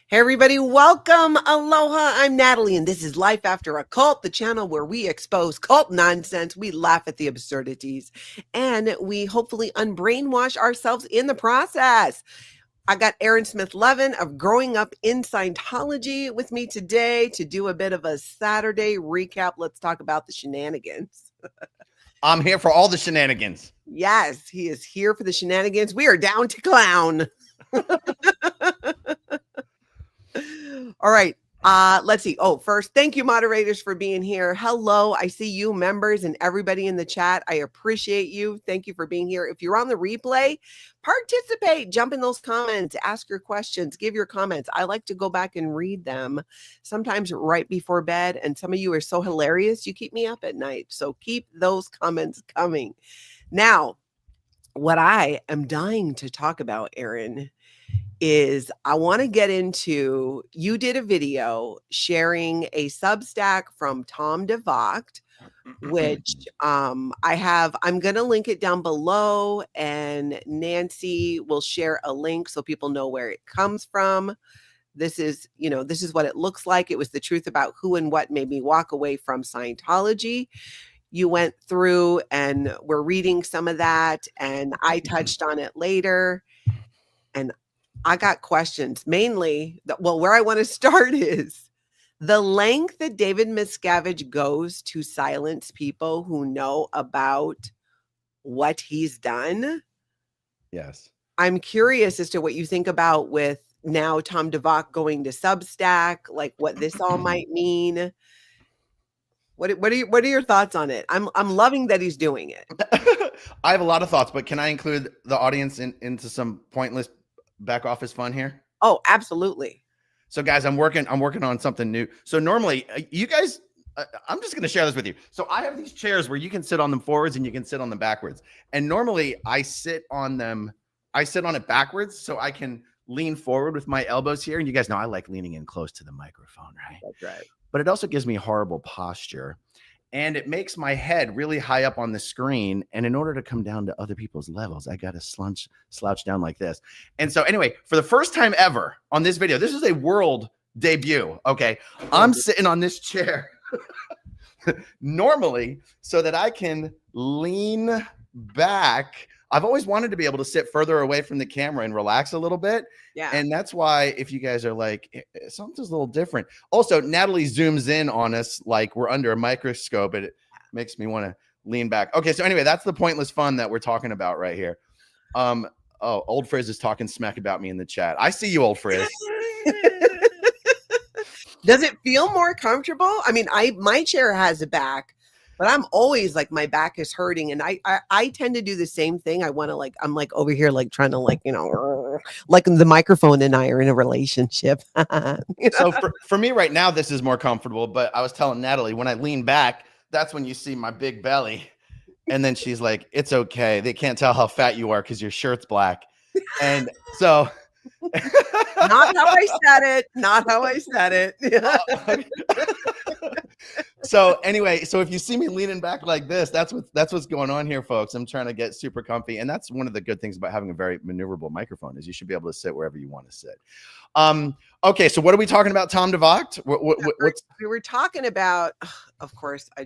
Hey everybody, welcome, aloha, I'm Natalie, and this is Life After a Cult, the channel where we expose cult nonsense, we laugh at the absurdities, and we hopefully unbrainwash ourselves in the process. I got Aaron Smith-Levin of Growing Up in Scientology with me today to do a bit of a Saturday recap. Let's talk about the shenanigans. I'm here for all the shenanigans. Yes, he is here for the shenanigans. We are down to clown. All right. Let's see. Oh, first, thank you, moderators, for being here. Hello. I see you, members, and everybody in the chat. I appreciate you. Thank you for being here. If you're on the replay, participate, jump in those comments, ask your questions, give your comments. I like to go back and read them sometimes right before bed. And some of you are so hilarious, you keep me up at night. So keep those comments coming. Now, what I am dying to talk about, Aaron, is I want to get into, you did a video sharing a Substack from Tom DeVocht, which I'm going to link it down below, and Nancy will share a link so people know where it comes from. This is what it looks like. It was the truth about who and what made me walk away from Scientology. You went through and we're reading some of that, and I touched on it later. And I got questions, mainly, where I want to start is the length that David Miscavige goes to silence people who know about what he's done. Yes. I'm curious as to what you think about with now Tom DeVocht going to Substack, like what this all might mean. What are your thoughts on it? I'm loving that he's doing it. I have a lot of thoughts, but can I include the audience into some pointless back office fun here? Oh, absolutely. So guys, I'm working on something new. So normally you guys, I'm just going to share this with you. So I have these chairs where you can sit on them forwards and you can sit on them backwards. And normally I sit on it backwards so I can lean forward with my elbows here. And you guys know I like leaning in close to the microphone, right? That's right. But it also gives me horrible posture. And it makes my head really high up on the screen. And in order to come down to other people's levels, I got to slouch down like this. And so anyway, for the first time ever on this video, this is a world debut. Okay. I'm sitting on this chair normally so that I can lean back. I've always wanted to be able to sit further away from the camera and relax a little bit. Yeah. And that's why if you guys are like, something's a little different. Also, Natalie zooms in on us like we're under a microscope, and it makes me want to lean back. Okay, so anyway, that's the pointless fun that we're talking about right here. Oh, Old Frizz is talking smack about me in the chat. I see you, Old Frizz. Does it feel more comfortable? I mean, my chair has a back, but I'm always like, my back is hurting. And I tend to do the same thing. I'm like over here, like trying to like the microphone and I are in a relationship. So for me right now, this is more comfortable, but I was telling Natalie when I lean back, that's when you see my big belly. And then she's like, it's okay. They can't tell how fat you are because your shirt's black. And so not how I said it. So anyway, so if you see me leaning back like this, that's what's going on here, folks. I'm trying to get super comfy. And that's one of the good things about having a very maneuverable microphone is you should be able to sit wherever you want to sit. Okay, so what are we talking about, Tom DeVocht? We were talking about, of course, I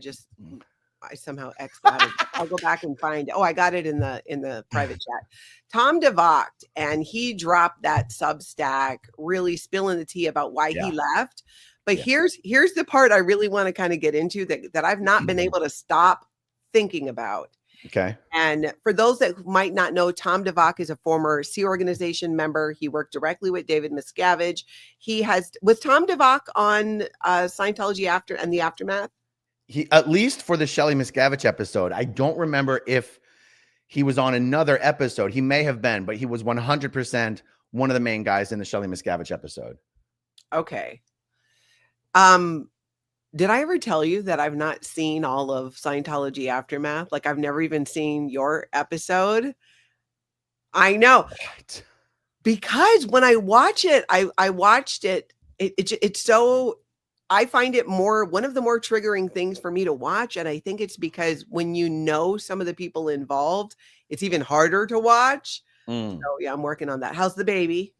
somehow X'd out. I'll go back and find. Oh, I got it in the private chat. Tom DeVocht, and he dropped that Substack, really spilling the tea about why he left. But here's the part I really want to kind of get into that I've not been able to stop thinking about. Okay. And for those that might not know, Tom DeVocht is a former Sea Organization member. He worked directly with David Miscavige. Was Tom DeVocht on Scientology and the Aftermath? He, at least for the Shelley Miscavige episode. I don't remember if he was on another episode. He may have been, but he was 100% one of the main guys in the Shelley Miscavige episode. Okay. Did I ever tell you that I've not seen all of Scientology Aftermath? Like I've never even seen your episode. I know. What? Because when I watch it, I watched it. It's so, I find it one of the more triggering things for me to watch. And I think it's because when you know some of the people involved, it's even harder to watch. So yeah, I'm working on that. How's the baby?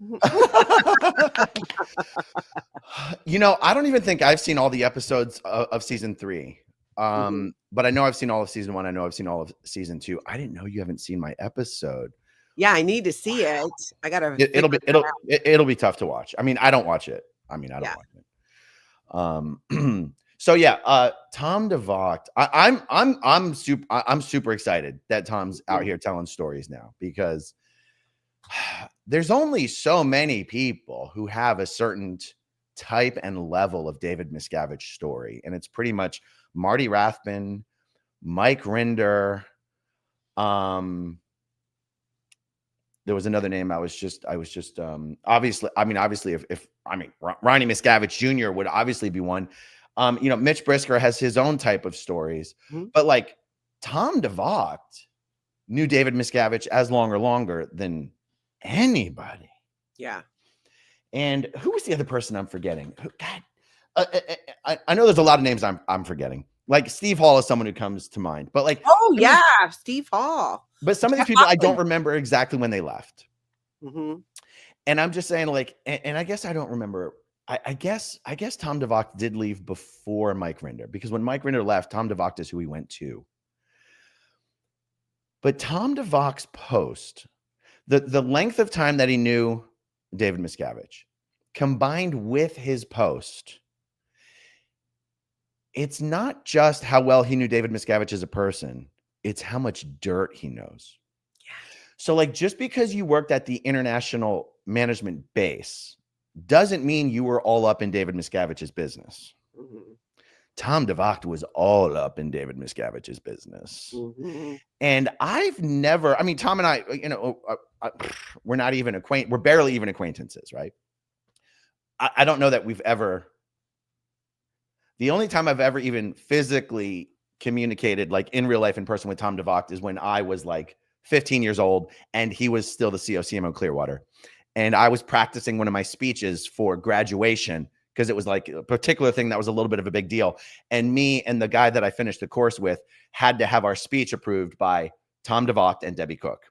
I don't even think I've seen all the episodes of season 3. But I know I've seen all of season 1. I know I've seen all of season 2. I didn't know you haven't seen my episode. Yeah, I need to see it. I gotta. It'll be tough to watch. I mean, I don't watch it. I don't watch it. So yeah, Tom DeVocht. I'm super excited that Tom's out here telling stories now, because there's only so many people who have a certain type and level of David Miscavige story, and it's pretty much Marty Rathbun, Mike Rinder. There was another name I was just obviously if Ronnie Miscavige Jr. would obviously be one. Mitch Brisker has his own type of stories, but like Tom DeVocht knew David Miscavige as long or longer than anybody. Yeah. And who was the other person I'm forgetting? God, I know there's a lot of names I'm forgetting. Like Steve Hall is someone who comes to mind, but like, Steve Hall. But some of these people I don't remember exactly when they left. And I'm just saying, like, and I guess I don't remember. I guess Tom DeVocht did leave before Mike Rinder, because when Mike Rinder left, Tom DeVocht is who he went to. But Tom DeVocht's post, the length of time that he knew David Miscavige, combined with his post, it's not just how well he knew David Miscavige as a person, it's how much dirt he knows. Yeah. So like, just because you worked at the international management base doesn't mean you were all up in David Miscavige's business. Tom DeVocht was all up in David Miscavige's business. And I've never, Tom and I, we're not even we're barely even acquaintances, right? I don't know that we've ever, the only time I've ever even physically communicated like in real life in person with Tom DeVocht is when I was like 15 years old and he was still the COCMO Clearwater. And I was practicing one of my speeches for graduation because it was like a particular thing that was a little bit of a big deal. And me and the guy that I finished the course with had to have our speech approved by Tom DeVocht and Debbie Cook.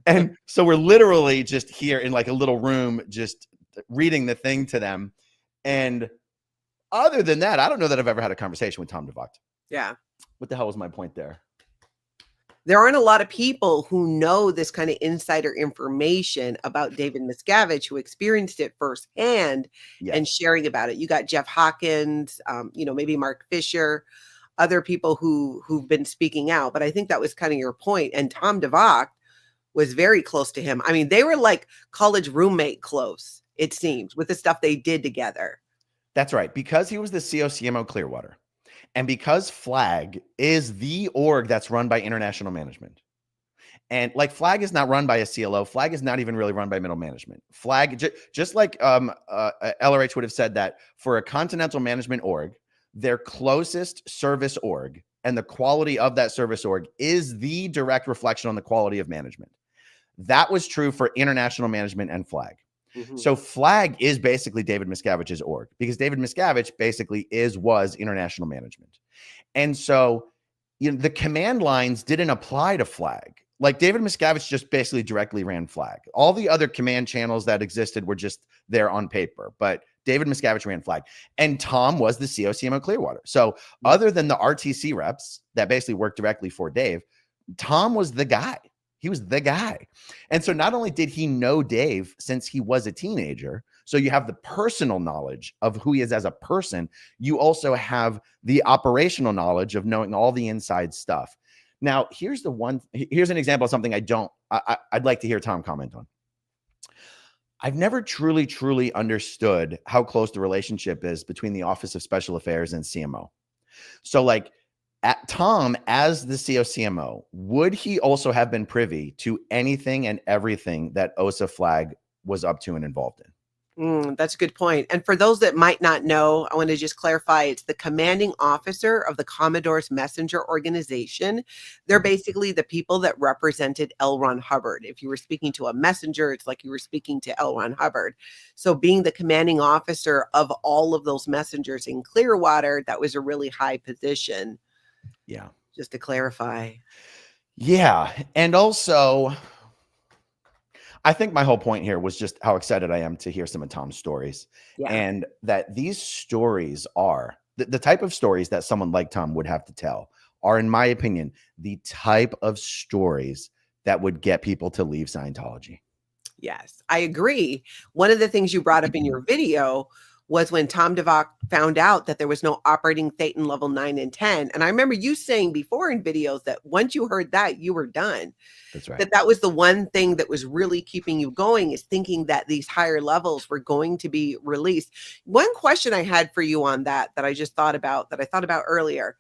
And so we're literally just here in like a little room, just reading the thing to them. And other than that, I don't know that I've ever had a conversation with Tom DeVocht. Yeah. What the hell was my point there? There aren't a lot of people who know this kind of insider information about David Miscavige, who experienced it firsthand and sharing about it. You got Jeff Hawkins, maybe Mark Fisher, other people who've been speaking out. But I think that was kind of your point. And Tom DeVocht was very close to him. I mean, they were like college roommate close, it seems, with the stuff they did together. That's right. Because he was the COCMO Clearwater. And because FLAG is the org that's run by international management. And like FLAG is not run by a CLO. FLAG is not even really run by middle management. FLAG, just like LRH would have said that for a continental management org, their closest service org and the quality of that service org is the direct reflection on the quality of management. That was true for international management and FLAG. So FLAG is basically David Miscavige's org, because David Miscavige basically was international management. And so, the command lines didn't apply to FLAG. Like David Miscavige just basically directly ran FLAG. All the other command channels that existed were just there on paper, but David Miscavige ran FLAG. And Tom was the COCMO Clearwater. So other than the RTC reps that basically worked directly for Dave, Tom was the guy. He was the guy. And so not only did he know Dave since he was a teenager, so you have the personal knowledge of who he is as a person, you also have the operational knowledge of knowing all the inside stuff. Now, here's an example of something I'd like to hear Tom comment on. I've never truly understood how close the relationship is between the Office of Special Affairs and CMO. So like, at Tom, as the COCMO, would he also have been privy to anything and everything that OSA FLAG was up to and involved in? That's a good point. And for those that might not know, I want to just clarify, it's the commanding officer of the Commodore's Messenger organization. They're basically the people that represented L. Ron Hubbard. If you were speaking to a messenger, it's like you were speaking to L. Ron Hubbard. So being the commanding officer of all of those messengers in Clearwater, that was a really high position. Yeah. Just to clarify. Yeah. And also, I think my whole point here was just how excited I am to hear some of Tom's stories, Yeah. and that these stories are the type of stories that someone like Tom would have to tell are, in my opinion, the type of stories that would get people to leave Scientology. Yes, I agree. One of the things you brought up in your video was when Tom DeVocht found out that there was no operating Thetan level 9 and 10. And I remember you saying before in videos that once you heard that, you were done. That's right. That was the one thing that was really keeping you going, is thinking that these higher levels were going to be released. One question I had for you on that I just thought about, that I thought about earlier.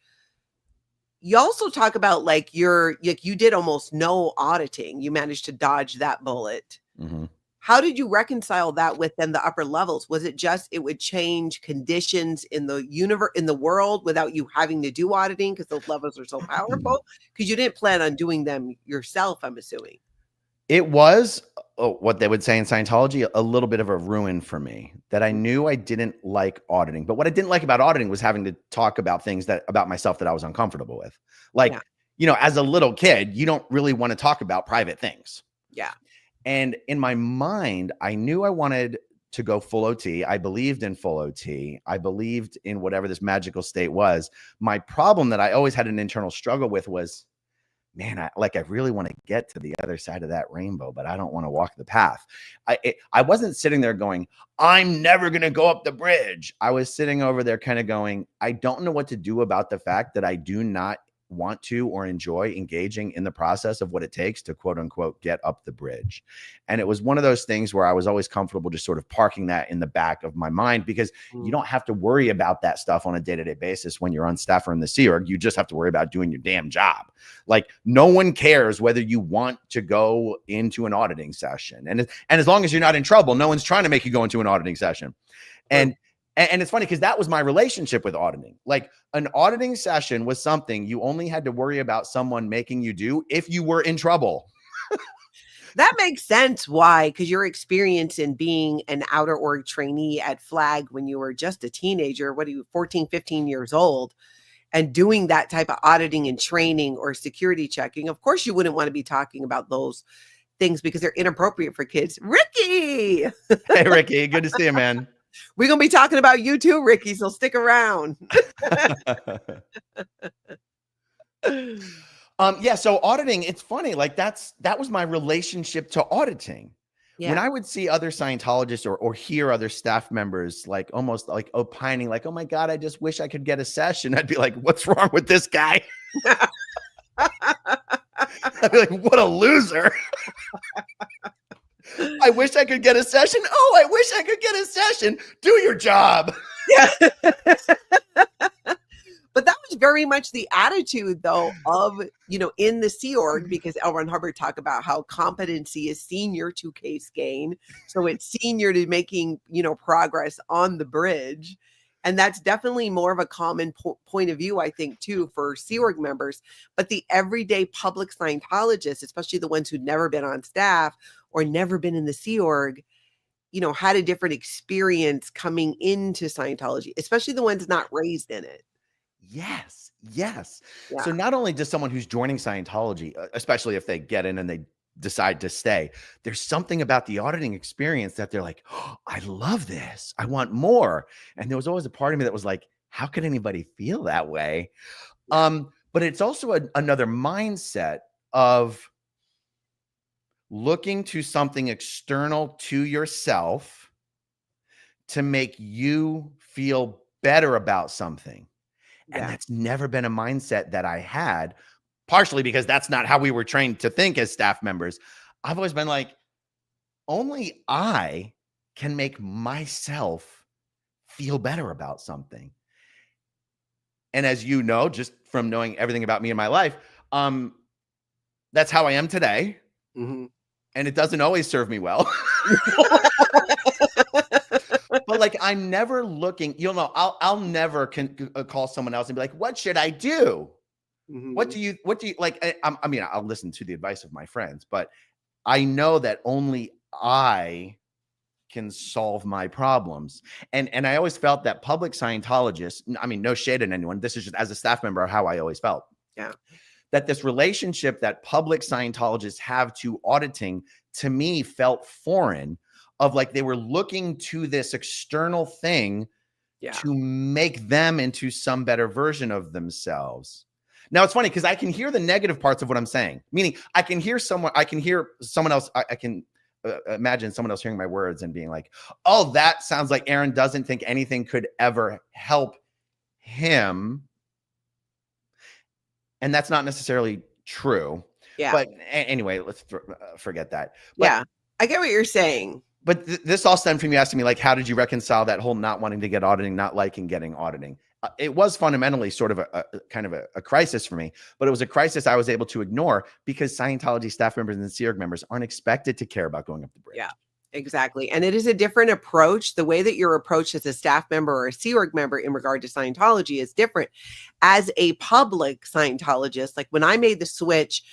You also talk about like you did almost no auditing. You managed to dodge that bullet. Mm-hmm. How did you reconcile that with then the upper levels? Was it just it would change conditions in the universe, in the world, without you having to do auditing because those levels are so powerful? Because you didn't plan on doing them yourself, I'm assuming. It was what they would say in Scientology, a little bit of a ruin for me, that I knew I didn't like auditing. But what I didn't like about auditing was having to talk about things about myself that I was uncomfortable with. Like, as a little kid, you don't really want to talk about private things. Yeah. And in my mind, I knew I wanted to go full OT. I believed in full OT. I believed in whatever this magical state was. My problem that I always had an internal struggle with was, man, I really want to get to the other side of that rainbow, but I don't want to walk the path. I wasn't sitting there going, I'm never going to go up the bridge. I was sitting over there kind of going, I don't know what to do about the fact that I do not want to or enjoy engaging in the process of what it takes to quote unquote get up the bridge. And it was one of those things where I was always comfortable just sort of parking that in the back of my mind, because you don't have to worry about that stuff on a day-to-day basis when you're on staff or in the Sea Org. You just have to worry about doing your damn job. Like, no one cares whether you want to go into an auditing session. And as long as you're not in trouble, no one's trying to make you go into an auditing session. And it's funny because that was my relationship with auditing. Like, an auditing session was something you only had to worry about someone making you do if you were in trouble. That makes sense. Why? Because your experience in being an outer org trainee at Flag when you were just a teenager, 14, 15 years old, and doing that type of auditing and training or security checking. Of course, you wouldn't want to be talking about those things because they're inappropriate for kids. Ricky! Hey, Ricky. Good to see you, man. We're going to be talking about you too, Ricky, so stick around. So auditing, it's funny. Like, that was my relationship to auditing. Yeah. When I would see other Scientologists or hear other staff members, like almost like opining, like, oh my God, I just wish I could get a session. I'd be like, what's wrong with this guy? I'd be like, what a loser. I wish I could get a session. Oh, I wish I could get a session. Do your job. Yeah. But that was very much the attitude, though, of, in the Sea Org, because Aaron Hubbard talked about how competency is senior to case gain. So it's senior to making, progress on the bridge. And that's definitely more of a common point of view, I think, too, for Sea Org members. But the everyday public Scientologists, especially the ones who'd never been on staff or never been in the Sea Org, had a different experience coming into Scientology, especially the ones not raised in it. Yes. Yeah. So not only does someone who's joining Scientology, especially if they get in and they decide to stay, there's something about the auditing experience that they're like, oh, I love this. I want more. And there was always a part of me that was like, how could anybody feel that way? But it's also another mindset of looking to something external to yourself to make you feel better about something. And that's never been a mindset that I had, partially because that's not how we were trained to think as staff members. I've always been like, only I can make myself feel better about something. And as you know, just from knowing everything about me in my life, that's how I am today. Mm-hmm. And it doesn't always serve me well. But like, I'm never looking, I'll never call someone else and be like, what should I do? Mm-hmm. What do you like? I'll listen to the advice of my friends, but I know that only I can solve my problems. And I always felt that public Scientologists, no shade at anyone. This is just as a staff member, how I always felt. Yeah. That this relationship that public Scientologists have to auditing to me felt foreign, of like they were looking to this external thing to make them into some better version of themselves. Now it's funny because I can hear the negative parts of what I'm saying, meaning I can hear someone else. I can imagine someone else hearing my words and being like, oh, that sounds like Aaron doesn't think anything could ever help him. And that's not necessarily true. Yeah. But anyway, let's forget that. But, I get what you're saying. But this all stemmed from you asking me, like, how did you reconcile that whole not wanting to get auditing, not liking getting auditing? It was fundamentally sort of a kind of a crisis for me, but it was a crisis I was able to ignore because Scientology staff members and Sea Org members aren't expected to care about going up the bridge. Yeah, exactly. And it is a different approach. The way that you're approached as a staff member or a Sea Org member in regard to Scientology is different. As a public Scientologist, like when I made the switch,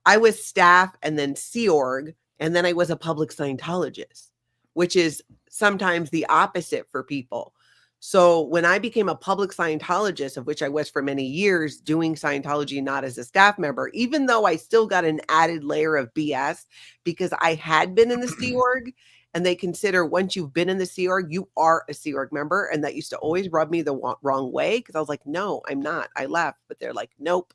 I was staff and then Sea Org, and then I was a public Scientologist, which is sometimes the opposite for people. So when I became a public Scientologist, of which I was for many years, doing Scientology not as a staff member, even though I still got an added layer of BS because I had been in the Sea Org, and they consider once you've been in the Sea Org, you are a Sea Org member. And that used to always rub me the wrong way because I was like, no, I'm not. I left. But they're like, nope.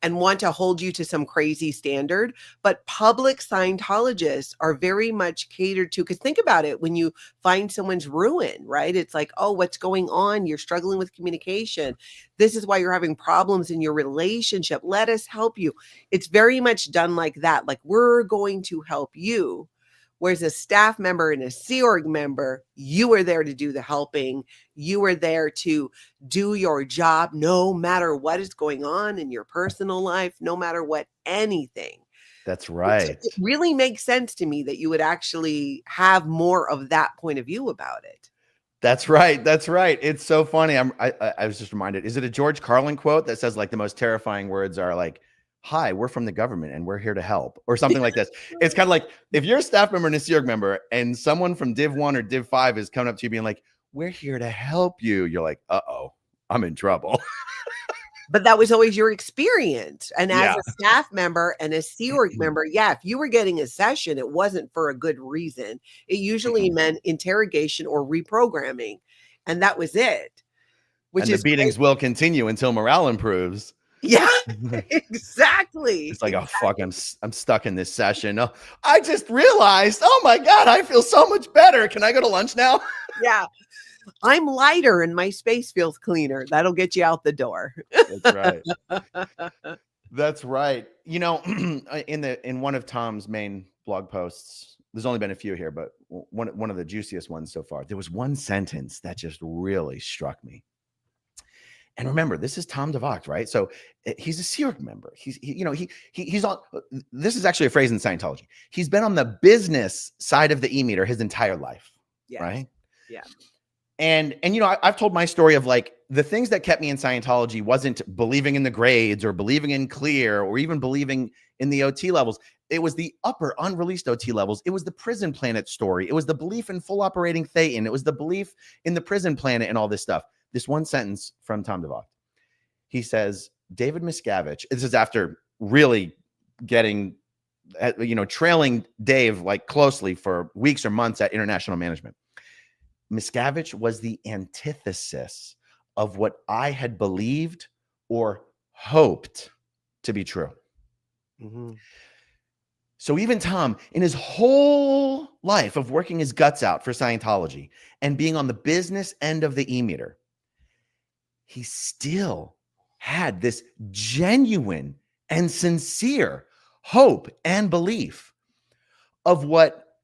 And want to hold you to some crazy standard. But public Scientologists are very much catered to, because think about it, when you find someone's ruin, right? It's like, oh, what's going on? You're struggling with communication. This is why you're having problems in your relationship. Let us help you. It's very much done like that. Like, we're going to help you. Whereas a staff member and a Sea Org member, you are there to do the helping. You are there to do your job no matter what is going on in your personal life, no matter what anything. That's right. It really makes sense to me that you would actually have more of that point of view about it. That's right. That's right. It's so funny. I was just reminded, is it a George Carlin quote that says like the most terrifying words are like, hi, we're from the government and we're here to help, or something like this. It's kind of like if you're a staff member and a Sea Org member and someone from Div 1 or Div 5 is coming up to you being like, we're here to help you. You're like, uh-oh, I'm in trouble. But that was always your experience. And as a staff member and a Sea Org member, if you were getting a session, it wasn't for a good reason. It usually meant interrogation or reprogramming. And that was it. And the beatings will continue until morale improves. Yeah, exactly. It's like, oh, fuck, I'm stuck in this session. Oh, I just realized, oh my God, I feel so much better. Can I go to lunch now? Yeah. I'm lighter and my space feels cleaner. That'll get you out the door. That's right. That's right. You know, in one of Tom's main blog posts, there's only been a few here, but one of the juiciest ones so far, there was one sentence that just really struck me. And remember, this is Tom DeVocht, right? So he's a Sea Org member. He's on. This is actually a phrase in Scientology. He's been on the business side of the E-meter his entire life, right? Yeah. And you know, I've told my story of like the things that kept me in Scientology wasn't believing in the grades or believing in clear or even believing in the OT levels. It was the upper unreleased OT levels. It was the prison planet story. It was the belief in full operating Thetan. It was the belief in the prison planet and all this stuff. This one sentence from Tom DeVocht. He says, David Miscavige, this is after really getting, trailing Dave like closely for weeks or months at international management. Miscavige was the antithesis of what I had believed or hoped to be true. Mm-hmm. So even Tom, in his whole life of working his guts out for Scientology and being on the business end of the E-meter, he still had this genuine and sincere hope and belief of what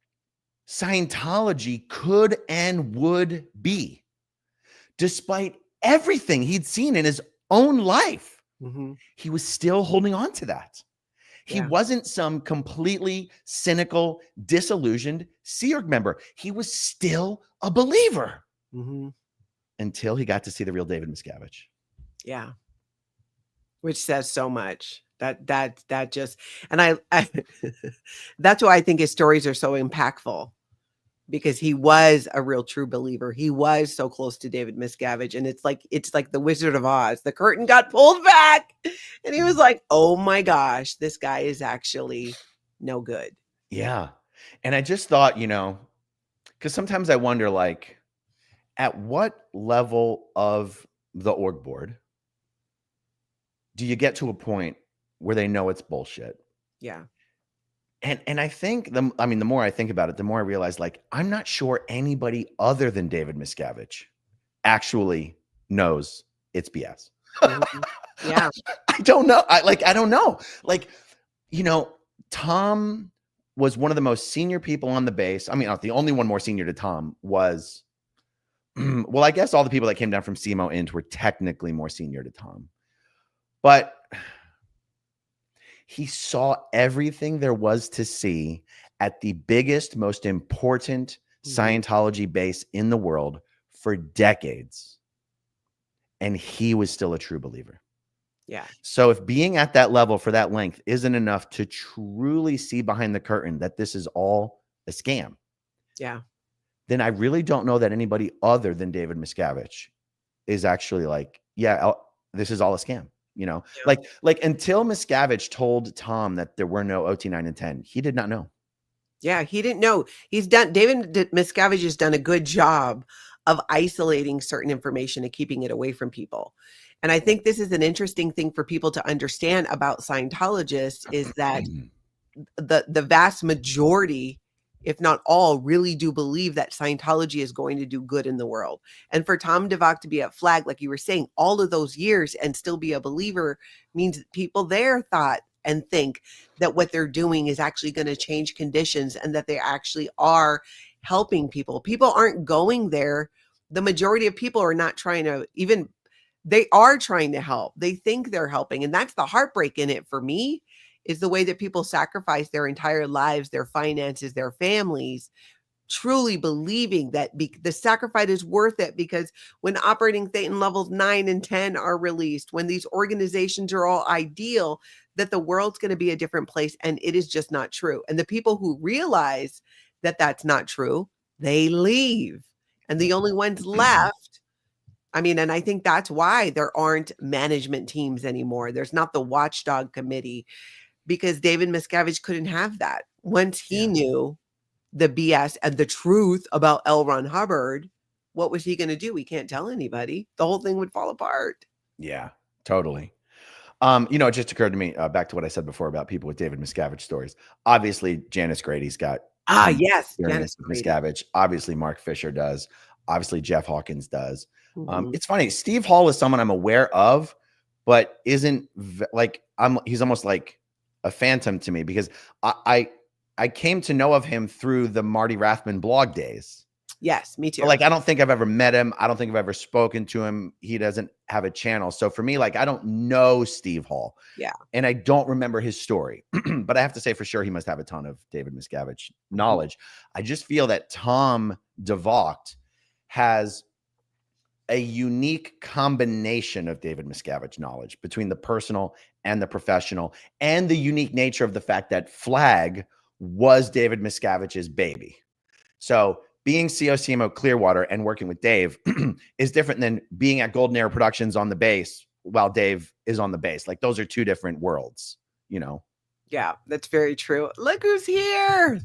Scientology could and would be, despite everything he'd seen in his own life. Mm-hmm. He was still holding on to that. He wasn't some completely cynical, disillusioned Sea Org member. He was still a believer. Mm-hmm. Until he got to see the real David Miscavige. Yeah. Which says so much. That just, and I that's why I think his stories are so impactful, because he was a real true believer. He was so close to David Miscavige, and it's like the Wizard of Oz. The curtain got pulled back and he was like, oh my gosh, this guy is actually no good. Yeah. And I just thought, because sometimes I wonder, like, at what level of the org board do you get to a point where they know it's bullshit? Yeah. And I think the more I think about it, the more I realize, like, I'm not sure anybody other than David Miscavige actually knows it's BS. Mhm. Yeah. I don't know. I don't know. Like, Tom was one of the most senior people on the base. I mean, not the only one more senior to Tom was, well, I guess all the people that came down from SEMO Int were technically more senior to Tom. But he saw everything there was to see at the biggest, most important Scientology base in the world for decades. And he was still a true believer. Yeah. So if being at that level for that length isn't enough to truly see behind the curtain that this is all a scam, Yeah. then I really don't know that anybody other than David Miscavige is actually like, this is all a scam. Like until Miscavige told Tom that there were no OT 9 and 10, he did not know. Yeah, he didn't know. David Miscavige has done a good job of isolating certain information and keeping it away from people. And I think this is an interesting thing for people to understand about Scientologists is that the vast majority, if not all, really do believe that Scientology is going to do good in the world. And for Tom DeVocht to be at Flag, like you were saying, all of those years and still be a believer means that people there thought and think that what they're doing is actually going to change conditions and that they actually are helping people. People aren't going there. The majority of people are not trying to they are trying to help. They think they're helping. And that's the heartbreak in it for me, is the way that people sacrifice their entire lives, their finances, their families, truly believing that the sacrifice is worth it, because when operating Thetan levels 9 and 10 are released, when these organizations are all ideal, that the world's going to be a different place. And it is just not true. And the people who realize that that's not true, they leave. And the only ones left, and I think that's why there aren't management teams anymore. There's not the watchdog committee, because David Miscavige couldn't have that. Once he knew the BS and the truth about L. Ron Hubbard, what was he going to do? He can't tell anybody. The whole thing would fall apart. Yeah, totally. It just occurred to me, back to what I said before about people with David Miscavige stories. Obviously, Janice Grady's got yes, Janice Miscavige. Obviously, Mark Fisher does. Obviously, Jeff Hawkins does. It's funny. Steve Hall is someone I'm aware of, but isn't like he's almost like a phantom to me, because I came to know of him through the Marty Rathman blog days. Yes, me too. But I don't think I've ever met him. I don't think I've ever spoken to him. He doesn't have a channel. So for me, I don't know Steve Hall. Yeah. And I don't remember his story. But I have to say for sure he must have a ton of David Miscavige knowledge. I just feel that Tom DeVocht has a unique combination of David Miscavige knowledge between the personal and the professional, and the unique nature of the fact that Flag was David Miscavige's baby. So being COCMO Clearwater and working with Dave is different than being at Golden Era Productions on the base while Dave is on the base. Like, those are two different worlds, Yeah, that's very true. Look who's here.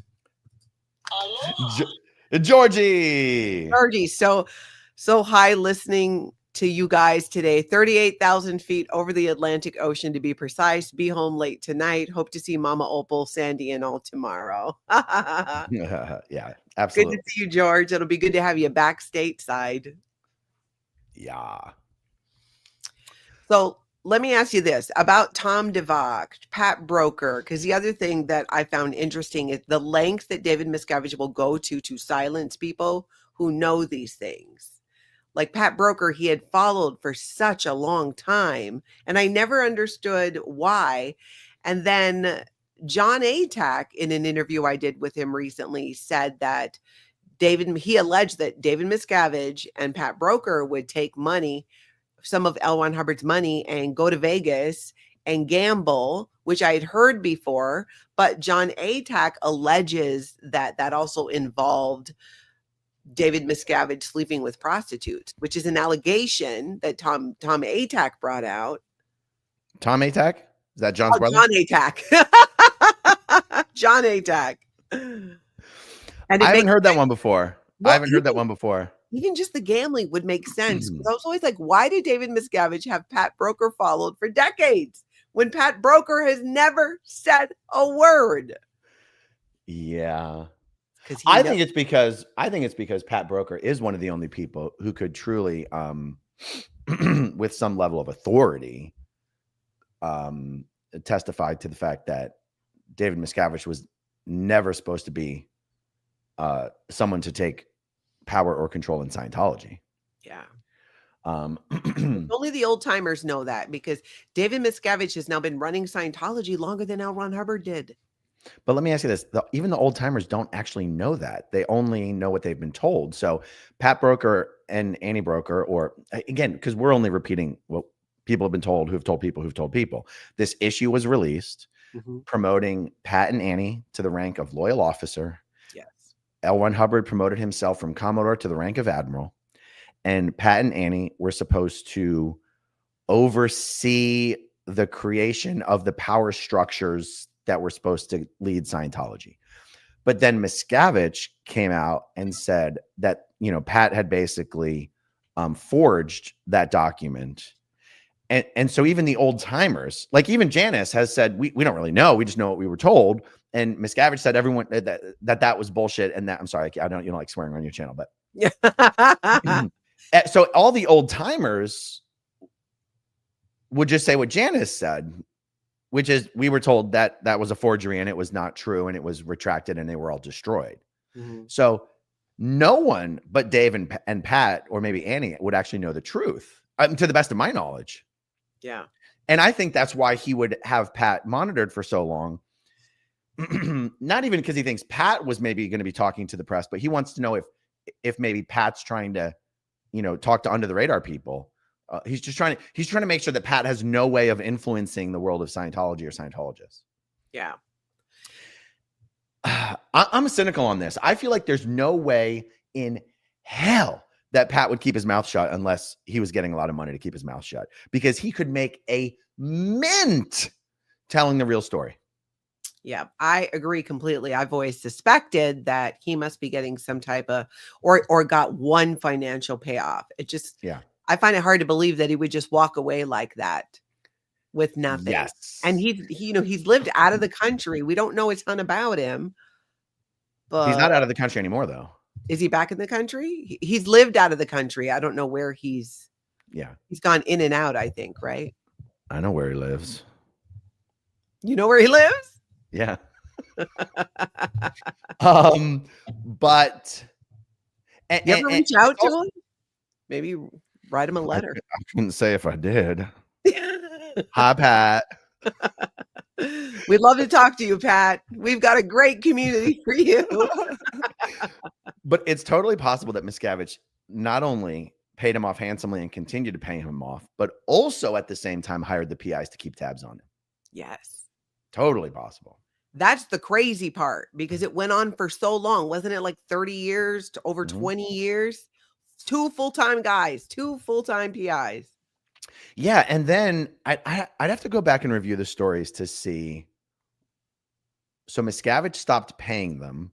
Georgie, so high listening to you guys today. 38,000 feet over the Atlantic Ocean, to be precise. Be home late tonight. Hope to see Mama Opal, Sandy, and all tomorrow. Yeah, absolutely. Good to see you, George. It'll be good to have you back stateside. Yeah. So let me ask you this about Tom DeVocht, Pat Broker, because the other thing that I found interesting is the length that David Miscavige will go to silence people who know these things. Like Pat Broker, he had followed for such a long time, and I never understood why. And then John Atack, in an interview I did with him recently, said that he alleged that David Miscavige and Pat Broker would take money, some of L. Ron Hubbard's money, and go to Vegas and gamble, which I had heard before. But John Atack alleges that that also involved David Miscavige sleeping with prostitutes, which is an allegation that Tom Atack brought out. Tom Atack? Is that John's brother? John Atack. John Atack. And I it haven't makes heard that one before. I well, haven't heard that one before. even just the gambling would make sense. 'Cause I was always like, why did David Miscavige have Pat Broker followed for decades when Pat Broker has never said a word? Yeah. Because I think it's because Pat Broker is one of the only people who could truly, with some level of authority, testify to the fact that David Miscavige was never supposed to be someone to take power or control in Scientology. Yeah. Um, Only the old timers know that because David Miscavige has now been running Scientology longer than L. Ron Hubbard did. But let me ask you this. Even the old timers don't actually know that. They only know what they've been told. So Pat Broker and Annie Broker, or again, because we're only repeating what people have been told, who've told people, who've told people. This issue was released promoting Pat and Annie to the rank of loyal officer. Yes. L. Ron Hubbard promoted himself from Commodore to the rank of Admiral. And Pat and Annie were supposed to oversee the creation of the power structures that were supposed to lead Scientology. But then Miscavige came out and said that, Pat had basically forged that document. And so even the old timers, like even Janice has said, we don't really know. We just know what we were told. And Miscavige said everyone that was bullshit. And that, I'm sorry, you don't like swearing on your channel, but Yeah. so all the old timers would just say what Janice said, which is we were told that was a forgery and it was not true and it was retracted and they were all destroyed. So no one but Dave and Pat, or maybe Annie, would actually know the truth, to the best of my knowledge. Yeah. And I think that's why he would have Pat monitored for so long. Not even because he thinks Pat was maybe going to be talking to the press, but he wants to know if maybe Pat's trying to, talk to under the radar people. He's trying to make sure that Pat has no way of influencing the world of Scientology or Scientologists. Yeah. I'm cynical on this. I feel like there's no way in hell that Pat would keep his mouth shut unless he was getting a lot of money to keep his mouth shut, because he could make a mint telling the real story. Yeah, I agree completely. I've always suspected that he must be getting some type of, or got one financial payoff. It just, I find it hard to believe that he would just walk away like that with nothing. Yes. And he's lived out of the country. We don't know a ton about him, but he's not out of the country anymore, though. Is he back in the country? He's lived out of the country. I don't know where he's gone in and out, I think, right? I know where he lives. You know where he lives? Yeah. But you ever reach out to him? Maybe write him a letter. I couldn't say if I did. Hi, Pat. We'd love to talk to you, Pat. We've got a great community for you. But it's totally possible that Miscavige not only paid him off handsomely and continued to pay him off, but also at the same time hired the PIs to keep tabs on him. Yes. Totally possible. That's the crazy part, because it went on for so long. Wasn't it like 30 years to over 20 years? 2 full-time guys, 2 full-time PIs. Yeah. And then I'd have to go back and review the stories to see. So Miscavige stopped paying them,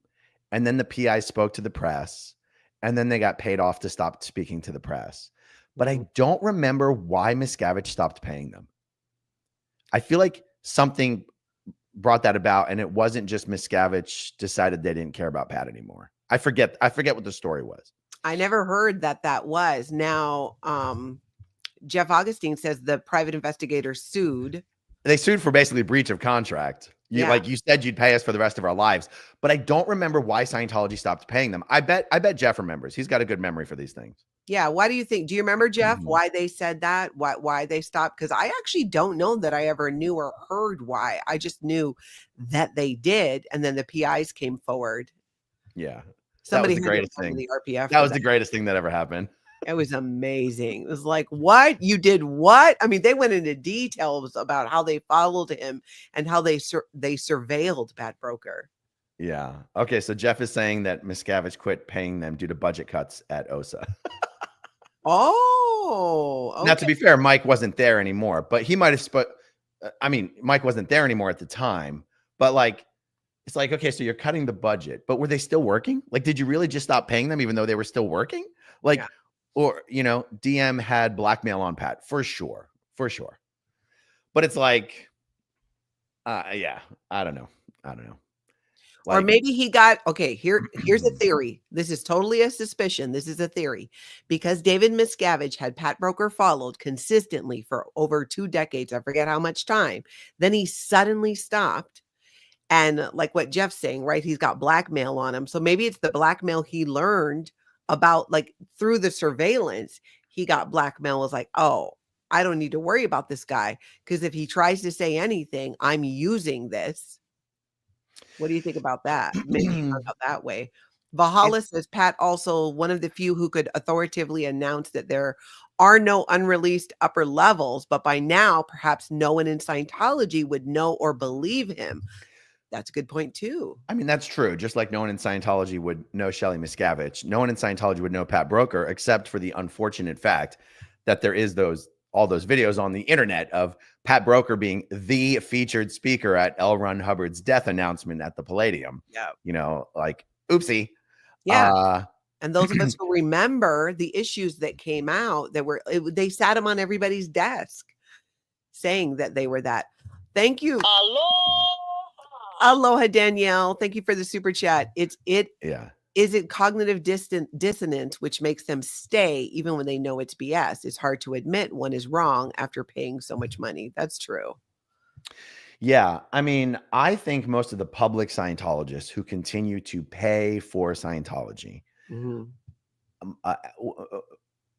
and then the PI spoke to the press, and then they got paid off to stop speaking to the press. But I don't remember why Miscavige stopped paying them. I feel like something brought that about, and it wasn't just Miscavige decided they didn't care about Pat anymore. I forget what the story was. I never heard that was. Now, Jeff Augustine says the private investigator sued. They sued for basically breach of contract. Like you said, you'd pay us for the rest of our lives. But I don't remember why Scientology stopped paying them. I bet Jeff remembers. He's got a good memory for these things. Yeah. Why do you think? Do you remember, Jeff, why they said that? Why they stopped? Because I actually don't know that I ever knew or heard why. I just knew that they did. And then the PIs came forward. Yeah. Somebody that was the greatest thing. The RPF that was the greatest thing that ever happened. It was amazing. It was like, what? You did what? I mean, they went into details about how they followed him and how they surveilled Pat Broker. Yeah. Okay. So Jeff is saying that Miscavige quit paying them due to budget cuts at OSA. Oh. Okay. Now, to be fair, Mike wasn't there anymore, but he might have Mike wasn't there anymore at the time, but like it's like, okay, so you're cutting the budget, but were they still working? Like, did you really just stop paying them even though they were still working? Like, Yeah. or, DM had blackmail on Pat for sure. But it's like, yeah, I don't know. Or Like, maybe he got, okay, here's a theory. This is totally a suspicion. This is a theory. Because David Miscavige had Pat Broker followed consistently for over 2 decades, I forget how much time, then he suddenly stopped. And like what Jeff's saying, right? He's got blackmail on him. So maybe it's the blackmail he learned about, like through the surveillance. He got blackmail, was like, oh, I don't need to worry about this guy. Because if he tries to say anything, I'm using this. What do you think about that? Maybe he found out that way. Valhalla says Pat also one of the few who could authoritatively announce that there are no unreleased upper levels, but by now perhaps no one in Scientology would know or believe him. That's a good point too. I mean, that's true. Just like no one in Scientology would know Shelley Miscavige, no one in Scientology would know Pat Broker, except for the unfortunate fact that there is all those videos on the internet of Pat Broker being the featured speaker at L. Ron Hubbard's death announcement at the Palladium. Yeah. Like, oopsie. Yeah. And those of us who remember the issues that came out that they sat him on everybody's desk saying that they were that. Thank you. Aloha, Danielle. Thank you for the super chat. Yeah. Is it cognitive dissonance, which makes them stay even when they know it's BS? It's hard to admit one is wrong after paying so much money. That's true. Yeah. I mean, I think most of the public Scientologists who continue to pay for Scientology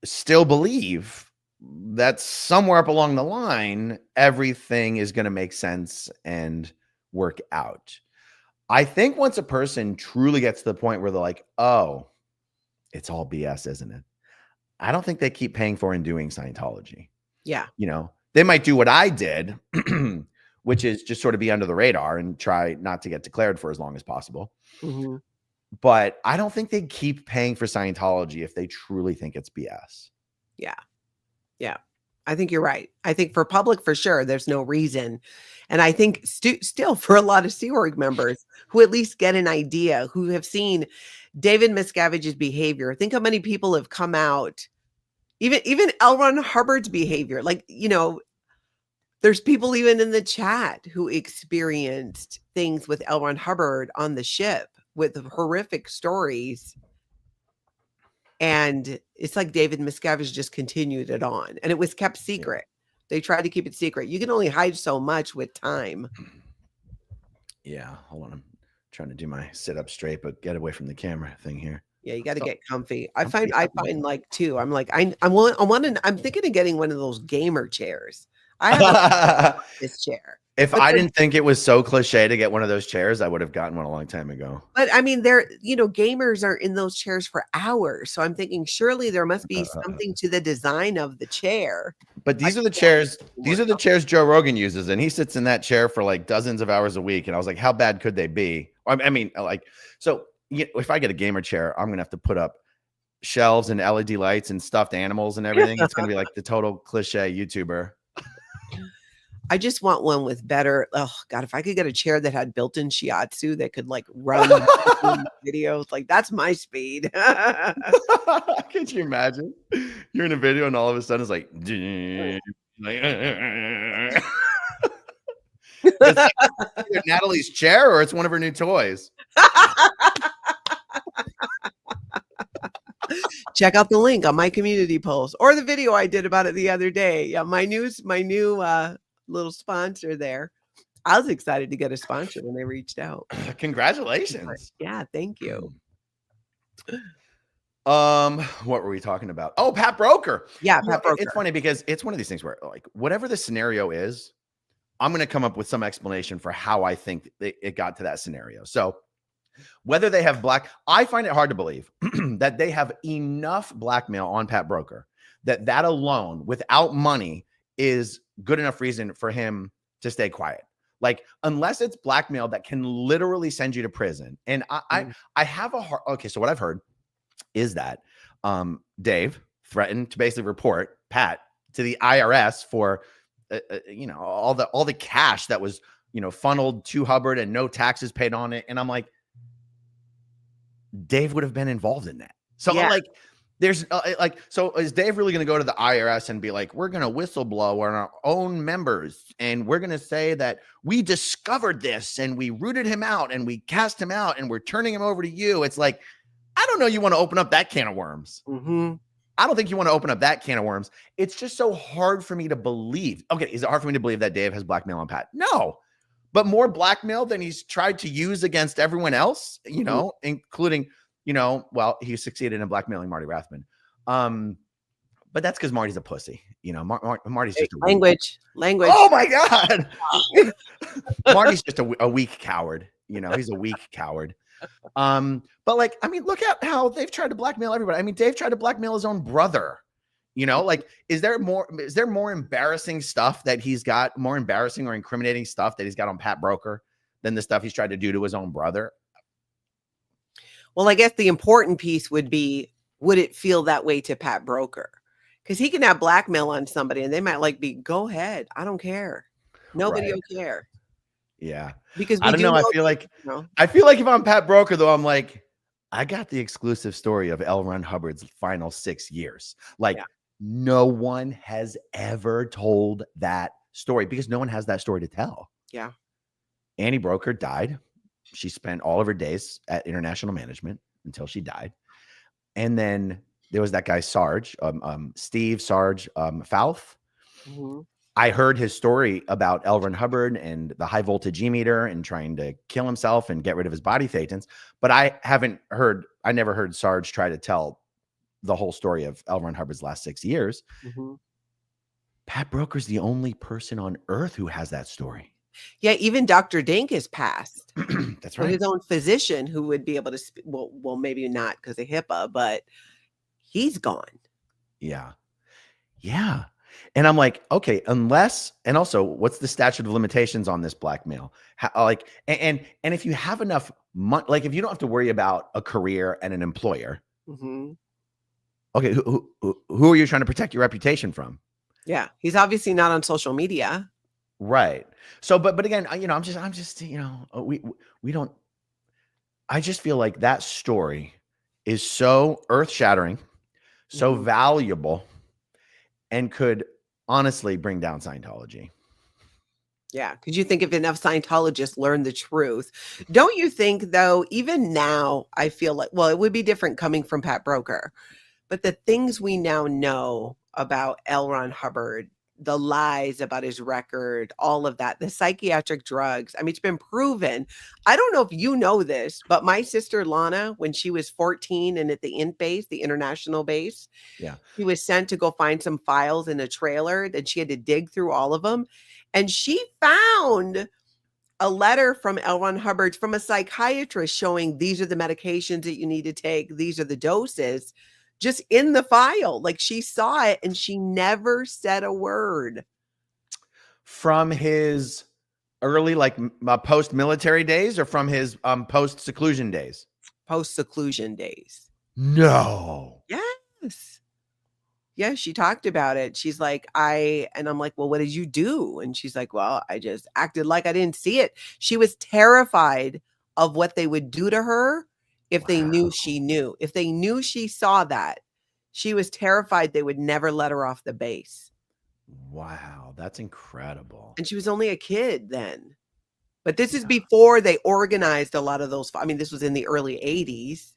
still believe that somewhere up along the line, everything is going to make sense and work out. I think once a person truly gets to the point where they're like, oh, it's all BS, isn't it? I don't think they keep paying for and doing Scientology. Yeah. They might do what I did, which is just sort of be under the radar and try not to get declared for as long as possible. But I don't think they keep paying for Scientology if they truly think it's BS. Yeah. Yeah. I think you're right. I think for public, for sure, there's no reason. And I think still for a lot of Sea Org members who at least get an idea, who have seen David Miscavige's behavior. Think how many people have come out, even L. Ron Hubbard's behavior. Like, there's people even in the chat who experienced things with L. Ron Hubbard on the ship with horrific stories. And it's like David Miscavige just continued it on, and it was kept secret. Yeah. They tried to keep it secret. You can only hide so much with time. Yeah.Hold on. I'm trying to do my sit up straight, but get away from the camera thing here. Yeah. You got to get comfy. I find like too, I'm like, I'm thinking of getting one of those gamer chairs. I have this chair. If I didn't think it was so cliche to get one of those chairs, I would have gotten one a long time ago. But I mean, gamers are in those chairs for hours. So I'm thinking surely there must be something to the design of the chair. But these are the chairs. These are the chairs Joe Rogan uses, and he sits in that chair for like dozens of hours a week. And I was like, how bad could they be? I mean, like, so if I get a gamer chair, I'm gonna have to put up shelves and LED lights and stuffed animals and everything. It's gonna be like the total cliche YouTuber. I just want one with better. Oh God, if I could get a chair that had built-in shiatsu that could like run videos, like that's my speed. Could you imagine? You're in a video and all of a sudden it's like, it's like either Natalie's chair or it's one of her new toys. Check out the link on my community post or the video I did about it the other day. Yeah, my new little sponsor there. I was excited to get a sponsor when they reached out. Congratulations. Yeah, thank you. What were we talking about? Oh, Pat Broker. Yeah, Pat Broker. It's funny because it's one of these things where like whatever the scenario is, I'm going to come up with some explanation for how I think it got to that scenario. So whether they have I find it hard to believe that they have enough blackmail on Pat Broker that alone without money is good enough reason for him to stay quiet. Like, unless it's blackmail that can literally send you to prison. And I have a hard, okay. So what I've heard is that Dave threatened to basically report Pat to the IRS for, all the cash that was funneled to Hubbard and no taxes paid on it. And I'm like, Dave would have been involved in that. So I'm like, there's so is Dave really going to go to the IRS and be like, we're going to whistleblow on our own members and we're going to say that we discovered this and we rooted him out and we cast him out and we're turning him over to you? It's like, I don't know. You want to open up that can of worms. I don't think you want to open up that can of worms. It's just so hard for me to believe. Okay. Is it hard for me to believe that Dave has blackmail on Pat? No, but more blackmail than he's tried to use against everyone else, including, well, he succeeded in blackmailing Marty Rathman. But that's because Marty's a pussy. Marty's just language. Oh my God. Marty's just a weak coward. He's a weak coward. But look at how they've tried to blackmail everybody. Dave tried to blackmail his own brother. Is there more embarrassing stuff that he's got, more embarrassing or incriminating stuff that he's got on Pat Broker than the stuff he's tried to do to his own brother? Well, I guess the important piece would be, would it feel that way to Pat Broker? Because he can have blackmail on somebody and they might go ahead. I don't care. Nobody will care. Yeah. Because I don't know. I feel like if I'm Pat Broker, though, I'm like, I got the exclusive story of L. Ron Hubbard's final 6 years. No one has ever told that story because no one has that story to tell. Yeah. Annie Broker died. She spent all of her days at International Management until she died. And then there was that guy, Steve Sarge Fouth. I heard his story about L. Ron Hubbard and the high voltage e-meter and trying to kill himself and get rid of his body thetans. But I never heard Sarge try to tell the whole story of L. Ron Hubbard's last 6 years. Pat Broker's the only person on earth who has that story. Yeah, even Dr. Dink is passed. That's right. His own physician who would be able to speak. Well, maybe not because of HIPAA, but he's gone. Yeah. Yeah. And I'm like, okay, and also what's the statute of limitations on this blackmail? And if you have enough money, if you don't have to worry about a career and an employer, okay, who are you trying to protect your reputation from? Yeah. He's obviously not on social media. Right. So, but again, I'm just, we don't, I just feel like that story is so earth shattering, so valuable, and could honestly bring down Scientology. Yeah. Because you think if enough Scientologists learn the truth, don't you think though, even now, I feel like, well, it would be different coming from Pat Broker, but the things we now know about L. Ron Hubbard, the lies about his record, all of that, the psychiatric drugs. It's been proven. I don't know if you know this, but my sister Lana, when she was 14 and at the INT base, the international base, she was sent to go find some files in a trailer that she had to dig through all of them. And she found a letter from L. Ron Hubbard from a psychiatrist showing these are the medications that you need to take. These are the doses. Just in the file, she saw it and she never said a word. From his early, post-military days or from his post-seclusion days? Post-seclusion days. No. Yes. Yeah, she talked about it. She's like, and I'm like, well, what did you do? And she's like, well, I just acted like I didn't see it. She was terrified of what they would do to her. If they knew she knew, if they knew she saw that, she was terrified they would never let her off the base. Wow, that's incredible. And she was only a kid then. But this is before they organized a lot of those. This was in the early 80s.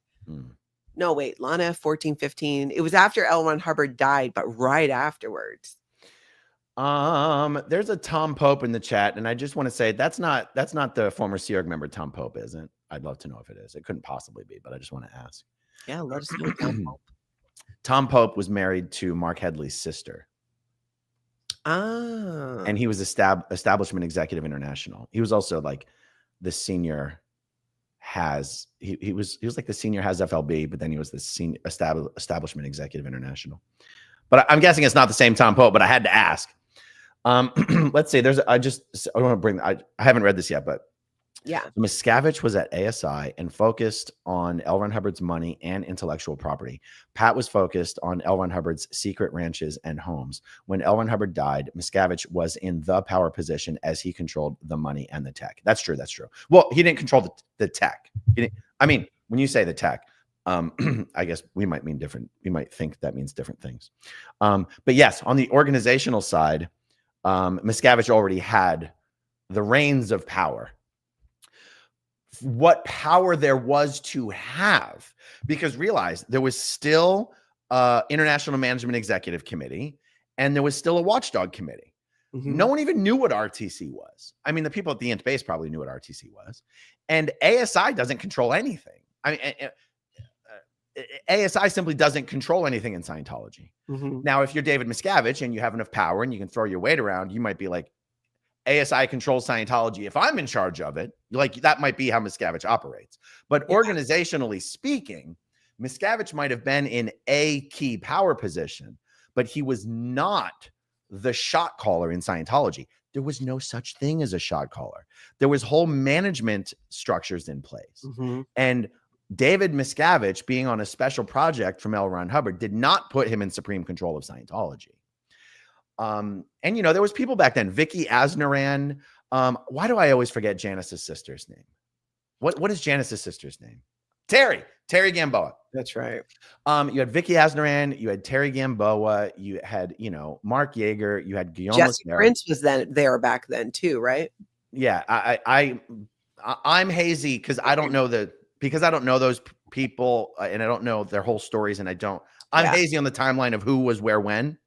No, wait, Lana, 14, 15. It was after L. Ron Hubbard died, but right afterwards. There's a Tom Pope in the chat, and I just want to say that's not the former Sea Org member Tom Pope, isn't? I'd love to know if it is. It couldn't possibly be, but I just want to ask. Yeah, let us know. Tom Pope. Tom Pope was married to Mark Headley's sister. Ah. And he was Establishment Executive International. He was also the senior he was like the senior FLB, but then he was the senior Establishment Executive International. But I'm guessing it's not the same Tom Pope, but I had to ask. Let's see. I want to bring. I haven't read this yet, but Yeah. So Miscavige was at ASI and focused on L. Ron Hubbard's money and intellectual property. Pat was focused on L. Ron Hubbard's secret ranches and homes. When L. Ron Hubbard died, Miscavige was in the power position as he controlled the money and the tech. That's true. That's true. Well, he didn't control the tech. I mean, when you say the tech, I guess we might mean different. We might think that means different things. But yes, on the organizational side, Miscavige already had the reins of power. What power there was to have, because realize there was still International Management Executive Committee and there was still a watchdog committee. No one even knew what RTC was. I mean, the people at the Int base probably knew what RTC was. And ASI doesn't control anything. I mean, ASI simply doesn't control anything in Scientology. Now, if you're David Miscavige and you have enough power and you can throw your weight around, you might be like, ASI controls Scientology. If I'm in charge of it, like that might be how Miscavige operates. But organizationally speaking, Miscavige might have been in a key power position, but he was not the shot caller in Scientology. There was no such thing as a shot caller. There was whole management structures in place. And David Miscavige being on a special project from L. Ron Hubbard did not put him in supreme control of Scientology. And you know, there was people back then, Vicky Asnaran. Why do I always forget Janice's sister's name? What is Janice's sister's name? Terry Gamboa. That's right. You had Vicky Asnaran, you had Terry Gamboa, you had, you know, Mark Yeager, you had Guillaume Jesse Prince was there back then too, right? Yeah, I'm hazy because I don't know those people and I don't know their whole stories, and I'm hazy on the timeline of who was where when.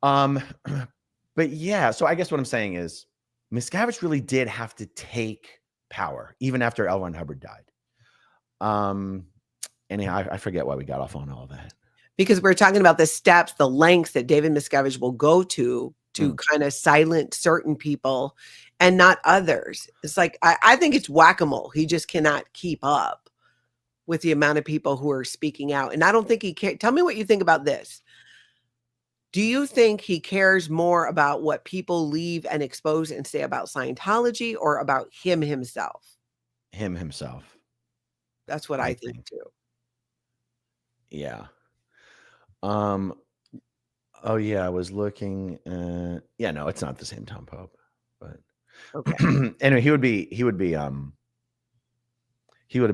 But yeah, so I guess what I'm saying is Miscavige really did have to take power even after L. Ron Hubbard died. Anyhow, I forget why we got off on all that. Because we're talking about the steps, the lengths that David Miscavige will go to kind of silence certain people and not others. It's like, I think it's whack-a-mole. He just cannot keep up with the amount of people who are speaking out. And I don't think he cares. Tell me what you think about this. Do you think he cares more about what people leave and expose and say about Scientology or about him himself? Him himself. That's what I think too. Yeah. Oh yeah, I was looking. Yeah, no, it's not the same Tom Pope, but okay. Anyway, he would have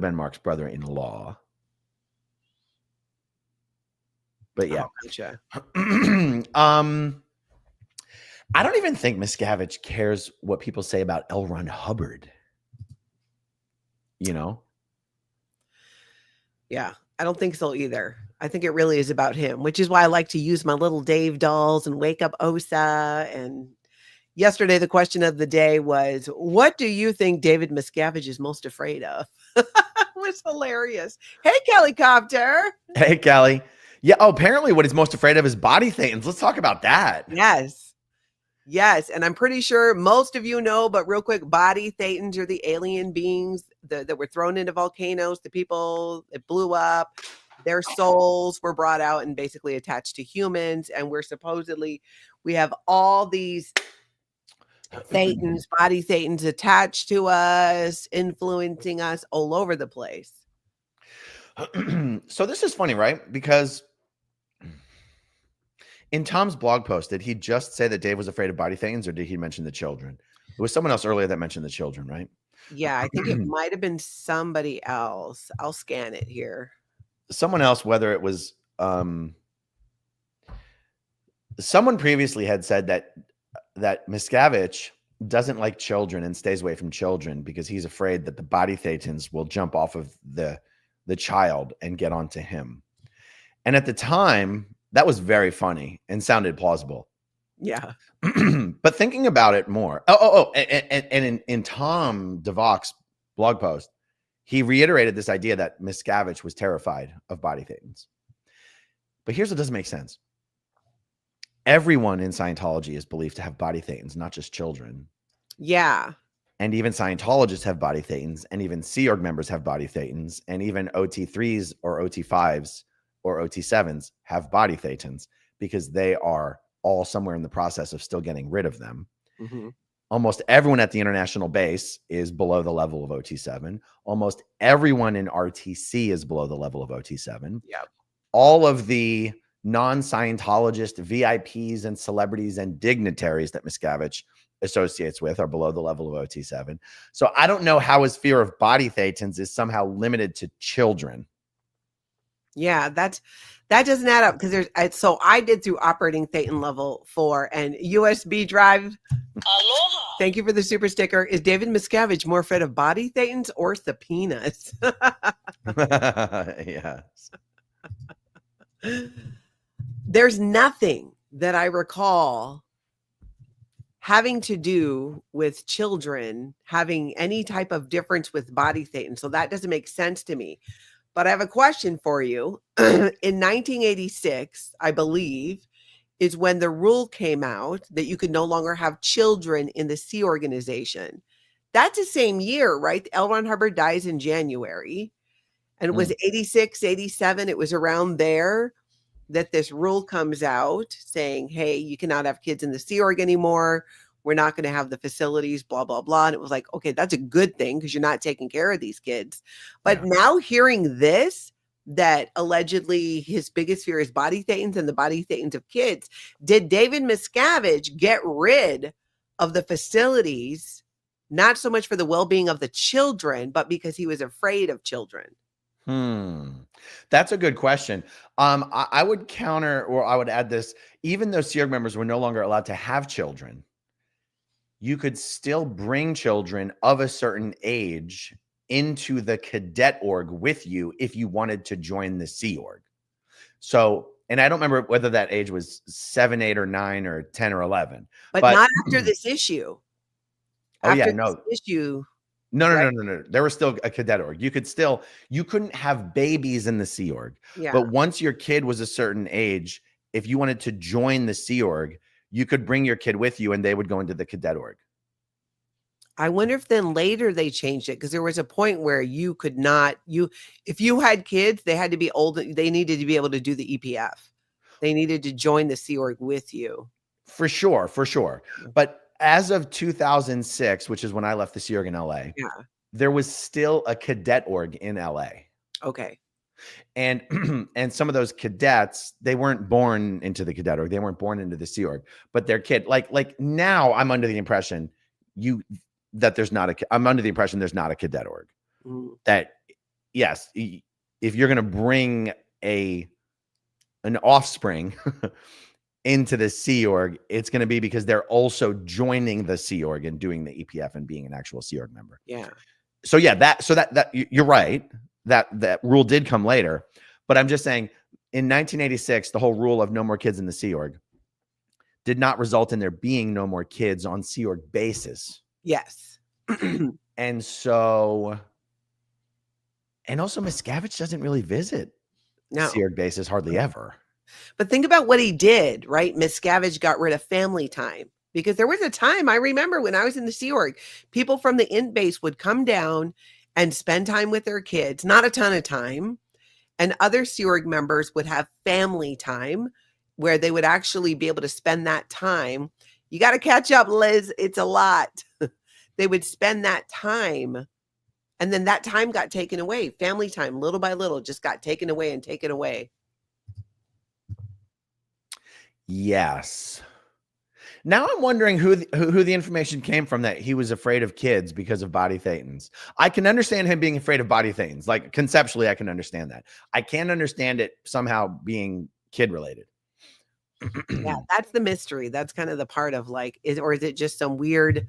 been Mark's brother-in-law. But yeah, I don't even think Miscavige cares what people say about L. Ron Hubbard. You know? Yeah, I don't think so either. I think it really is about him, which is why I like to use my little Dave dolls and wake up Osa. And yesterday, the question of the day was, what do you think David Miscavige is most afraid of? It was hilarious. Hey, Kelly Copter. Hey, Kelly. Yeah. Oh, apparently what he's most afraid of is body thetans. Let's talk about that. Yes. Yes. And I'm pretty sure most of you know, but real quick, body thetans are the alien beings that were thrown into volcanoes, the people that blew up. Their souls were brought out and basically attached to humans. And we have all these thetans, body thetans attached to us, influencing us all over the place. So this is funny, right? Because in Tom's blog post, did he just say that Dave was afraid of body thetans, or did he mention the children? It was someone else earlier that mentioned the children, right? Yeah, I think it might have been somebody else. I'll scan it here. Someone else, whether it was someone previously had said that Miscavige doesn't like children and stays away from children because he's afraid that the body thetans will jump off of the child and get onto him. And at the time, that was very funny and sounded plausible. Yeah. But thinking about it more, and in Tom DeVocht's blog post, he reiterated this idea that Miscavige was terrified of body thetans. But here's what doesn't make sense. Everyone in Scientology is believed to have body thetans, not just children. Yeah. And even Scientologists have body thetans, and even Sea Org members have body thetans, and even OT3s or OT5s or OT7s have body thetans because they are all somewhere in the process of still getting rid of them. Mm-hmm. Almost everyone at the international base is below the level of OT7. Almost everyone in RTC is below the level of OT7. Yep. All of the non-Scientologist VIPs and celebrities and dignitaries that Miscavige associates with are below the level of OT7. So I don't know how his fear of body thetans is somehow limited to children. Yeah, that doesn't add up because so I did through operating thetan level 4 and USB drive. Aloha. Thank you for the super sticker. Is David Miscavige more afraid of body thetans or subpoenas? Yes. There's nothing that I recall having to do with children having any type of difference with body thetan. So that doesn't make sense to me. But I have a question for you. In 1986, I believe, is when the rule came out that you could no longer have children in the Sea Organization. That's the same year, right? L. Ron Hubbard dies in January. And it was 86, 87. It was around there that this rule comes out saying, hey, you cannot have kids in the Sea Org anymore. We're not going to have the facilities, blah, blah, blah. And it was like, okay, that's a good thing because you're not taking care of these kids. But now hearing this, that allegedly his biggest fear is body thetans and the body thetans of kids. Did David Miscavige get rid of the facilities, not so much for the well-being of the children, but because he was afraid of children? That's a good question. I would counter, or I would add this, even though Sea Org members were no longer allowed to have children, you could still bring children of a certain age into the cadet org with you if you wanted to join the Sea Org. So, and I don't remember whether that age was 7, 8, or 9, or 10 or 11. But not after this issue. Oh, after yeah, no. this issue. No. There was still a cadet org. You couldn't have babies in the Sea Org. Yeah. But once your kid was a certain age, if you wanted to join the Sea Org, you could bring your kid with you and they would go into the cadet org. I wonder if then later they changed it because there was a point where you could not, if you had kids, they had to be old. They needed to be able to do the EPF. They needed to join the Sea Org with you. For sure. But as of 2006, which is when I left the Sea Org in LA, there was still a cadet org in LA. Okay. And some of those cadets, they weren't born into the cadet org. They weren't born into the Sea Org, but their kid, like now I'm under the impression I'm under the impression there's not a cadet org. That, yes, if you're going to bring an offspring into the Sea Org, it's going to be because they're also joining the Sea Org and doing the EPF and being an actual Sea Org member. Yeah. So yeah, that you're right. That rule did come later, but I'm just saying in 1986, the whole rule of no more kids in the Sea Org did not result in there being no more kids on Sea Org bases. Yes. And so, and also Miscavige doesn't really visit Sea Org bases hardly ever. But think about what he did, right? Miscavige got rid of family time because there was a time I remember when I was in the Sea Org, people from the int base would come down and spend time with their kids, not a ton of time. And other Sea Org members would have family time where they would actually be able to spend that time. You got to catch up, Liz. It's a lot. They would spend that time. And then that time got taken away. Family time, little by little, just got taken away and taken away. Yes. Now I'm wondering who the information came from that he was afraid of kids because of body thetans. I can understand him being afraid of body thetans. Like conceptually, I can understand that. I can't understand it somehow being kid related. Yeah, that's the mystery. That's kind of the part of like, is it just some weird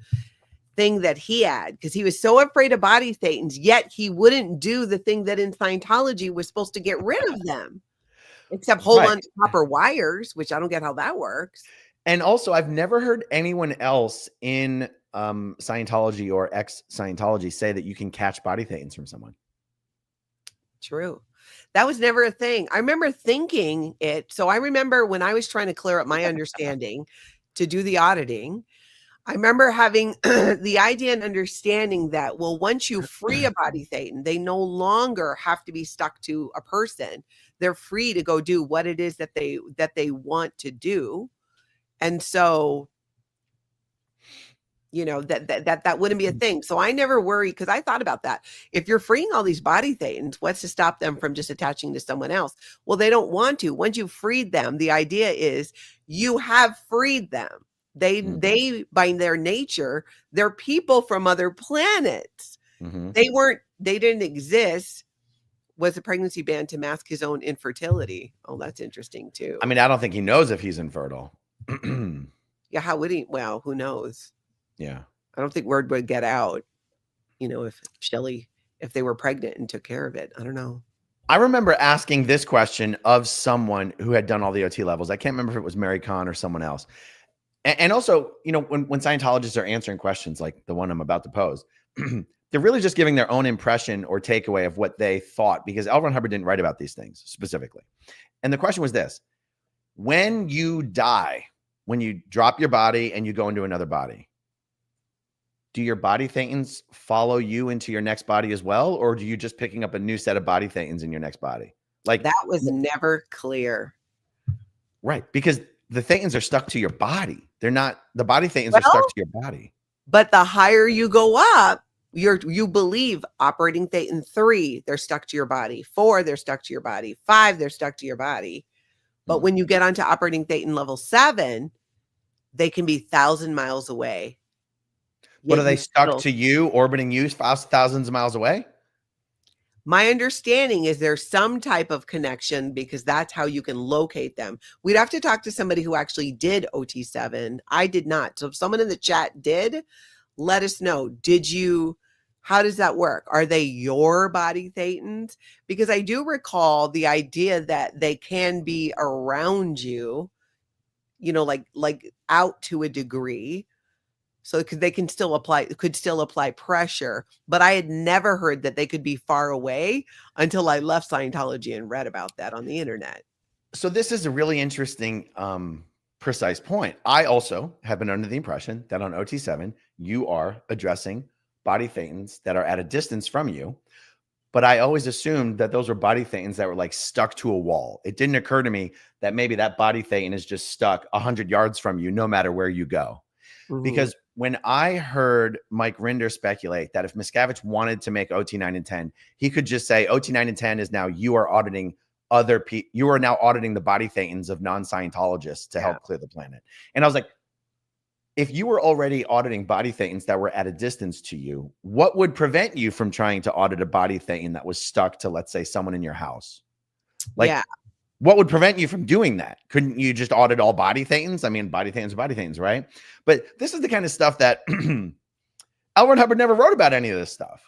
thing that he had? Because he was so afraid of body thetans, yet he wouldn't do the thing that in Scientology was supposed to get rid of them. Except hold on to copper wires, which I don't get how that works. And also, I've never heard anyone else in Scientology or ex-Scientology say that you can catch body thetans from someone. True. That was never a thing. I remember thinking it. So I remember when I was trying to clear up my understanding to do the auditing, I remember having the idea and understanding that, well, once you free a body thetan, they no longer have to be stuck to a person. They're free to go do what it is that they want to do. And so You know, that wouldn't be a thing. So I never worry, because I thought about that. If you're freeing all these body thetans, what's to stop them from just attaching to someone else? Well, they don't want to. Once you've freed them, the idea is you have freed them. They by their nature, they're people from other planets. Mm-hmm. They didn't exist. Was a pregnancy ban to mask his own infertility? Oh, that's interesting too. I mean, I don't think he knows if he's infertile. Yeah, how would he? Well, who knows? Yeah. I don't think word would get out, you know, if they were pregnant and took care of it. I don't know. I remember asking this question of someone who had done all the OT levels. I can't remember if it was Mary Kahn or someone else. And also, you know, when Scientologists are answering questions like the one I'm about to pose, they're really just giving their own impression or takeaway of what they thought, because L. Ron Hubbard didn't write about these things specifically. And the question was this: when you die, when you drop your body and you go into another body, do your body thetans follow you into your next body as well? Or do you just picking up a new set of body thetans in your next body? Like, that was never clear. Right. Because the thetans are stuck to your body. They're not, the body thetans are stuck to your body. But the higher you go up, you believe operating thetan 3, they're stuck to your body. 4, they're stuck to your body. 5, they're stuck to your body. But when you get onto operating thetan level 7, they can be 1,000 miles away. But are they stuck to you, orbiting you thousands of miles away? My understanding is there's some type of connection, because that's how you can locate them. We'd have to talk to somebody who actually did OT7. I did not. So if someone in the chat did, let us know. How does that work? Are they your body thetans? Because I do recall the idea that they can be around you, you know, like out to a degree. So they could still apply pressure, but I had never heard that they could be far away until I left Scientology and read about that on the internet. So this is a really interesting, precise point. I also have been under the impression that on OT7, you are addressing body thetans that are at a distance from you. But I always assumed that those were body thetans that were like stuck to a wall. It didn't occur to me that maybe that body thetan is just stuck 100 yards from you, no matter where you go. Mm-hmm. Because when I heard Mike Rinder speculate that if Miscavige wanted to make OT 9 and 10, he could just say OT 9 and 10 is now you are auditing other people. You are now auditing the body thetans of non-Scientologists to help clear the planet. And I was like, if you were already auditing body thetans that were at a distance to you, what would prevent you from trying to audit a body thetan that was stuck to, let's say, someone in your house? Like, what would prevent you from doing that? Couldn't you just audit all body thetans? I mean, body thetans are body thetans, right? But this is the kind of stuff that L. Ron Hubbard never wrote about any of this stuff.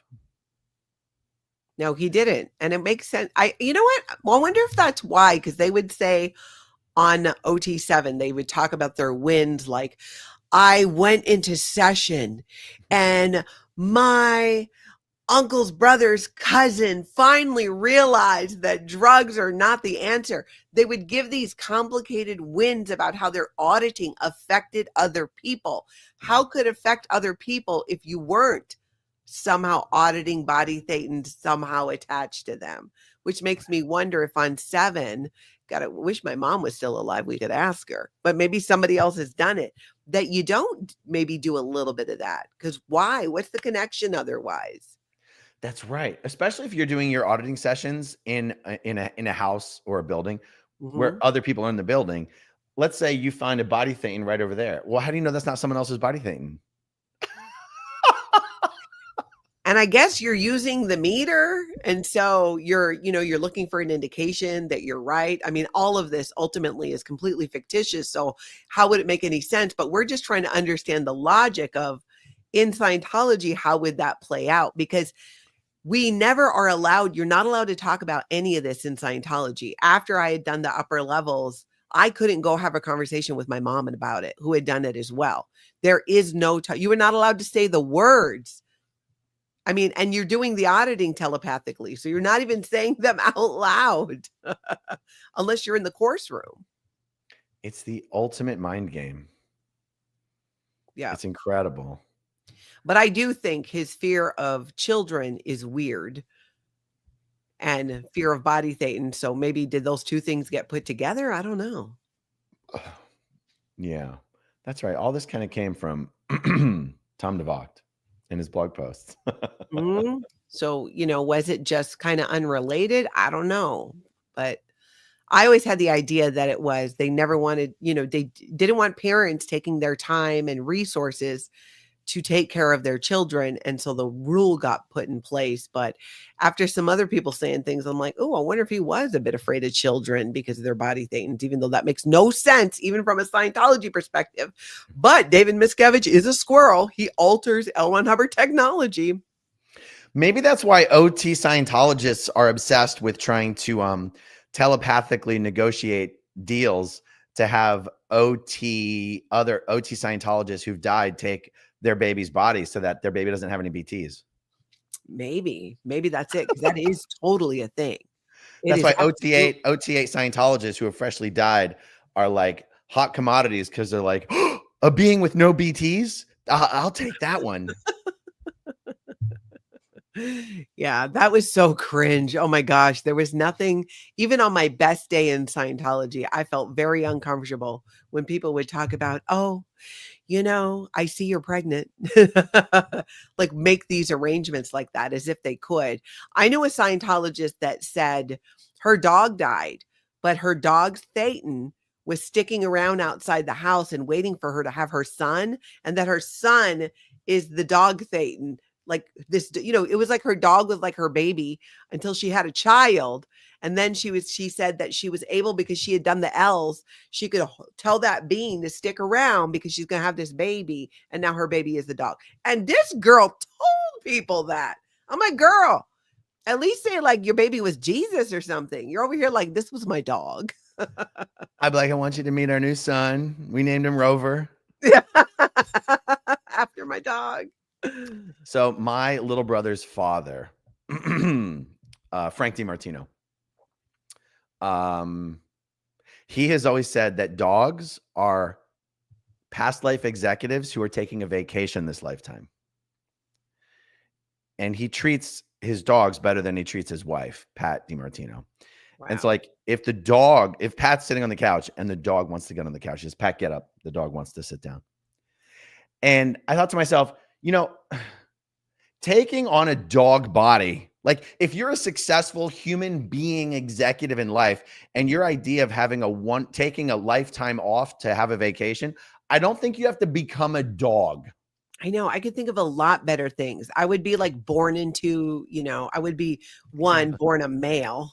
No, he didn't. And it makes sense. You know what? Well, I wonder if that's why, because they would say on OT7, they would talk about their wins. Like, I went into session and my uncle's brother's cousin finally realized that drugs are not the answer. They would give these complicated wins about how their auditing affected other people. How could it affect other people if you weren't somehow auditing body thetans somehow attached to them? Which makes me wonder if on 7, God, I wish my mom was still alive, we could ask her, but maybe somebody else has done it, that you don't maybe do a little bit of that. Because why? What's the connection otherwise? That's right. Especially if you're doing your auditing sessions in a house or a building where other people are in the building. Let's say you find a body thetan right over there. Well, how do you know that's not someone else's body thetan? And I guess you're using the meter. And so you're looking for an indication that you're right. I mean, all of this ultimately is completely fictitious. So how would it make any sense? But we're just trying to understand the logic of, in Scientology, how would that play out? Because we never are allowed, you're not allowed to talk about any of this in Scientology. After I had done the upper levels, I couldn't go have a conversation with my mom about it, who had done it as well. There is no, you were not allowed to say the words. I mean, and you're doing the auditing telepathically. So you're not even saying them out loud unless you're in the course room. It's the ultimate mind game. Yeah. It's incredible. But I do think his fear of children is weird, and fear of body thetan. So maybe did those two things get put together? I don't know. Yeah, that's right. All this kind of came from Tom DeVocht in his blog posts. Mm. So, was it just kind of unrelated? I don't know. But I always had the idea that it was, they never wanted, they didn't want parents taking their time and resources to take care of their children. And so the rule got put in place. But after some other people saying things, I'm like, oh, I wonder if he was a bit afraid of children because of their body things, even though that makes no sense, even from a Scientology perspective. But David Miscavige is a squirrel. He alters L1 Hubbard technology. Maybe that's why OT Scientologists are obsessed with trying to telepathically negotiate deals to have other OT Scientologists who've died take their baby's body so that their baby doesn't have any BTs. Maybe that's it. Because that is totally a thing. That's why OT8 Scientologists who have freshly died are like hot commodities, because they're like, oh, a being with no BTs? I'll take that one. Yeah, that was so cringe. Oh my gosh. There was nothing, even on my best day in Scientology, I felt very uncomfortable when people would talk about, oh, I see you're pregnant. Like, make these arrangements like that as if they could. I knew a Scientologist that said her dog died, but her dog Satan was sticking around outside the house and waiting for her to have her son, and that her son is the dog Satan. Like this, it was like her dog was like her baby until she had a child. And then she said that she was able, because she had done the L's, she could tell that being to stick around because she's going to have this baby. And now her baby is the dog. And this girl told people that. I'm like, girl, at least say like your baby was Jesus or something. You're over here like, this was my dog. I'd be like, I want you to meet our new son. We named him Rover. After my dog. So my little brother's father, Frank DiMartino, he has always said that dogs are past life executives who are taking a vacation this lifetime. And he treats his dogs better than he treats his wife, Pat DiMartino. Wow. And it's like, if Pat's sitting on the couch and the dog wants to get on the couch, says, Pat, get up. The dog wants to sit down. And I thought to myself, taking on a dog body, like if you're a successful human being executive in life and your idea of taking a lifetime off to have a vacation, I don't think you have to become a dog. I know. I could think of a lot better things. I would be like born into, I would be born a male,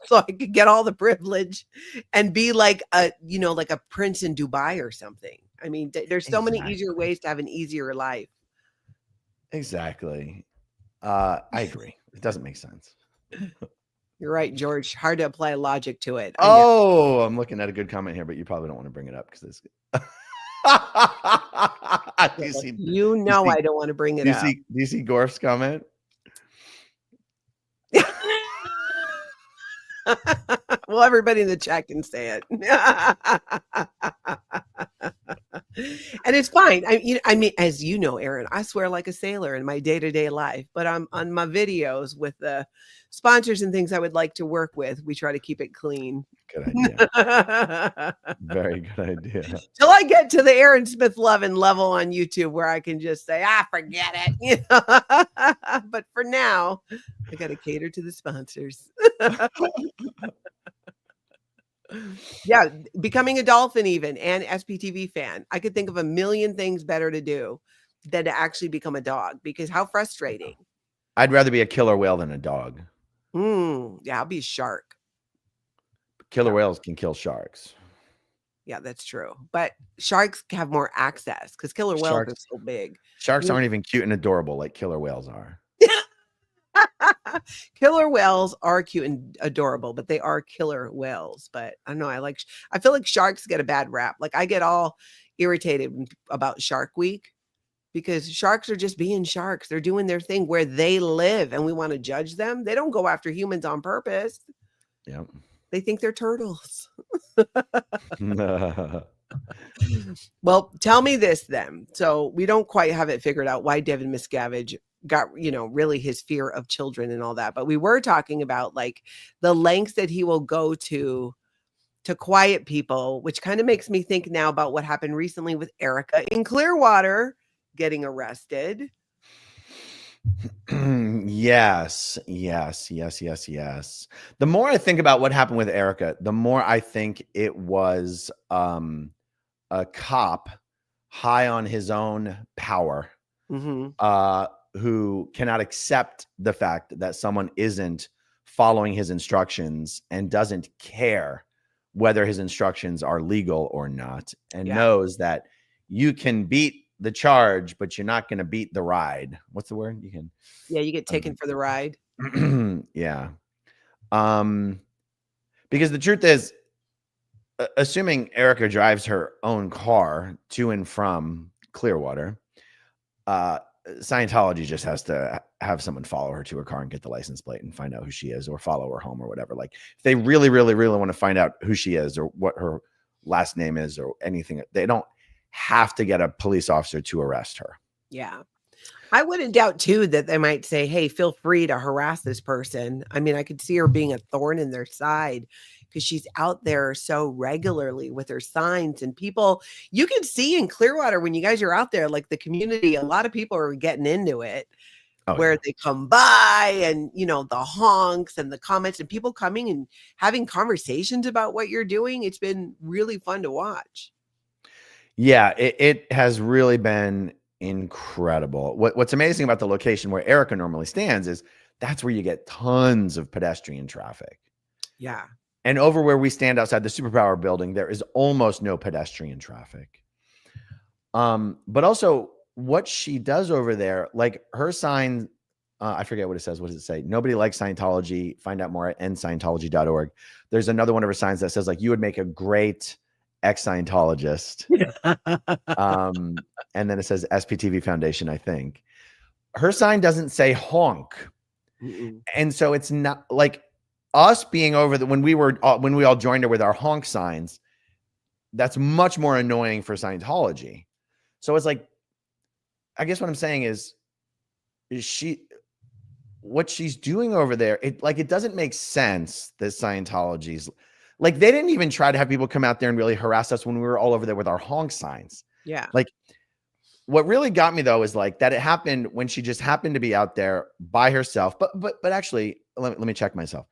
so I could get all the privilege and be like like a prince in Dubai or something. I mean, there's so many easier ways to have an easier life. Exactly. I agree. It doesn't make sense. You're right, George. Hard to apply logic to it. Oh, I'm looking at a good comment here, but you probably don't want to bring it up because it's I don't want to bring it up. Do you see Gorf's comment? Well, everybody in the chat can say it. And it's fine. I mean, as you know, Aaron, I swear like a sailor in my day-to-day life, but I'm on my videos with the sponsors and things I would like to work with. We try to keep it clean. Good idea. Very good idea. Till I get to the Aaron Smith-Levin level on YouTube where I can just say, forget it. But for now, I got to cater to the sponsors. Yeah, becoming a dolphin even, and SPTV fan. I could think of a million things better to do than to actually become a dog, because how frustrating. I'd rather be a killer whale than a dog. Yeah, I'll be a shark. Killer whales can kill sharks. Yeah, that's true. But sharks have more access because killer whales are so big. Sharks aren't even cute and adorable like killer whales are. Killer whales are cute and adorable, but they are killer whales. But I don't know. I feel like sharks get a bad rap. Like I get all irritated about Shark Week because sharks are just being sharks. They're doing their thing where they live and we want to judge them. They don't go after humans on purpose. Yep. They think they're turtles. Well, tell me this then. So we don't quite have it figured out why David Miscavige got, really his fear of children and all that. But we were talking about like the lengths that he will go to quiet people, which kind of makes me think now about what happened recently with Erica in Clearwater. getting arrested. Yes. The more I think about what happened with Erica, the more I think it was a cop high on his own power, who cannot accept the fact that someone isn't following his instructions and doesn't care whether his instructions are legal or not, and knows that you can beat the charge, but you're not going to beat the ride. What's the word? You can. Yeah, you get taken for the ride. Yeah. Because the truth is, assuming Erica drives her own car to and from Clearwater, Scientology just has to have someone follow her to her car and get the license plate and find out who she is, or follow her home or whatever. Like, if they really, really, really want to find out who she is or what her last name is or anything, they don't have to get a police officer to arrest her. Yeah. I wouldn't doubt too that they might say, hey, feel free to harass this person. I mean, I could see her being a thorn in their side because she's out there so regularly with her signs, and people, you can see in Clearwater when you guys are out there, like the community, a lot of people are getting into it. Where they come by and, you know, the honks and the comments and people coming and having conversations about what you're doing. It's been really fun to watch. Yeah, it has really been incredible. What's amazing about the location where Erica normally stands is that's where you get tons of pedestrian traffic. Yeah. And over where we stand outside the Superpower building, there is almost no pedestrian traffic. But also what she does over there, like her sign, I forget what it says. What does it say? Nobody likes Scientology. Find out more at endscientology.org. There's another one of her signs that says, like, you would make a great ex-Scientologist. And then it says SPTV Foundation, I think. Her sign doesn't say honk. And so it's not like us being over when we all joined her with our honk signs. That's much more annoying for Scientology. So it's like, I guess what I'm saying is what she's doing over there, it doesn't make sense that Scientology's like, they didn't even try to have people come out there and really harass us when we were all over there with our honk signs. Yeah. Like, what really got me though is like that it happened when she just happened to be out there by herself. But actually, let me check myself.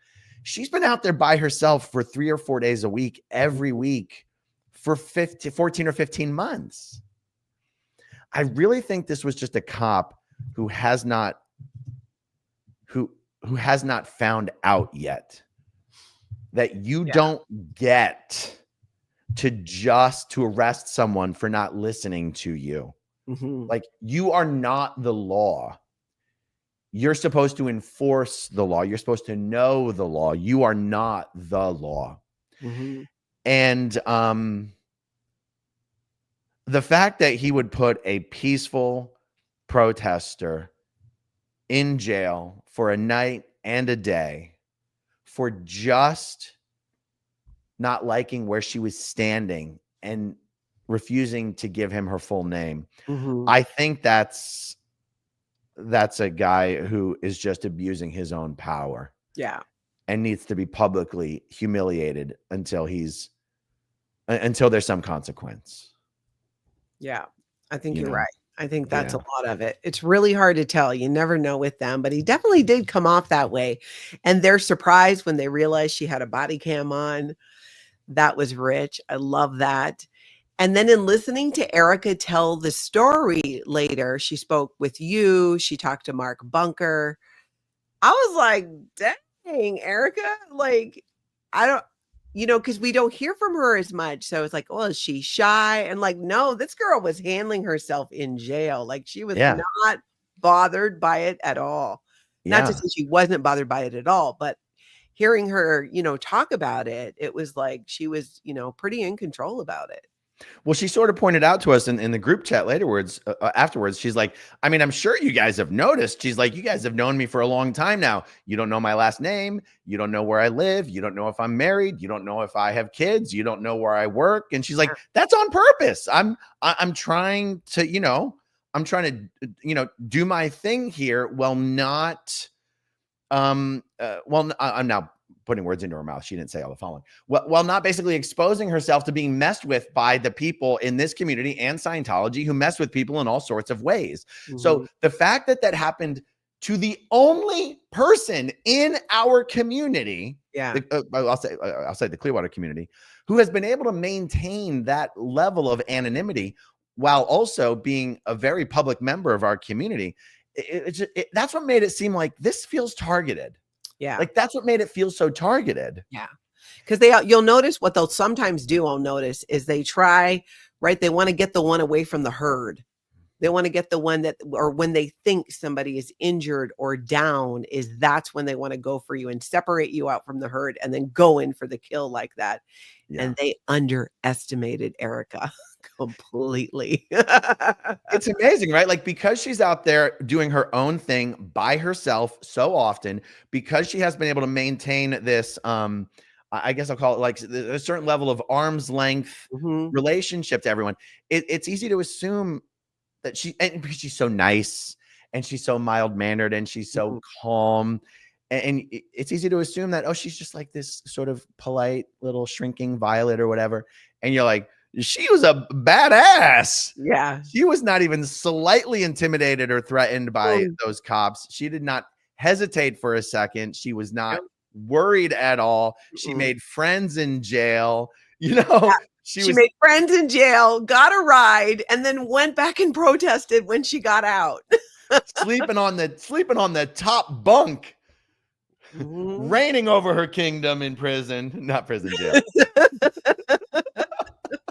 She's been out there by herself for 3 or 4 days a week, every week for 14 or 15 months. I really think this was just a cop who has not found out yet that you don't get to arrest someone for not listening to you. Like, you are not the law. You're supposed to enforce the law. You're supposed to know the law. You are not the law. And the fact that he would put a peaceful protester in jail for a night and a day for just not liking where she was standing and refusing to give him her full name. I think that's a guy who is just abusing his own power. Yeah. And needs to be publicly humiliated until there's some consequence. Yeah. I think you're right. I think that's a lot of it. It's really hard to tell. You never know with them, but he definitely did come off that way. And they're surprised when they realized she had a body cam on. That was rich. I love that. And then in listening to Erica tell the story later, she spoke with you. She talked to Mark Bunker. I was like, dang, Erica, like, I don't, because we don't hear from her as much. So it's like, oh, is she shy? And like, no, this girl was handling herself in jail. Like, she was not bothered by it at all. Not to say she wasn't bothered by it at all, but hearing her, talk about it, it was like she was, pretty in control about it. Well, she sort of pointed out to us in the group chat afterwards. She's like, I mean, I'm sure you guys have noticed. She's like, you guys have known me for a long time now. You don't know my last name. You don't know where I live. You don't know if I'm married. You don't know if I have kids. You don't know where I work. And she's like, that's on purpose. I'm trying to, I'm trying to, do my thing here while not, I'm now putting words into her mouth. She didn't say all the following. While not basically exposing herself to being messed with by the people in this community and Scientology who mess with people in all sorts of ways. So the fact that that happened to the only person in our community, I'll say the Clearwater community, who has been able to maintain that level of anonymity while also being a very public member of our community, that's what made it seem like this feels targeted. Yeah. Like that's what made it feel so targeted. Yeah. Because you'll notice what they'll sometimes do, I'll notice, is they try, right? They want to get the one away from the herd. They want to get the one that, or when they think somebody is injured or down, that's when they want to go for you and separate you out from the herd and then go in for the kill like that. Yeah. And they underestimated Erica completely. It's amazing, right? Like, because she's out there doing her own thing by herself so often, because she has been able to maintain this, I guess I'll call it like a certain level of arm's length relationship to everyone. It's easy to assume that because she's so nice and she's so mild mannered and she's so calm. And it's easy to assume that, oh, she's just like this sort of polite little shrinking violet or whatever. And you're like, she was a badass. Yeah. She was not even slightly intimidated or threatened by those cops. She did not hesitate for a second. She was not worried at all. She made friends in jail. You know, she made friends in jail, got a ride, and then went back and protested when she got out. sleeping on the top bunk. Reigning over her kingdom in prison, not prison, jail.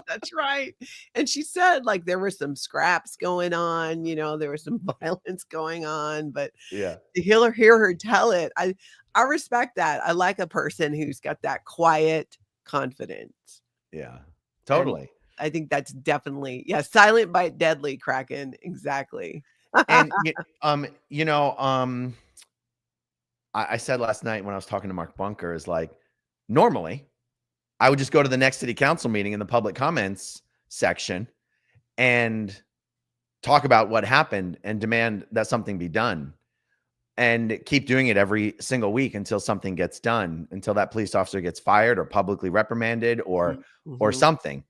That's right. And she said, like, there were some scraps going on, you know, there was some violence going on, but yeah, to hear her tell it, I respect that. I like a person who's got that quiet confidence. Yeah, totally. And I think that's definitely, silent but deadly, Kraken. Exactly. And I said last night when I was talking to Mark Bunker, is like, normally I would just go to the next city council meeting in the public comments section and talk about what happened and demand that something be done, and keep doing it every single week until something gets done, until that police officer gets fired or publicly reprimanded or something.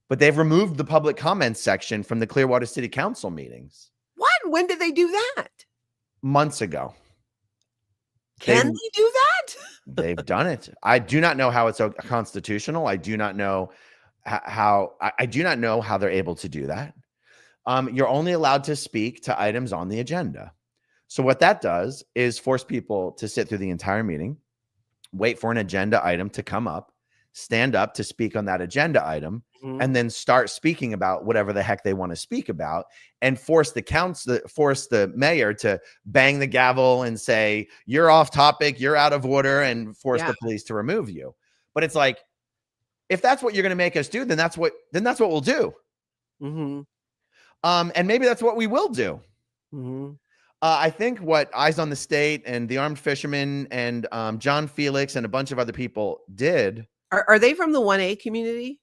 But they've removed the public comments section from the Clearwater City Council meetings. What? When did they do that? Months ago. Can they do that? They've done it. I do not know how it's constitutional. I do not know how they're able to do that. You're only allowed to speak to items on the agenda. So what that does is force people to sit through the entire meeting, wait for an agenda item to come up, stand up to speak on that agenda item, and then start speaking about whatever the heck they want to speak about, and force the mayor to bang the gavel and say, you're off topic, you're out of order, and force the police to remove you. But it's like, if that's what you're going to make us do, then that's what we'll do. And maybe that's what we will do. I think what Eyes on the State and the Armed Fishermen and John Felix and a bunch of other people did. Are they from the 1A community?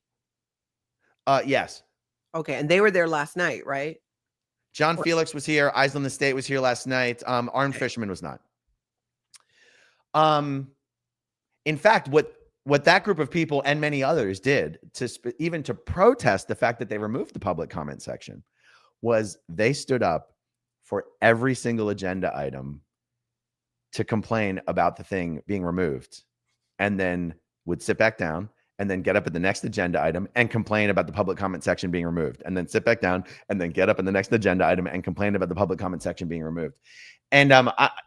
Yes. Okay, and they were there last night, right? John Felix was here. Eyes on the State was here last night. Armed Fisherman was not. In fact, what that group of people and many others did even to protest the fact that they removed the public comment section was they stood up for every single agenda item to complain about the thing being removed, and then would sit back down and then get up at the next agenda item and complain about the public comment section being removed, and then sit back down and then get up in the next agenda item and complain about the public comment section being removed. And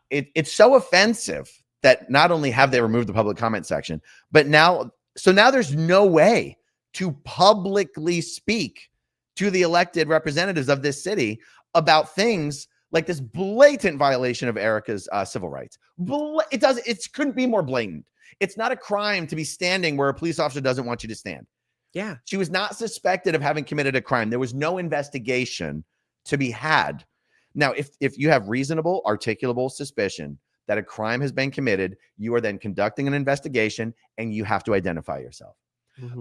it's so offensive that not only have they removed the public comment section, but now there's no way to publicly speak to the elected representatives of this city about things like this blatant violation of Erica's civil rights. It couldn't be more blatant. It's not a crime to be standing where a police officer doesn't want you to stand. Yeah. She was not suspected of having committed a crime. There was no investigation to be had. Now, if you have reasonable, articulable suspicion that a crime has been committed, you are then conducting an investigation and you have to identify yourself.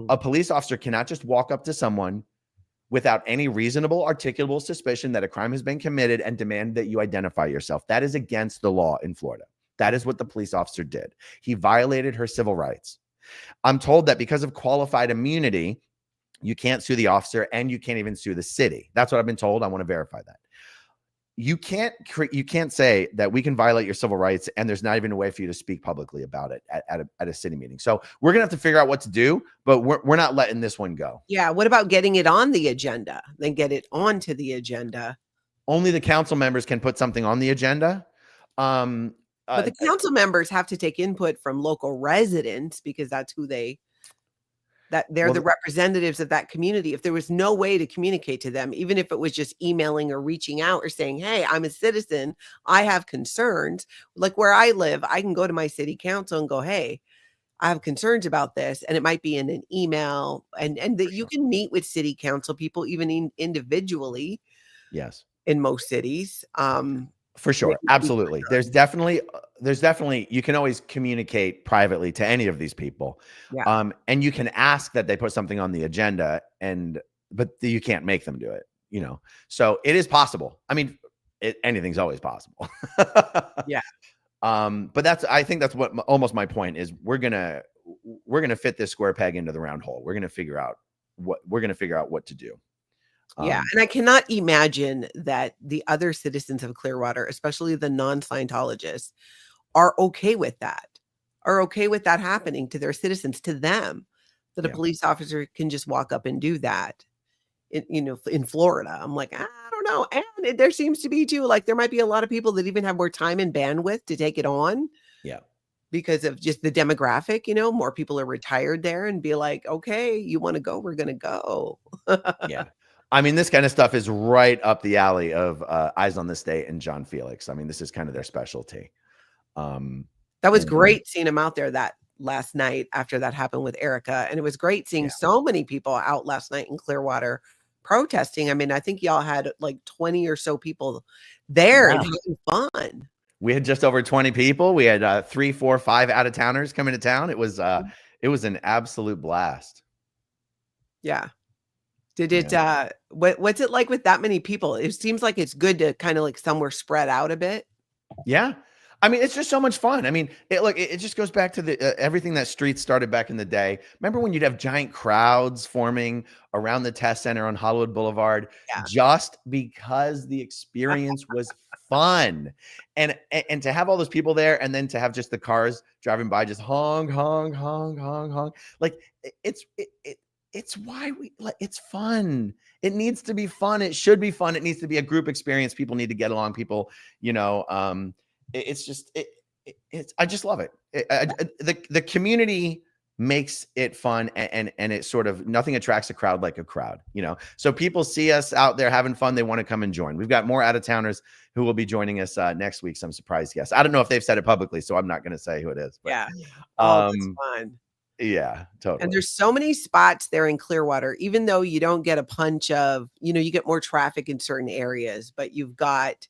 A police officer cannot just walk up to someone without any reasonable, articulable suspicion that a crime has been committed and demand that you identify yourself. That is against the law in Florida. That is what the police officer did. He violated her civil rights. I'm told that because of qualified immunity, you can't sue the officer and you can't even sue the city. That's what I've been told. I want to verify that. You can't say that we can violate your civil rights and there's not even a way for you to speak publicly about it at a city meeting. So we're gonna have to figure out what to do, but we're not letting this one go. Yeah. What about getting it on the agenda? Then get it onto the agenda. Only the council members can put something on the agenda. But the council members have to take input from local residents because that's who they're the representatives of that community. If there was no way to communicate to them, even if it was just emailing or reaching out or saying, hey, I'm a citizen, I have concerns. Like where I live, I can go to my city council and go, hey, I have concerns about this. And it might be in an email and that you can meet with city council people, even individually. Yes. In most cities. For sure. Absolutely. There's definitely, you can always communicate privately to any of these people. Yeah. And you can ask that they put something on the agenda but you can't make them do it, so it is possible. I mean, anything's always possible. Yeah. But I think that's what almost my point is. We're going to fit this square peg into the round hole. We're going to figure out what to do. Yeah. And I cannot imagine that the other citizens of Clearwater, especially the non-Scientologists, are okay with that happening to their citizens, to them, that a police officer can just walk up and do that in Florida. I'm like, I don't know. And there seems to be too, like there might be a lot of people that even have more time and bandwidth to take it on. Yeah. Because of just the demographic, more people are retired there and be like, okay, you want to go? We're going to go. Yeah. I mean, this kind of stuff is right up the alley of Eyes on the State and John Felix. I mean, this is kind of their specialty. That was great seeing him out there that last night after that happened with Erica. And it was great seeing so many people out last night in Clearwater protesting. I mean, I think y'all had like 20 or so people there and having fun. We had just over 20 people. We had 3, 4, 5 out-of-towners coming to town. It was an absolute blast. Yeah. Did it, what's it like with that many people? It seems like it's good to kind of like somewhere spread out a bit. Yeah. I mean, it's just so much fun. I mean, it just goes back to everything that streets started back in the day. Remember when you'd have giant crowds forming around the test center on Hollywood Boulevard, just because the experience was fun. And to have all those people there and then to have just the cars driving by, just honk, honk, honk, honk, honk. Like it's why it's fun. It needs to be fun. It should be fun. It needs to be a group experience. People need to get along. People, I just love it. The community makes it fun and it sort of, nothing attracts a crowd like a crowd, so people see us out there having fun. They want to come and join. We've got more out-of-towners who will be joining us next week. Some surprise guests. I don't know if they've said it publicly, so I'm not going to say who it is. But, that's fun. Yeah, totally. And there's so many spots there in Clearwater, even though you don't get a punch of, you get more traffic in certain areas, but you've got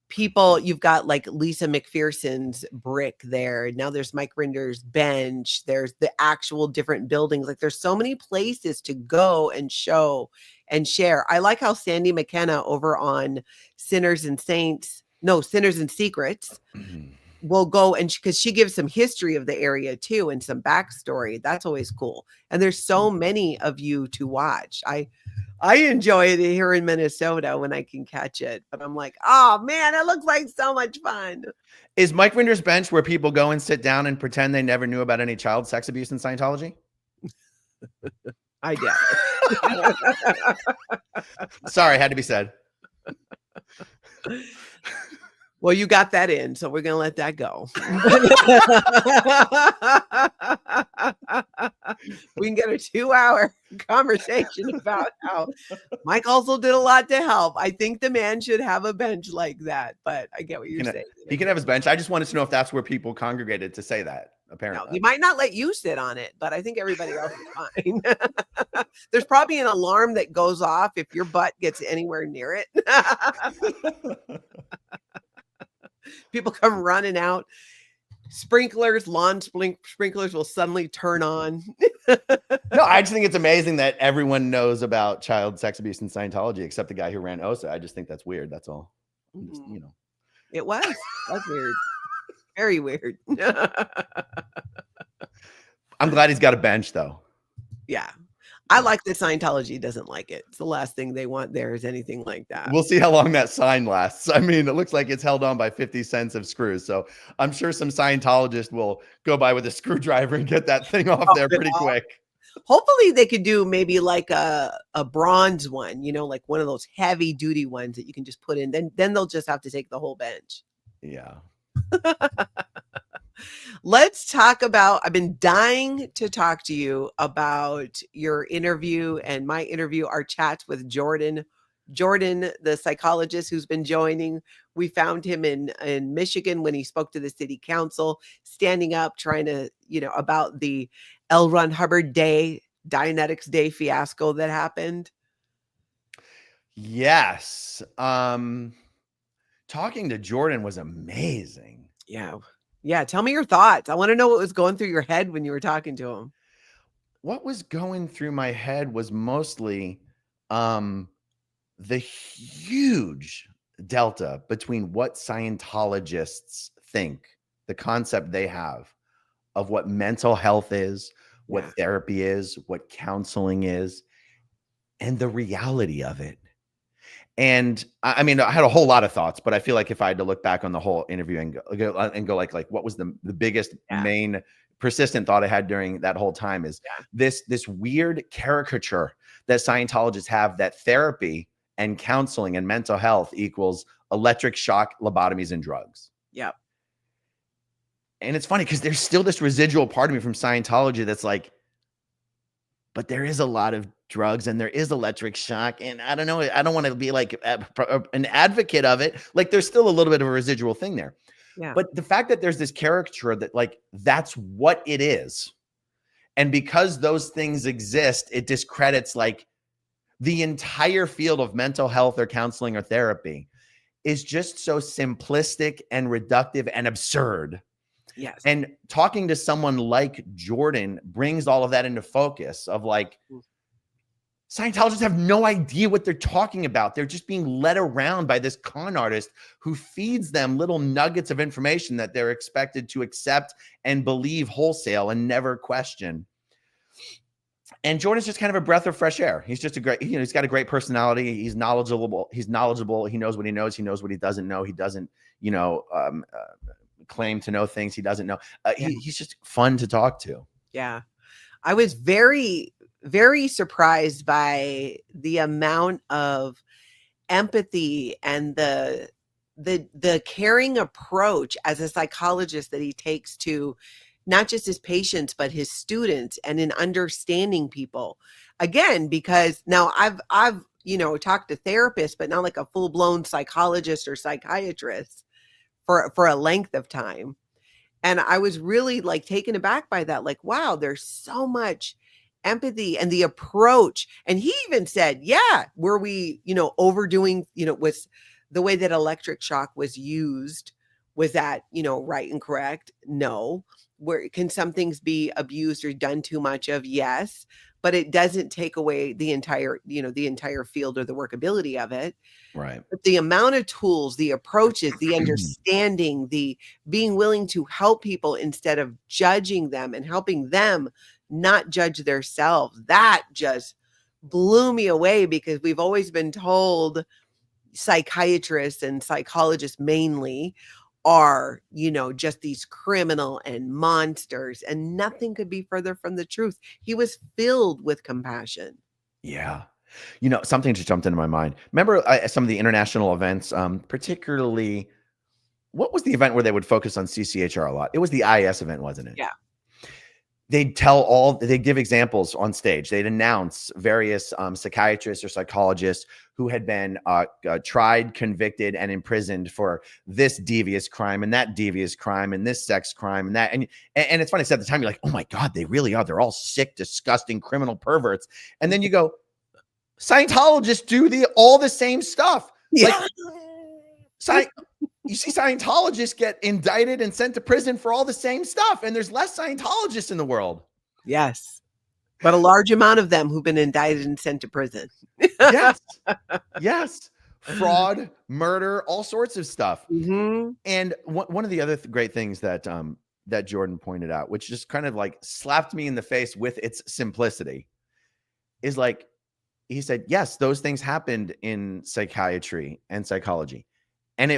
people, you've got like Lisa McPherson's brick there. Now there's Mike Rinder's bench. There's the actual different buildings. Like there's so many places to go and show and share. I like how Sandy McKenna over on Sinners and Secrets will go and because she gives some history of the area too and some backstory. That's always cool. And there's so many of you to watch. I enjoy it here in Minnesota when I can catch it, but I'm like, oh man, it looks like so much fun. Is Mike Rinder's bench where people go and sit down and pretend they never knew about any child sex abuse in Scientology? I doubt it. Sorry, had to be said. Well, you got that in, so we're going to let that go. We can get a 2-hour conversation about how Mike also did a lot to help. I think the man should have a bench like that, but I get what you're saying. He can have his bench. I just wanted to know if that's where people congregated to say that. Apparently. No, he might not let you sit on it, but I think everybody else is fine. There's probably an alarm that goes off if your butt gets anywhere near it. People come running out. Lawn sprinklers will suddenly turn on. No, I just think it's amazing that everyone knows about child sex abuse in Scientology except the guy who ran OSA. I just think that's weird. That's all. Just, It was. That's weird. Very weird. I'm glad he's got a bench, though. Yeah. I like that Scientology doesn't like it. It's the last thing they want there is anything like that. We'll see how long that sign lasts. I mean, it looks like it's held on by 50 cents of screws. So I'm sure some Scientologist will go by with a screwdriver and get that thing off there pretty quick. Hopefully they could do maybe like a bronze one, you know, like one of those heavy duty ones that you can just put in. Then they'll just have to take the whole bench. Yeah. Let's talk about, I've been dying to talk to you about your interview and my interview, our chats with Jordan, the psychologist who's been joining. We found him in Michigan when he spoke to the city council, standing up, trying to, you know, about the L. Ron Hubbard Day, Dianetics Day fiasco that happened. Yes. Talking to Jordan was amazing. Yeah. Yeah. Tell me your thoughts. I want to know what was going through your head when you were talking to him. What was going through my head was mostly the huge delta between what Scientologists think, the concept they have of what mental health is, what therapy is, what counseling is, and the reality of it. And I mean, I had a whole lot of thoughts, but I feel like if I had to look back on the whole interview and go like what was the biggest main persistent thought I had during that whole time is this weird caricature that Scientologists have, that therapy and counseling and mental health equals electric shock, lobotomies, and drugs. Yep. And it's funny because there's still this residual part of me from Scientology that's like, but there is a lot of drugs and there is electric shock. And I don't know, I don't want to be like an advocate of it. Like there's still a little bit of a residual thing there. Yeah. But the fact that there's this caricature that like, that's what it is. And because those things exist, it discredits like the entire field of mental health or counseling or therapy is just so simplistic and reductive and absurd. Yes. And talking to someone like Jordan brings all of that into focus of like, Scientologists have no idea what they're talking about. They're just being led around by this con artist who feeds them little nuggets of information that they're expected to accept and believe wholesale and never question. And Jordan's just kind of a breath of fresh air. He's just a great, you know, he's got a great personality. He's knowledgeable. He knows what he knows. He knows what he doesn't know. He doesn't, you know, claim to know things he doesn't know. He's just fun to talk to. Yeah. I was very, very surprised by the amount of empathy and the caring approach as a psychologist that he takes to not just his patients, but his students, and in understanding people. Again, because now I've, you know, talked to therapists, but not like a full-blown psychologist or psychiatrist for a length of time. And I was really like taken aback by that. Like, wow, there's so much empathy and the approach. And he even said, were we, you know, overdoing, you know, was the way that electric shock was used, was that, you know, right and correct? No. Where can some things be abused or done too much of? Yes. But it doesn't take away the entire, you know, the entire field or the workability of it. Right. But the amount of tools, the approaches, the understanding, the being willing to help people instead of judging them and helping them not judge themselves, that just blew me away, because we've always been told psychiatrists and psychologists mainly are, you know, just these criminal and monsters, and nothing could be further from the truth. He was filled with compassion. Yeah. You know, something just jumped into my mind. Remember some of the international events, particularly, what was the event where they would focus on CCHR a lot? It was the IS event, wasn't it? Yeah. They'd give examples on stage. They'd announce various psychiatrists or psychologists who had been tried, convicted, and imprisoned for this devious crime and that devious crime and this sex crime and that. And it's funny, at the time, you're like, oh my God, they really are. They're all sick, disgusting criminal perverts. And then you go, Scientologists do all the same stuff. Yeah. Like, you see Scientologists get indicted and sent to prison for all the same stuff. And there's less Scientologists in the world. Yes. But a large amount of them who've been indicted and sent to prison. Yes. Yes. fraud, murder, all sorts of stuff. Mm-hmm. And one of the other great things that that Jordan pointed out, which just kind of like slapped me in the face with its simplicity, is like, he said, yes, those things happened in psychiatry and psychology. And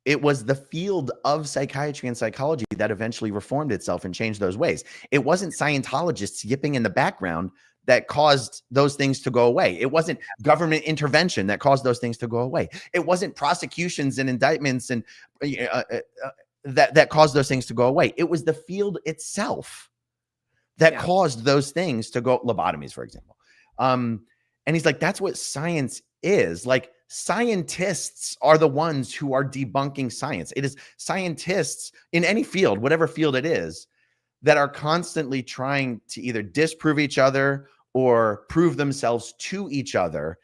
it was the field of psychiatry and psychology that eventually reformed itself and changed those ways. It wasn't Scientologists yipping in the background that caused those things to go away. It wasn't government intervention that caused those things to go away. It wasn't prosecutions and indictments and that caused those things to go away. It was the field itself that caused those things to go, lobotomies, for example. And he's like, that's what science is. Like, scientists are the ones who are debunking science. It is scientists in any field, whatever field it is, that are constantly trying to either disprove each other or prove themselves to each other.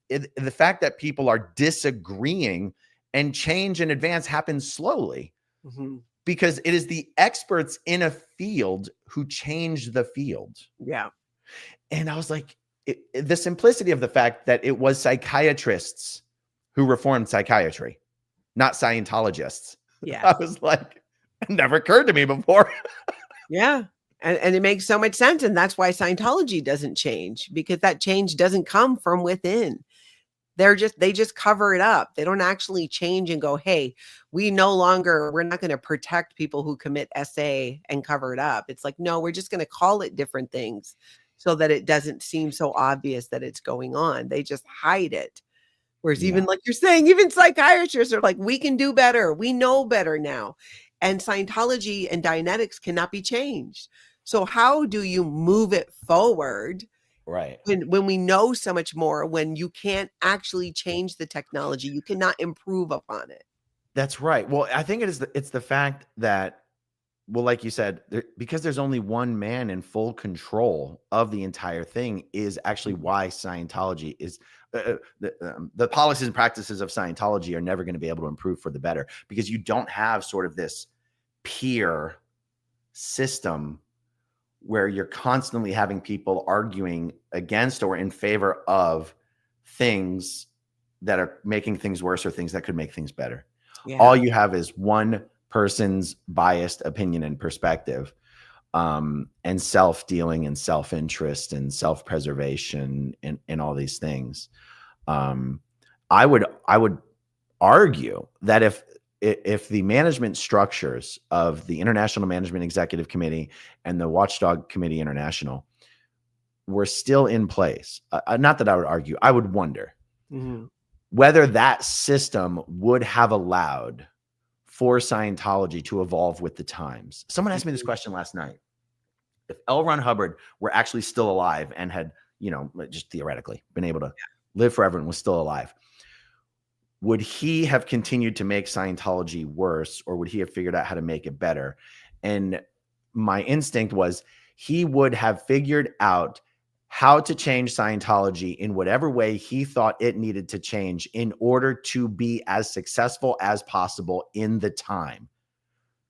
The fact that people are disagreeing and change and advance happens slowly because it is the experts in a field who change the field. Yeah. And I was like, the simplicity of the fact that it was psychiatrists who reformed psychiatry, not Scientologists. Yeah. I was like, it never occurred to me before. Yeah. And it makes so much sense. And that's why Scientology doesn't change, because that change doesn't come from within. They just cover it up. They don't actually change and go, hey, we're not going to protect people who commit SA and cover it up. It's like, no, we're just going to call it different things so that it doesn't seem so obvious that it's going on. They just hide it. Whereas even like you're saying, even psychiatrists are like, we can do better. We know better now. And Scientology and Dianetics cannot be changed. So how do you move it forward? Right. When we know so much more, when you can't actually change the technology, you cannot improve upon it. That's right. Well, I think it's the fact that, well, like you said, because there's only one man in full control of the entire thing is actually why Scientology is the policies and practices of Scientology are never going to be able to improve for the better, because you don't have sort of this peer system where you're constantly having people arguing against or in favor of things that are making things worse or things that could make things better. Yeah. All you have is one person's biased opinion and perspective, and self-dealing and self-interest and self-preservation and all these things. I would argue that if the management structures of the International Management Executive Committee and the Watchdog Committee International were still in place, not that I would argue, I would wonder whether that system would have allowed for Scientology to evolve with the times. Someone asked me this question last night. If L. Ron Hubbard were actually still alive and had, just theoretically been able to live forever and was still alive, would he have continued to make Scientology worse, or would he have figured out how to make it better? And my instinct was he would have figured out how to change Scientology in whatever way he thought it needed to change in order to be as successful as possible in the time.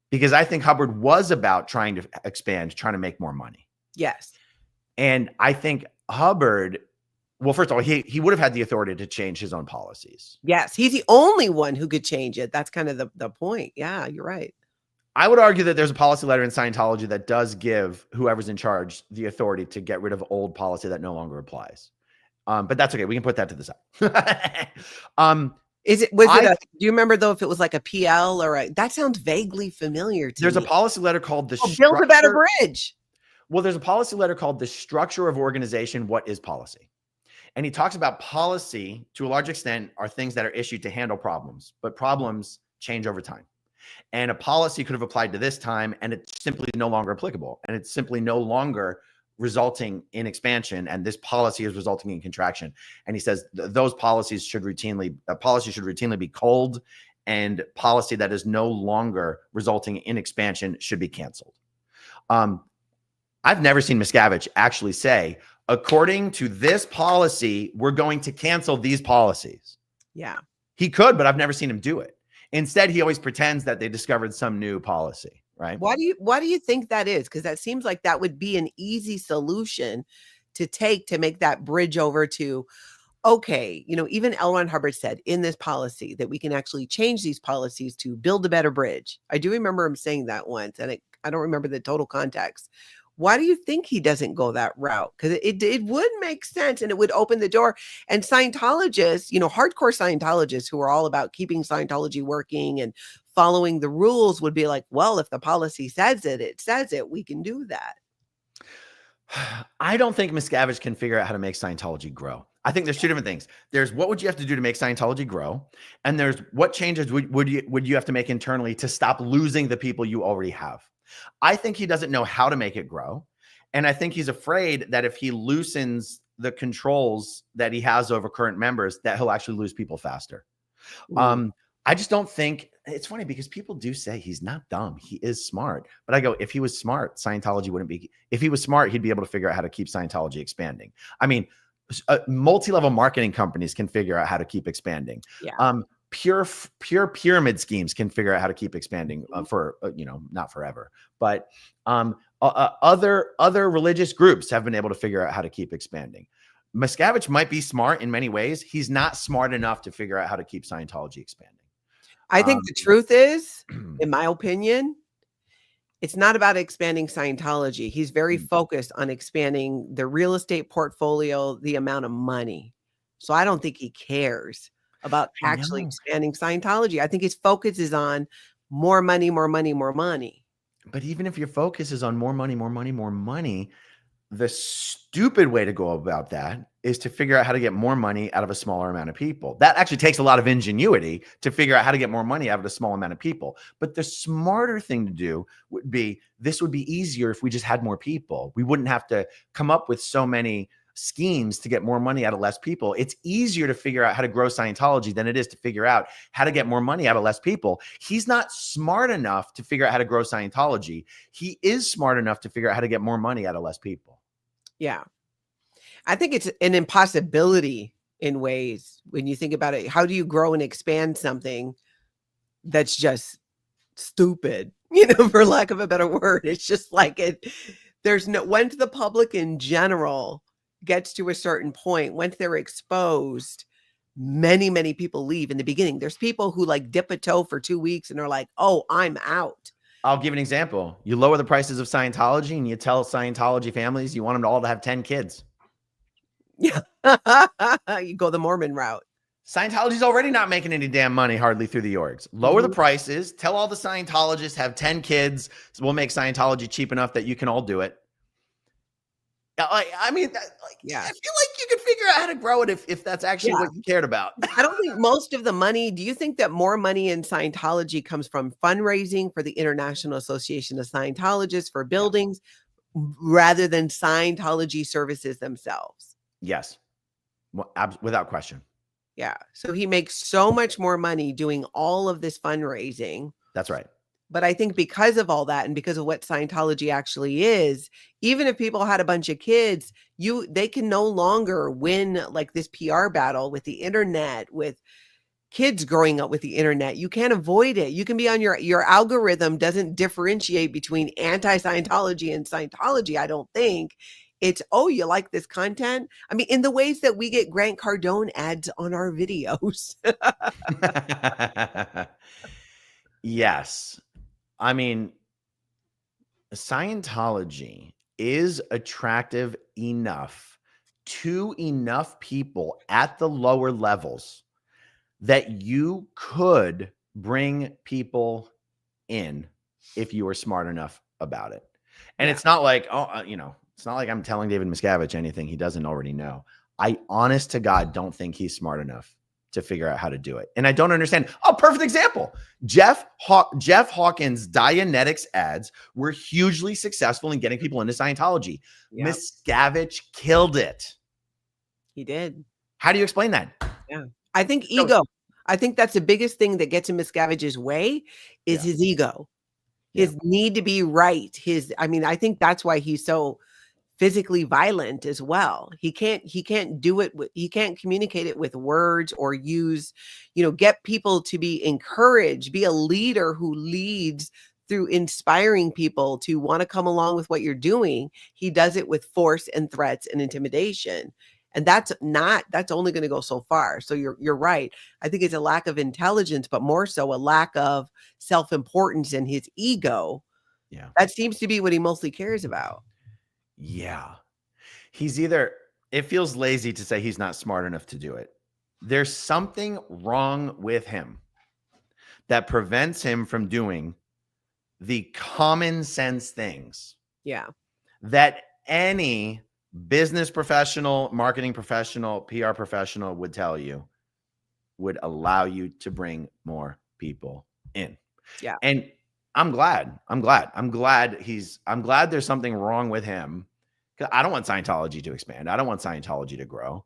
Because I think Hubbard was about trying to expand, trying to make more money. Yes. And I think Hubbard, well, first of all, he would have had the authority to change his own policies. Yes. He's the only one who could change it. That's kind of the point. Yeah, you're right. I would argue that there's a policy letter in Scientology that does give whoever's in charge the authority to get rid of old policy that no longer applies. But that's okay. We can put that to the side. Do you remember though, if it was like a PL or that sounds vaguely familiar to me. There's a policy letter called Build a Better Bridge. Well, there's a policy letter called the Structure of Organization. What is policy? And he talks about policy to a large extent are things that are issued to handle problems, but problems change over time. And a policy could have applied to this time, and it's simply no longer applicable. And it's simply no longer resulting in expansion. And this policy is resulting in contraction. And he says those policies should routinely be culled, and policy that is no longer resulting in expansion should be canceled. I've never seen Miscavige actually say, according to this policy, we're going to cancel these policies. Yeah. He could, but I've never seen him do it. Instead, he always pretends that they discovered some new policy, right? Why do you think that is? Because that seems like that would be an easy solution to take to make that bridge over to, okay, even L. Ron Hubbard said in this policy that we can actually change these policies to build a better bridge. I do remember him saying that once, and I don't remember the total context. Why do you think he doesn't go that route? Because it would make sense and it would open the door. And Scientologists, hardcore Scientologists who are all about keeping Scientology working and following the rules would be like, well, if the policy says it says it, we can do that. I don't think Miscavige can figure out how to make Scientology grow. I think there's two different things. There's what would you have to do to make Scientology grow? And there's what changes would you have to make internally to stop losing the people you already have? I think he doesn't know how to make it grow. And I think he's afraid that if he loosens the controls that he has over current members, that he'll actually lose people faster. I just don't think it's funny because people do say he's not dumb. He is smart. But I go, if he was smart, Scientology wouldn't be. If he was smart, he'd be able to figure out how to keep Scientology expanding. I mean, multi-level marketing companies can figure out how to keep expanding. Yeah. Pure pyramid schemes can figure out how to keep expanding for, not forever, but other religious groups have been able to figure out how to keep expanding. Miscavige might be smart in many ways. He's not smart enough to figure out how to keep Scientology expanding. I think the truth is, in my opinion, it's not about expanding Scientology. He's very focused on expanding the real estate portfolio, the amount of money. So I don't think he cares about actually expanding Scientology. I think his focus is on more money, more money, more money. But even if your focus is on more money, more money, more money, the stupid way to go about that is to figure out how to get more money out of a smaller amount of people. That actually takes a lot of ingenuity to figure out how to get more money out of a small amount of people. But the smarter thing to do would be, this would be easier if we just had more people. We wouldn't have to come up with so many schemes to get more money out of less people. It's easier to figure out how to grow Scientology than it is to figure out how to get more money out of less people. He's not smart enough to figure out how to grow Scientology. He is smart enough to figure out how to get more money out of less people. Yeah. I think it's an impossibility in ways when you think about it. How do you grow and expand something that's just stupid, for lack of a better word? It's just like there's no, once the public in general gets to a certain point, once they're exposed, many, many people leave in the beginning. There's people who like dip a toe for 2 weeks and are like, oh, I'm out. I'll give an example. You lower the prices of Scientology and you tell Scientology families you want them all to have 10 kids. Yeah. You go the Mormon route. Scientology's already not making any damn money hardly through the orgs. Lower the prices. Tell all the Scientologists have 10 kids. So we'll make Scientology cheap enough that you can all do it. I mean, yeah. I feel like you could figure out how to grow it if that's actually what you cared about. I don't think most of the money, do you think that more money in Scientology comes from fundraising for the International Association of Scientologists for buildings rather than Scientology services themselves? Yes, without question. Yeah. So he makes so much more money doing all of this fundraising. That's right. But I think because of all that and because of what Scientology actually is, even if people had a bunch of kids, they can no longer win like this PR battle with the internet, with kids growing up with the internet. You can't avoid it. You can be on your algorithm doesn't differentiate between anti-Scientology and Scientology, I don't think. It's, oh, you like this content? I mean, in the ways that we get Grant Cardone ads on our videos. Yes. I mean, Scientology is attractive enough to enough people at the lower levels that you could bring people in if you were smart enough about it. And it's not like, it's not like I'm telling David Miscavige anything he doesn't already know. I, honest to God, don't think he's smart enough to figure out how to do it. And I don't understand. Oh, perfect example. Jeff Hawkins' Dianetics ads were hugely successful in getting people into Scientology. Yep. Miscavige killed it. He did. How do you explain that? Yeah. I think ego. I think that's the biggest thing that gets in Miscavige's way is his ego. His need to be right. I think that's why he's so physically violent as well. He can't do it. He can't communicate it with words or use, get people to be encouraged, be a leader who leads through inspiring people to want to come along with what you're doing. He does it with force and threats and intimidation. And that's only going to go so far. So you're right. I think it's a lack of intelligence, but more so a lack of self-importance in his ego. Yeah. That seems to be what he mostly cares about. Yeah. It feels lazy to say he's not smart enough to do it. There's something wrong with him that prevents him from doing the common sense things. Yeah. That any business professional, marketing professional, PR professional would tell you would allow you to bring more people in. Yeah. And I'm glad there's something wrong with him. I don't want Scientology to expand. I don't want Scientology to grow.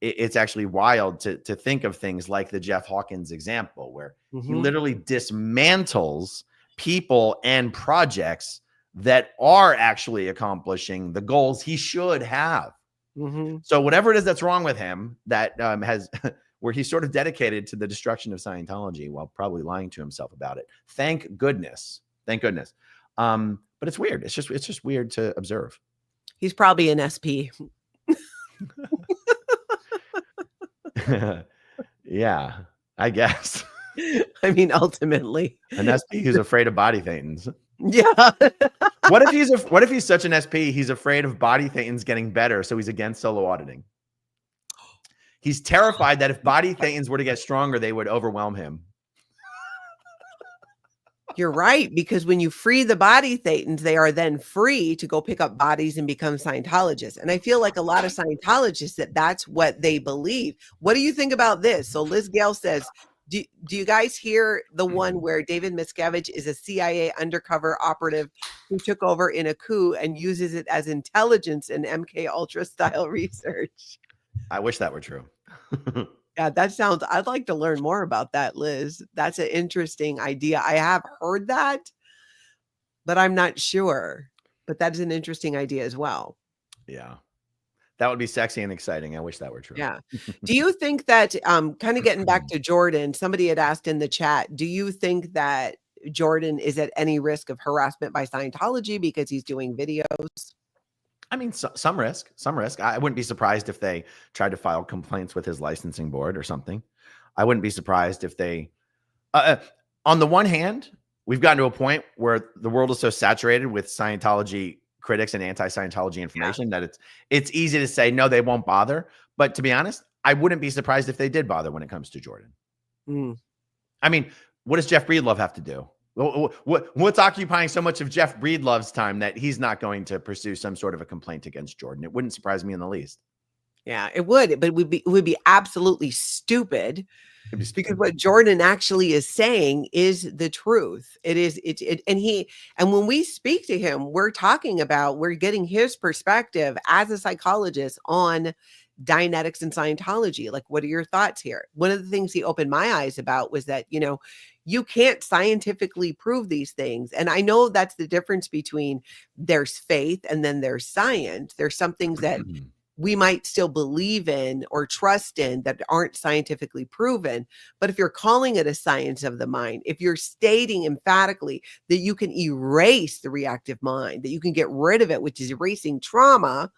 It's actually wild to think of things like the Jeff Hawkins example, where he literally dismantles people and projects that are actually accomplishing the goals he should have. So whatever it is that's wrong with him, that where he's sort of dedicated to the destruction of Scientology while probably lying to himself about it. Thank goodness. But it's weird. It's just weird to observe. He's probably an SP. Yeah, I guess. I mean, ultimately, an SP who's afraid of body thetans. Yeah. What if he's such an SP, he's afraid of body thetans getting better, so he's against solo auditing? He's terrified that if body thetans were to get stronger, they would overwhelm him. You're right, because when you free the body thetans, they are then free to go pick up bodies and become Scientologists. And I feel like a lot of Scientologists that's what they believe. What do you think about this? So Liz Gale says, do you guys hear the one where David Miscavige is a CIA undercover operative who took over in a coup and uses it as intelligence in MK Ultra style research? I wish that were true. Yeah, I'd like to learn more about that, Liz. That's an interesting idea. I have heard that, but I'm not sure. But that is an interesting idea as well. Yeah. That would be sexy and exciting. I wish that were true. Yeah. Do you think that, kind of getting back to Jordan, somebody had asked in the chat, do you think that Jordan is at any risk of harassment by Scientology because he's doing videos? I mean, some risk. I wouldn't be surprised if they tried to file complaints with his licensing board or something. I wouldn't be surprised if they, on the one hand, we've gotten to a point where the world is so saturated with Scientology critics and anti-Scientology information that it's easy to say, no, they won't bother. But to be honest, I wouldn't be surprised if they did bother when it comes to Jordan. I mean, what does Jeff Breedlove have to do? What's occupying so much of Jeff Breedlove's time that he's not going to pursue some sort of a complaint against Jordan? It wouldn't surprise me in the least. Yeah, it would, but it would be absolutely stupid, because what Jordan actually is saying is the truth. And when we speak to him, we're getting his perspective as a psychologist on Dianetics and Scientology. Like, what are your thoughts here? One of the things he opened my eyes about was that, you can't scientifically prove these things. And I know that's the difference between there's faith and then there's science. There's some things that we might still believe in or trust in that aren't scientifically proven. But if you're calling it a science of the mind, if you're stating emphatically that you can erase the reactive mind, that you can get rid of it, which is erasing trauma,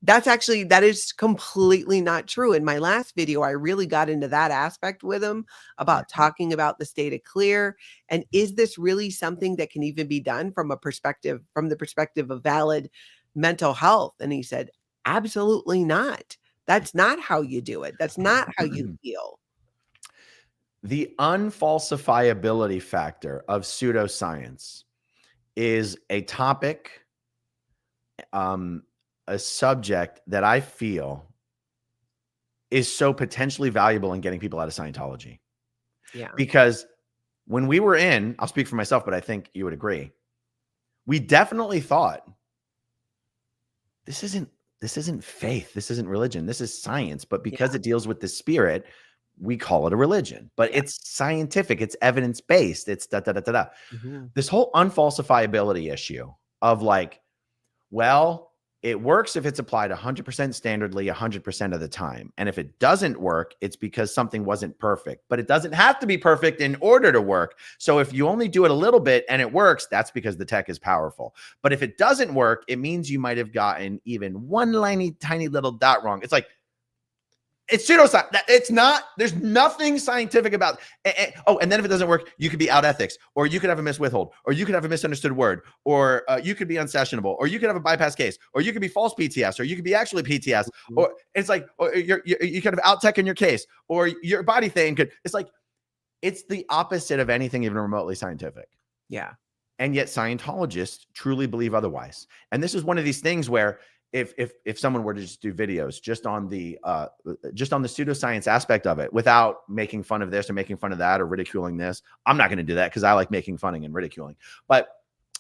that is completely not true. In my last video, I really got into that aspect with him about talking about the state of clear. And is this really something that can even be done from the perspective of valid mental health? And he said, absolutely not. That's not how you do it. That's not how you heal. The unfalsifiability factor of pseudoscience is a topic, a subject that I feel is so potentially valuable in getting people out of Scientology. Yeah. Because when we were I'll speak for myself, but I think you would agree, we definitely thought, this isn't faith, this isn't religion, this is science. But because it deals with the spirit, we call it a religion. But it's scientific, it's evidence-based, it's This whole unfalsifiability issue of like, well, It works if it's applied 100% standardly 100% of the time. And if it doesn't work, it's because something wasn't perfect. But it doesn't have to be perfect in order to work. So if you only do it a little bit and it works, that's because the tech is powerful. But if it doesn't work, it means you might have gotten even one tiny little dot wrong. It's like, it's pseudoscience. It's not, there's nothing scientific about and then if it doesn't work, you could be out ethics, or you could have a miswithhold, or you could have a misunderstood word, or you could be unsessionable, or you could have a bypass case, or you could be false PTS, or you could be actually PTS, or it's like, or you could have out tech in your case, or your body thing could, it's like, it's the opposite of anything even remotely scientific. Yeah. And yet Scientologists truly believe otherwise. And this is one of these things where if someone were to just do videos just on the pseudoscience aspect of it without making fun of this or making fun of that or ridiculing this, I'm not going to do that because I like making fun and ridiculing. But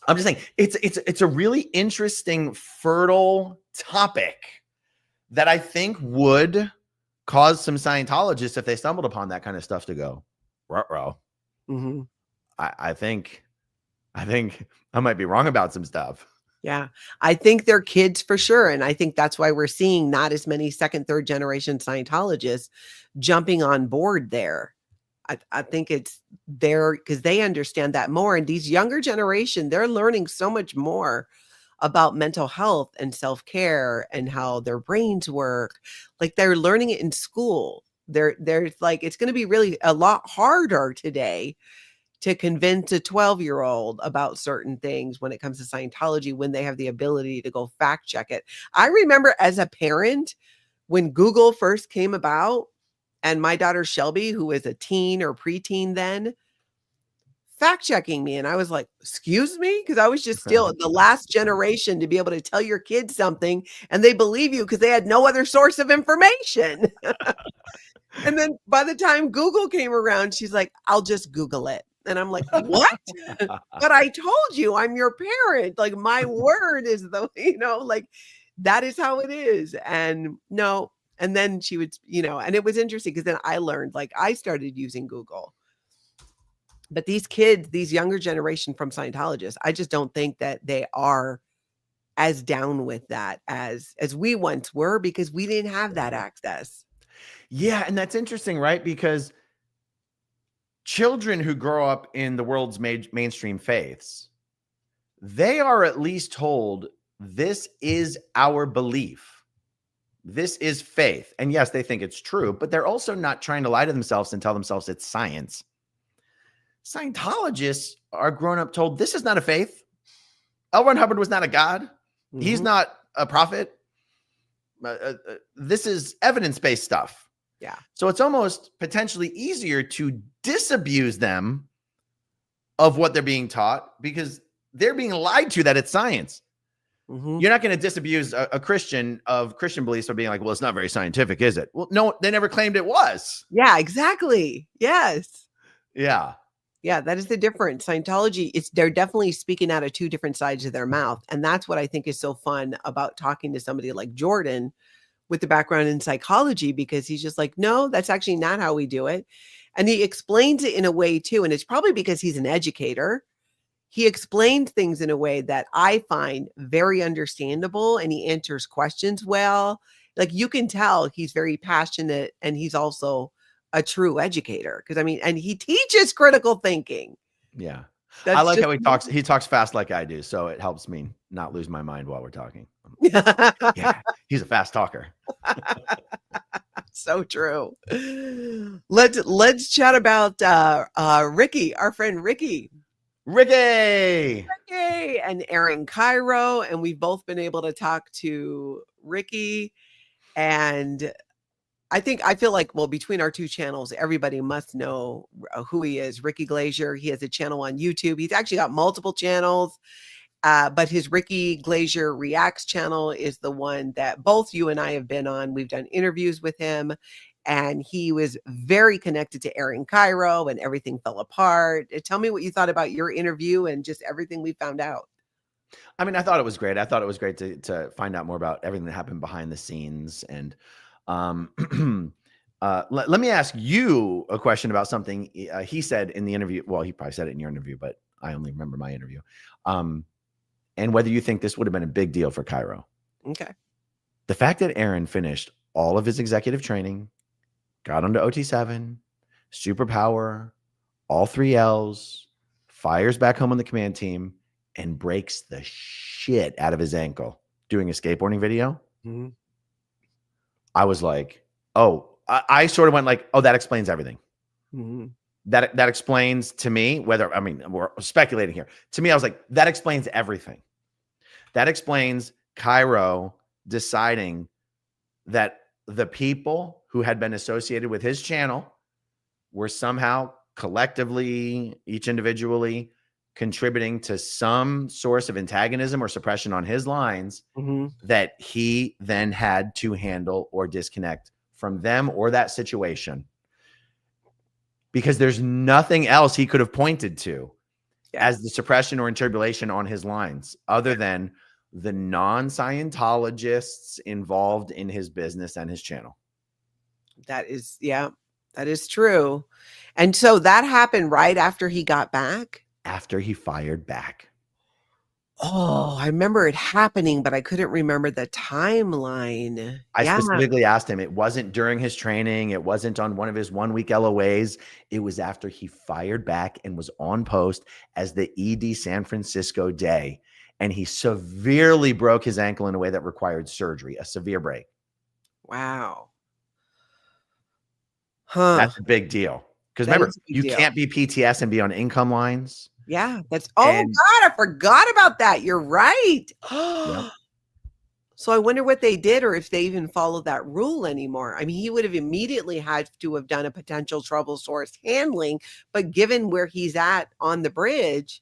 I'm just saying it's a really interesting, fertile topic that I think would cause some Scientologists, if they stumbled upon that kind of stuff, to go, ruh-roh. Mm-hmm. I think I might be wrong about some stuff. Yeah, I think they're kids for sure. And I think that's why we're seeing not as many second, third generation Scientologists jumping on board there. I think it's there because they understand that more. And these younger generation, they're learning so much more about mental health and self-care and how their brains work. Like they're learning it in school. They're like, it's going to be really a lot harder today to convince a 12-year-old about certain things when it comes to Scientology, when they have the ability to go fact check it. I remember as a parent, when Google first came about, and my daughter Shelby, who was a teen or preteen then, fact checking me. And I was like, excuse me? Because I was just still the last generation to be able to tell your kids something and they believe you because they had no other source of information. And then by the time Google came around, she's like, I'll just Google it. And I'm like, what? But I told you I'm your parent. Like my word is like that is how it is. And no. And then she would, and it was interesting because then I learned, like I started using Google. But these kids, these younger generation from Scientologists, I just don't think that they are as down with that as we once were because we didn't have that access. Yeah. And that's interesting, right? Because children who grow up in the world's mainstream faiths, they are at least told this is our belief. This is faith. And yes, they think it's true, but they're also not trying to lie to themselves and tell themselves it's science. Scientologists are grown up told this is not a faith. L. Ron Hubbard was not a god. Mm-hmm. He's not a prophet. This is evidence-based stuff. Yeah. So it's almost potentially easier to disabuse them of what they're being taught because they're being lied to that it's science. Mm-hmm. You're not going to disabuse a Christian of Christian beliefs or being like, well, it's not very scientific, is it? Well, no, they never claimed it was. Yeah, exactly. Yes. Yeah. Yeah, that is the difference. Scientology, they're definitely speaking out of two different sides of their mouth. And that's what I think is so fun about talking to somebody like Jordan with the background in psychology, because he's just like, no, that's actually not how we do it. And he explains it in a way too. And it's probably because he's an educator. He explained things in a way that I find very understandable, and he answers questions well. Like you can tell he's very passionate, and he's also a true educator. Because and he teaches critical thinking. Yeah. I like how he talks. He talks fast like I do. So it helps me not lose my mind while we're talking. Yeah, he's a fast talker. So true. Let's chat about Ricky, our friend Ricky. Ricky and Aaron Kyro. And we've both been able to talk to Ricky. And I feel like, well, between our two channels, everybody must know who he is. Ricky Glaser. He has a channel on YouTube. He's actually got multiple channels, but his Ricky Glaser Reacts channel is the one that both you and I have been on. We've done interviews with him, and he was very connected to Aaron Kyro, and everything fell apart. Tell me what you thought about your interview and just everything we found out. I thought it was great. I thought it was great to find out more about everything that happened behind the scenes. And let me ask you a question about something he said in the interview. Well, he probably said it in your interview, but I only remember my interview. And whether you think this would have been a big deal for Kyro. Okay. The fact that Aaron finished all of his executive training, got onto OT7, superpower, all 3 L's, fires back home on the command team, and breaks the shit out of his ankle doing a skateboarding video. Mm-hmm. I was like, oh, I sort of went like, oh, that explains everything. Mm-hmm. That explains to me whether, I mean, we're speculating here. To me, I was like, that explains everything. That explains Kyro deciding that the people who had been associated with his channel were somehow collectively, each individually, contributing to some source of antagonism or suppression on his lines Mm-hmm. that he then had to handle or disconnect from them or that situation. Because there's nothing else he could have pointed to as the suppression or tribulation on his lines other than the non-Scientologists involved in his business and his channel. That is true. And so that happened right after he got back? After he fired back. Oh, I remember it happening, but I couldn't remember the timeline. I specifically asked him. It wasn't during his training. It wasn't on one of his 1-week LOAs. It was after he fired back and was on post as the ED San Francisco day. And he severely broke his ankle in a way that required surgery, a severe break. Wow. Huh. That's a big deal. Because remember, you can't be PTS and be on income lines. Yeah, that's God, I forgot about that. You're right. Yep. So I wonder what they did or if they even followed that rule anymore. I mean, he would have immediately had to have done a potential trouble source handling, but given where he's at on the bridge,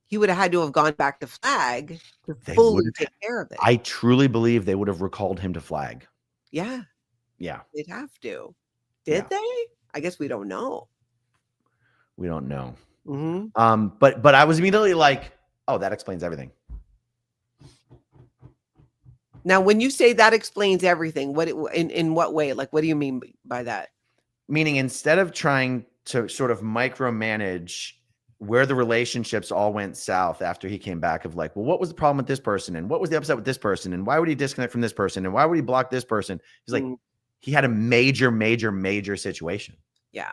he would have had to have gone back to flag to fully take care of it. I truly believe they would have recalled him to flag. Yeah. Yeah. They'd have to. Did they? I guess we don't know. We don't know. Mm-hmm. But I was immediately like, oh, that explains everything. Now, when you say that explains everything, in what way? Like, what do you mean by that? Meaning, instead of trying to sort of micromanage where the relationships all went south after he came back of like, well, what was the problem with this person? And what was the upset with this person? And why would he disconnect from this person? And why would he block this person? He's like, he had a major situation. Yeah.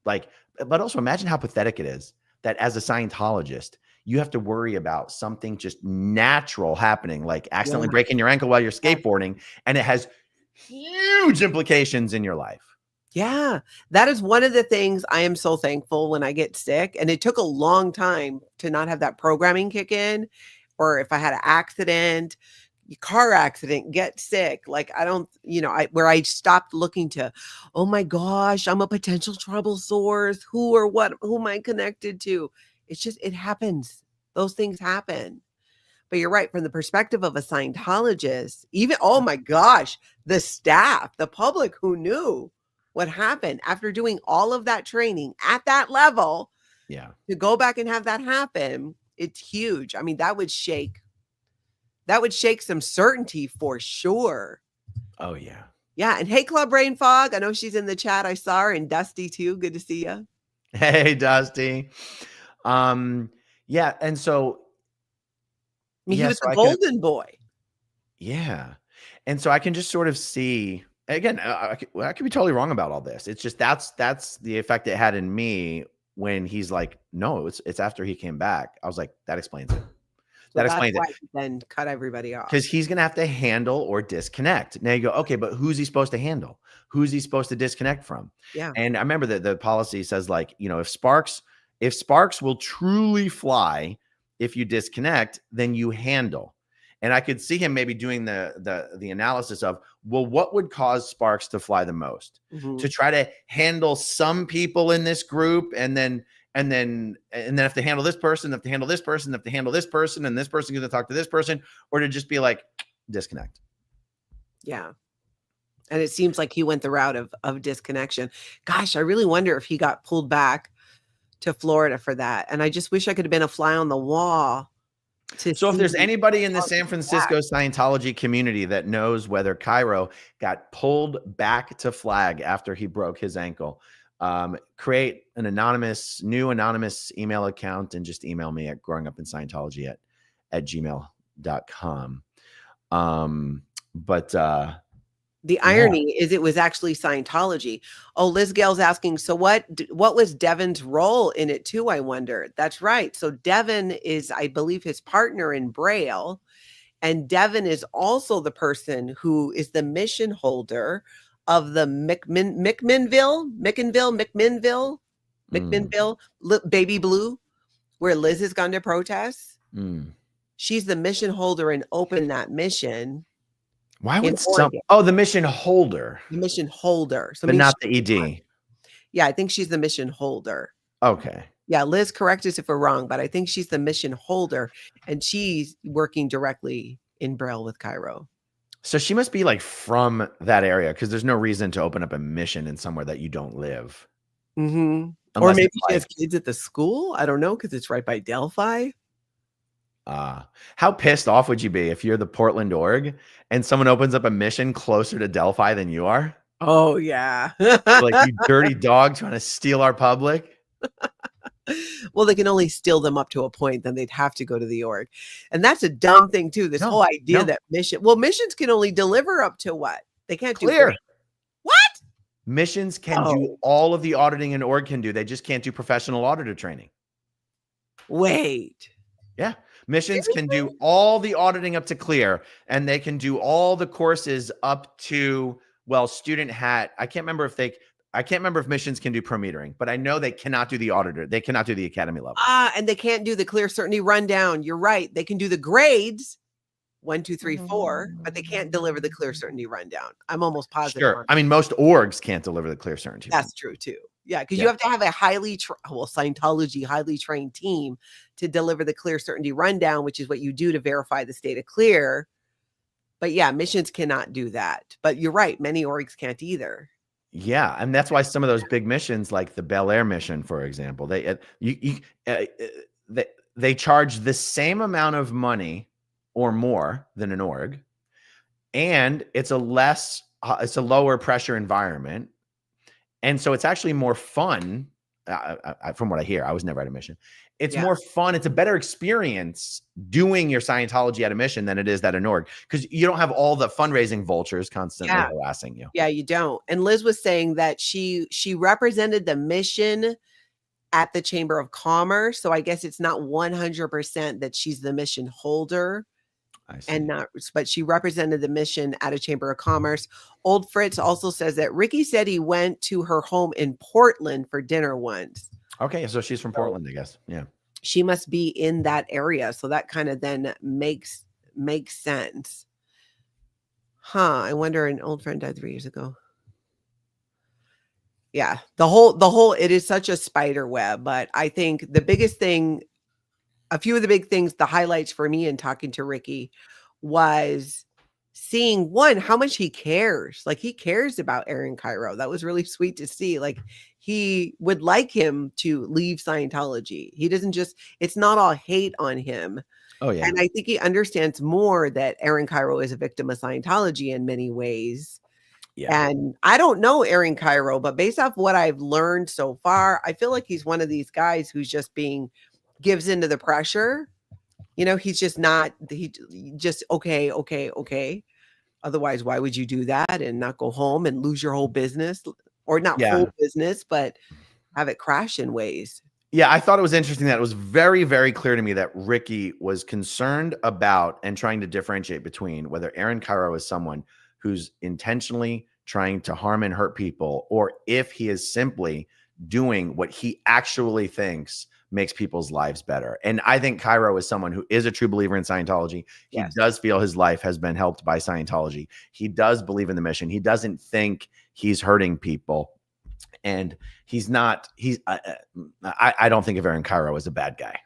Like, but also imagine how pathetic it is that as a Scientologist, you have to worry about something just natural happening, like accidentally breaking your ankle while you're skateboarding, and it has huge implications in your life. Yeah, that is one of the things I am so thankful when I get sick. And it took a long time to not have that programming kick in, or if I had an accident, car accident, get sick. Like I don't, where I stopped looking to, oh my gosh, I'm a potential trouble source. Who am I connected to? It's just, it happens. Those things happen. But you're right. From the perspective of a Scientologist, even, oh my gosh, the staff, the public who knew what happened after doing all of that training at that level, to go back and have that happen, it's huge. I mean, that would shake some certainty for sure. Oh yeah. Yeah. And hey, Club Brain Fog, I know she's in the chat. I saw her, and Dusty too. Good to see you. Hey, Dusty. Yeah. And so, he was a golden boy. Yeah. And so I can just sort of see, again, I could be totally wrong about all this. It's just, that's the effect it had in me when he's like, no, it's after he came back. I was like, that explains it. So that explains it. Then cut everybody off. Because he's going to have to handle or disconnect. Now you go, okay, but who's he supposed to handle? Who's he supposed to disconnect from? Yeah. And I remember that the policy says like, if sparks will truly fly, if you disconnect, then you handle. And I could see him maybe doing the analysis of, well, what would cause sparks to fly the most? To try to handle some people in this group, and then if they handle this person, if they handle this person, if they handle this person, and this person going to talk to this person, or to just be like, disconnect. Yeah. And it seems like he went the route of disconnection. Gosh, I really wonder if he got pulled back to Florida for that. And I just wish I could have been a fly on the wall. So if there's anybody in the San Francisco Scientology community that knows whether Kyro got pulled back to flag after he broke his ankle, create an new anonymous email account and just email me at growingupinscientology@gmail.com. But The irony is it was actually Scientology. Oh, Liz Gale's asking, so what was Devin's role in it too, I wonder? That's right. So Devin is, I believe, his partner in Braille. And Devin is also the person who is the mission holder of the McMinnville, Baby Blue, where Liz has gone to protest. She's the mission holder and opened that mission. Why would the mission holder? The mission holder. So but not the ED. Yeah, I think she's the mission holder. Okay. Yeah, Liz, correct us if we're wrong, but I think she's the mission holder and she's working directly in Braille with Kyro. So she must be like from that area because there's no reason to open up a mission in somewhere that you don't live. Mm-hmm. Or maybe she has kids at the school. I don't know because it's right by Delphi. How pissed off would you be if you're the Portland org and someone opens up a mission closer to Delphi than you are? Oh, yeah. Like, you dirty dog trying to steal our public. Well, they can only steal them up to a point, then they'd have to go to the org. And that's a dumb thing, too. This whole idea that missions can only deliver up to what? They can't Clear. do what? Missions can do all of the auditing an org can do. They just can't do professional auditor training. Wait. Yeah. Missions can do all the auditing up to clear, and they can do all the courses up to, student hat. I can't remember if missions can do pro metering, but I know they cannot do the auditor. They cannot do the academy level. And they can't do the clear certainty rundown. You're right. They can do the grades 1, 2, 3, 4, but they can't deliver the clear certainty rundown. I'm almost positive. Sure. I mean, most orgs can't deliver the clear certainty. That's true too. Yeah, because you have to have a Scientology highly trained team to deliver the clear certainty rundown, which is what you do to verify the state of clear. But yeah, missions cannot do that. But you're right, many orgs can't either. Yeah, and that's why some of those big missions, like the Bel Air mission, for example, they charge the same amount of money or more than an org, and it's a lower pressure environment. And so it's actually more fun. From what I hear, I was never at a mission. It's more fun. It's a better experience doing your Scientology at a mission than it is at an org because you don't have all the fundraising vultures constantly harassing you. Yeah, you don't. And Liz was saying that she represented the mission at the Chamber of Commerce. So I guess it's not 100% that she's the mission holder. But she represented the mission at a Chamber of Commerce. Old Fritz also says that Ricky said he went to her home in Portland for dinner once. Okay, so she's from Portland, I guess. Yeah, she must be in that area, so that kind of then makes sense. I wonder. An old friend died 3 years ago. Yeah, the whole. It is such a spider web, but I think the biggest thing. A few of the big things, the highlights for me in talking to Ricky was seeing how much he cares. Like he cares about Aaron Kyro. That was really sweet to see. Like he would like him to leave Scientology. He doesn't it's not all hate on him. Oh yeah. And I think he understands more that Aaron Kyro is a victim of Scientology in many ways. Yeah. And I don't know Aaron Kyro, but based off what I've learned so far, I feel like he's one of these guys who's just gives into the pressure. He's just not, okay. Otherwise, why would you do that and not go home and lose your whole business, or not whole business, but have it crash in ways? Yeah, I thought it was interesting that it was very, very clear to me that Ricky was concerned about and trying to differentiate between whether Aaron Kyro is someone who's intentionally trying to harm and hurt people, or if he is simply doing what he actually thinks makes people's lives better. And I think Kyro is someone who is a true believer in Scientology. He does feel his life has been helped by Scientology. He does believe in the mission. He doesn't think he's hurting people. And he's not, I don't think of Aaron Kyro as a bad guy.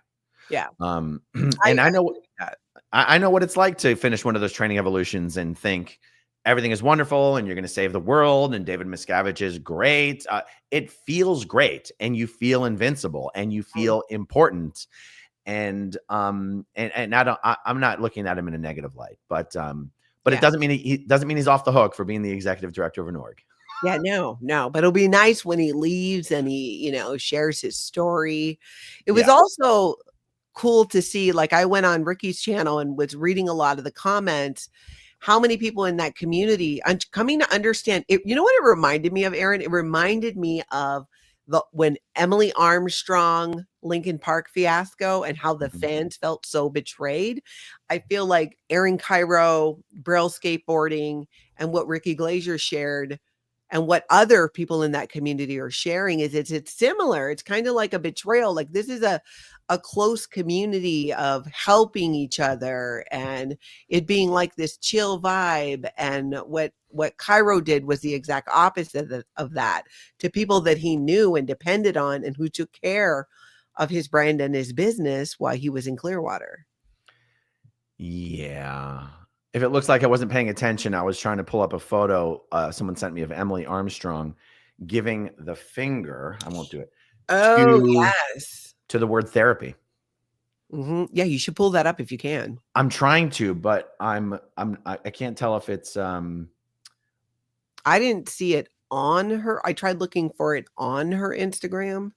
Yeah. And I know what it's like to finish one of those training evolutions and think everything is wonderful and you're going to save the world and David Miscavige is great. It feels great and you feel invincible and you feel important. And I'm not looking at him in a negative light, but it doesn't mean he's off the hook for being the executive director of an org. Yeah, no, but it'll be nice when he leaves and he, shares his story. It was also cool to see. Like, I went on Ricky's channel and was reading a lot of the comments, how many people in that community coming to understand it. You know what it reminded me of, Aaron? It reminded me of when Emily Armstrong Linkin Park fiasco and how the fans felt so betrayed. I feel like Aaron Kyro, Braille skateboarding, and what Ricky Glaser shared and what other people in that community are sharing is it's similar. It's kind of like a betrayal. Like, this is a close community of helping each other and it being like this chill vibe. And what Kyro did was the exact opposite of that, to people that he knew and depended on and who took care of his brand and his business while he was in Clearwater. Yeah. If it looks like I wasn't paying attention, I was trying to pull up a photo someone sent me of Emily Armstrong giving the finger. I won't do it. Oh, yes. To the word therapy. Mm-hmm. Yeah, you should pull that up if you can. I'm trying to, but I can't tell if it's I didn't see it on her. I tried looking for it on her Instagram.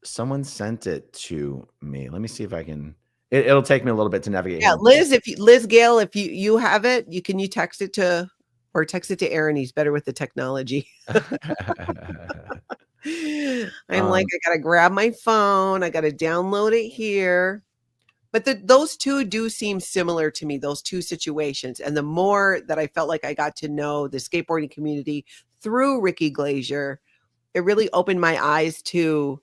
Someone sent it to me. Let me see if I can. It'll take me a little bit to navigate. Yeah, Liz Gale, if you have it, can you text it to Aaron? He's better with the technology. I'm like, I gotta grab my phone. I gotta download it here. But those two do seem similar to me, those two situations. And the more that I felt like I got to know the skateboarding community through Ricky Glaser, it really opened my eyes to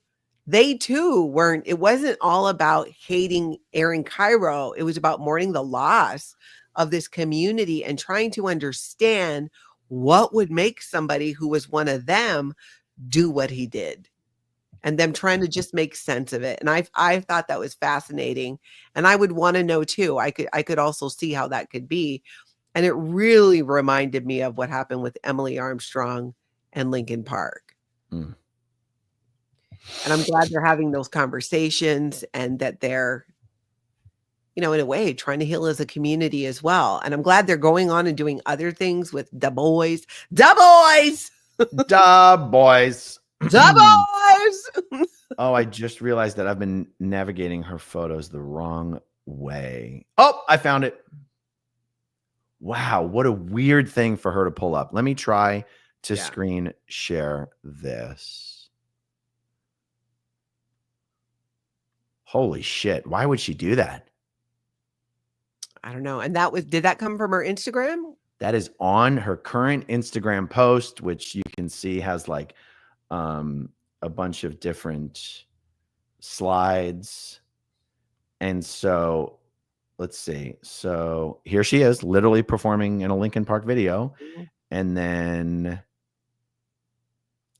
they too it wasn't all about hating Aaron Kyro. It was about mourning the loss of this community and trying to understand what would make somebody who was one of them do what he did, and them trying to just make sense of it. And I thought that was fascinating, and I would want to know too. I could also see how that could be. And it really reminded me of what happened with Emily Armstrong and Linkin Park. Mm. And I'm glad they're having those conversations and that they're, in a way, trying to heal as a community as well. And I'm glad they're going on and doing other things with the boys. Da boys! Da boys! Da boys! Oh, I just realized that I've been navigating her photos the wrong way. Oh, I found it. Wow, what a weird thing for her to pull up. Let me try to screen share this. Holy shit. Why would she do that? I don't know. And did that come from her Instagram? That is on her current Instagram post, which you can see has like a bunch of different slides. And so let's see. So here she is literally performing in a Linkin Park video. And then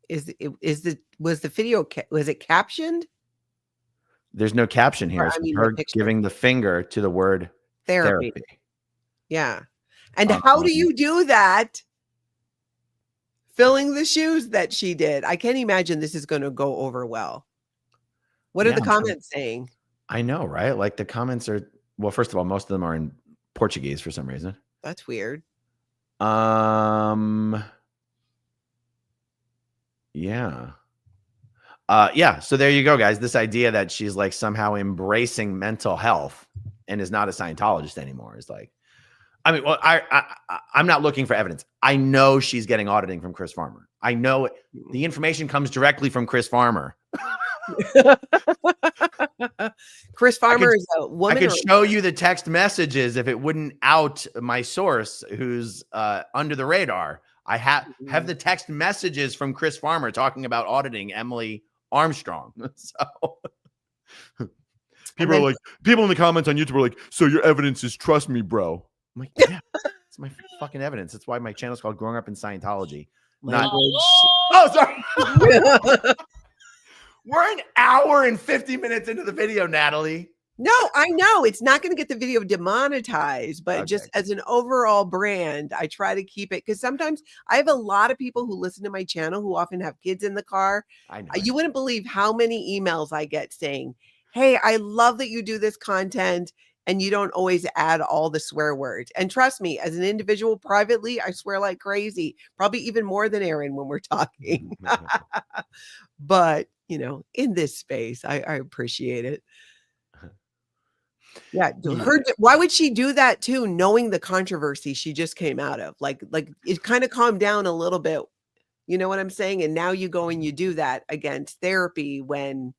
was the video, was it captioned? There's no caption here. It's her giving the finger to the word therapy. Yeah. And how do you do that? Filling the shoes that she did. I can't imagine this is going to go over well. What are the comments saying? I know, right? Like the comments are, well, first of all, most of them are in Portuguese for some reason. That's weird. Yeah. Yeah. So there you go, guys. This idea that she's like somehow embracing mental health and is not a Scientologist anymore is like, I mean, well, I'm not looking for evidence. I know she's getting auditing from Chris Farmer. I know the information comes directly from Chris Farmer. Chris Farmer is a woman. I could show you the text messages if it wouldn't out my source who's under the radar. I have the text messages from Chris Farmer talking about auditing Emily Armstrong. So people in the comments on YouTube are like, so your evidence is trust me, bro. I'm like, yeah, it's my fucking evidence. That's why my channel is called Growing Up in Scientology. Sorry. We're an hour and 50 minutes into the video, Natalie. No, I know it's not going to get the video demonetized, but just as an overall brand, I try to keep it because sometimes I have a lot of people who listen to my channel who often have kids in the car. I know. You wouldn't believe how many emails I get saying, hey, I love that you do this content and you don't always add all the swear words. And trust me, as an individual privately, I swear like crazy, probably even more than Aaron when we're talking. But, in this space, I appreciate it. Yeah, why would she do that too, knowing the controversy she just came out of? Like it kind of calmed down a little bit. You know what I'm saying? And now you go and you do that against therapy when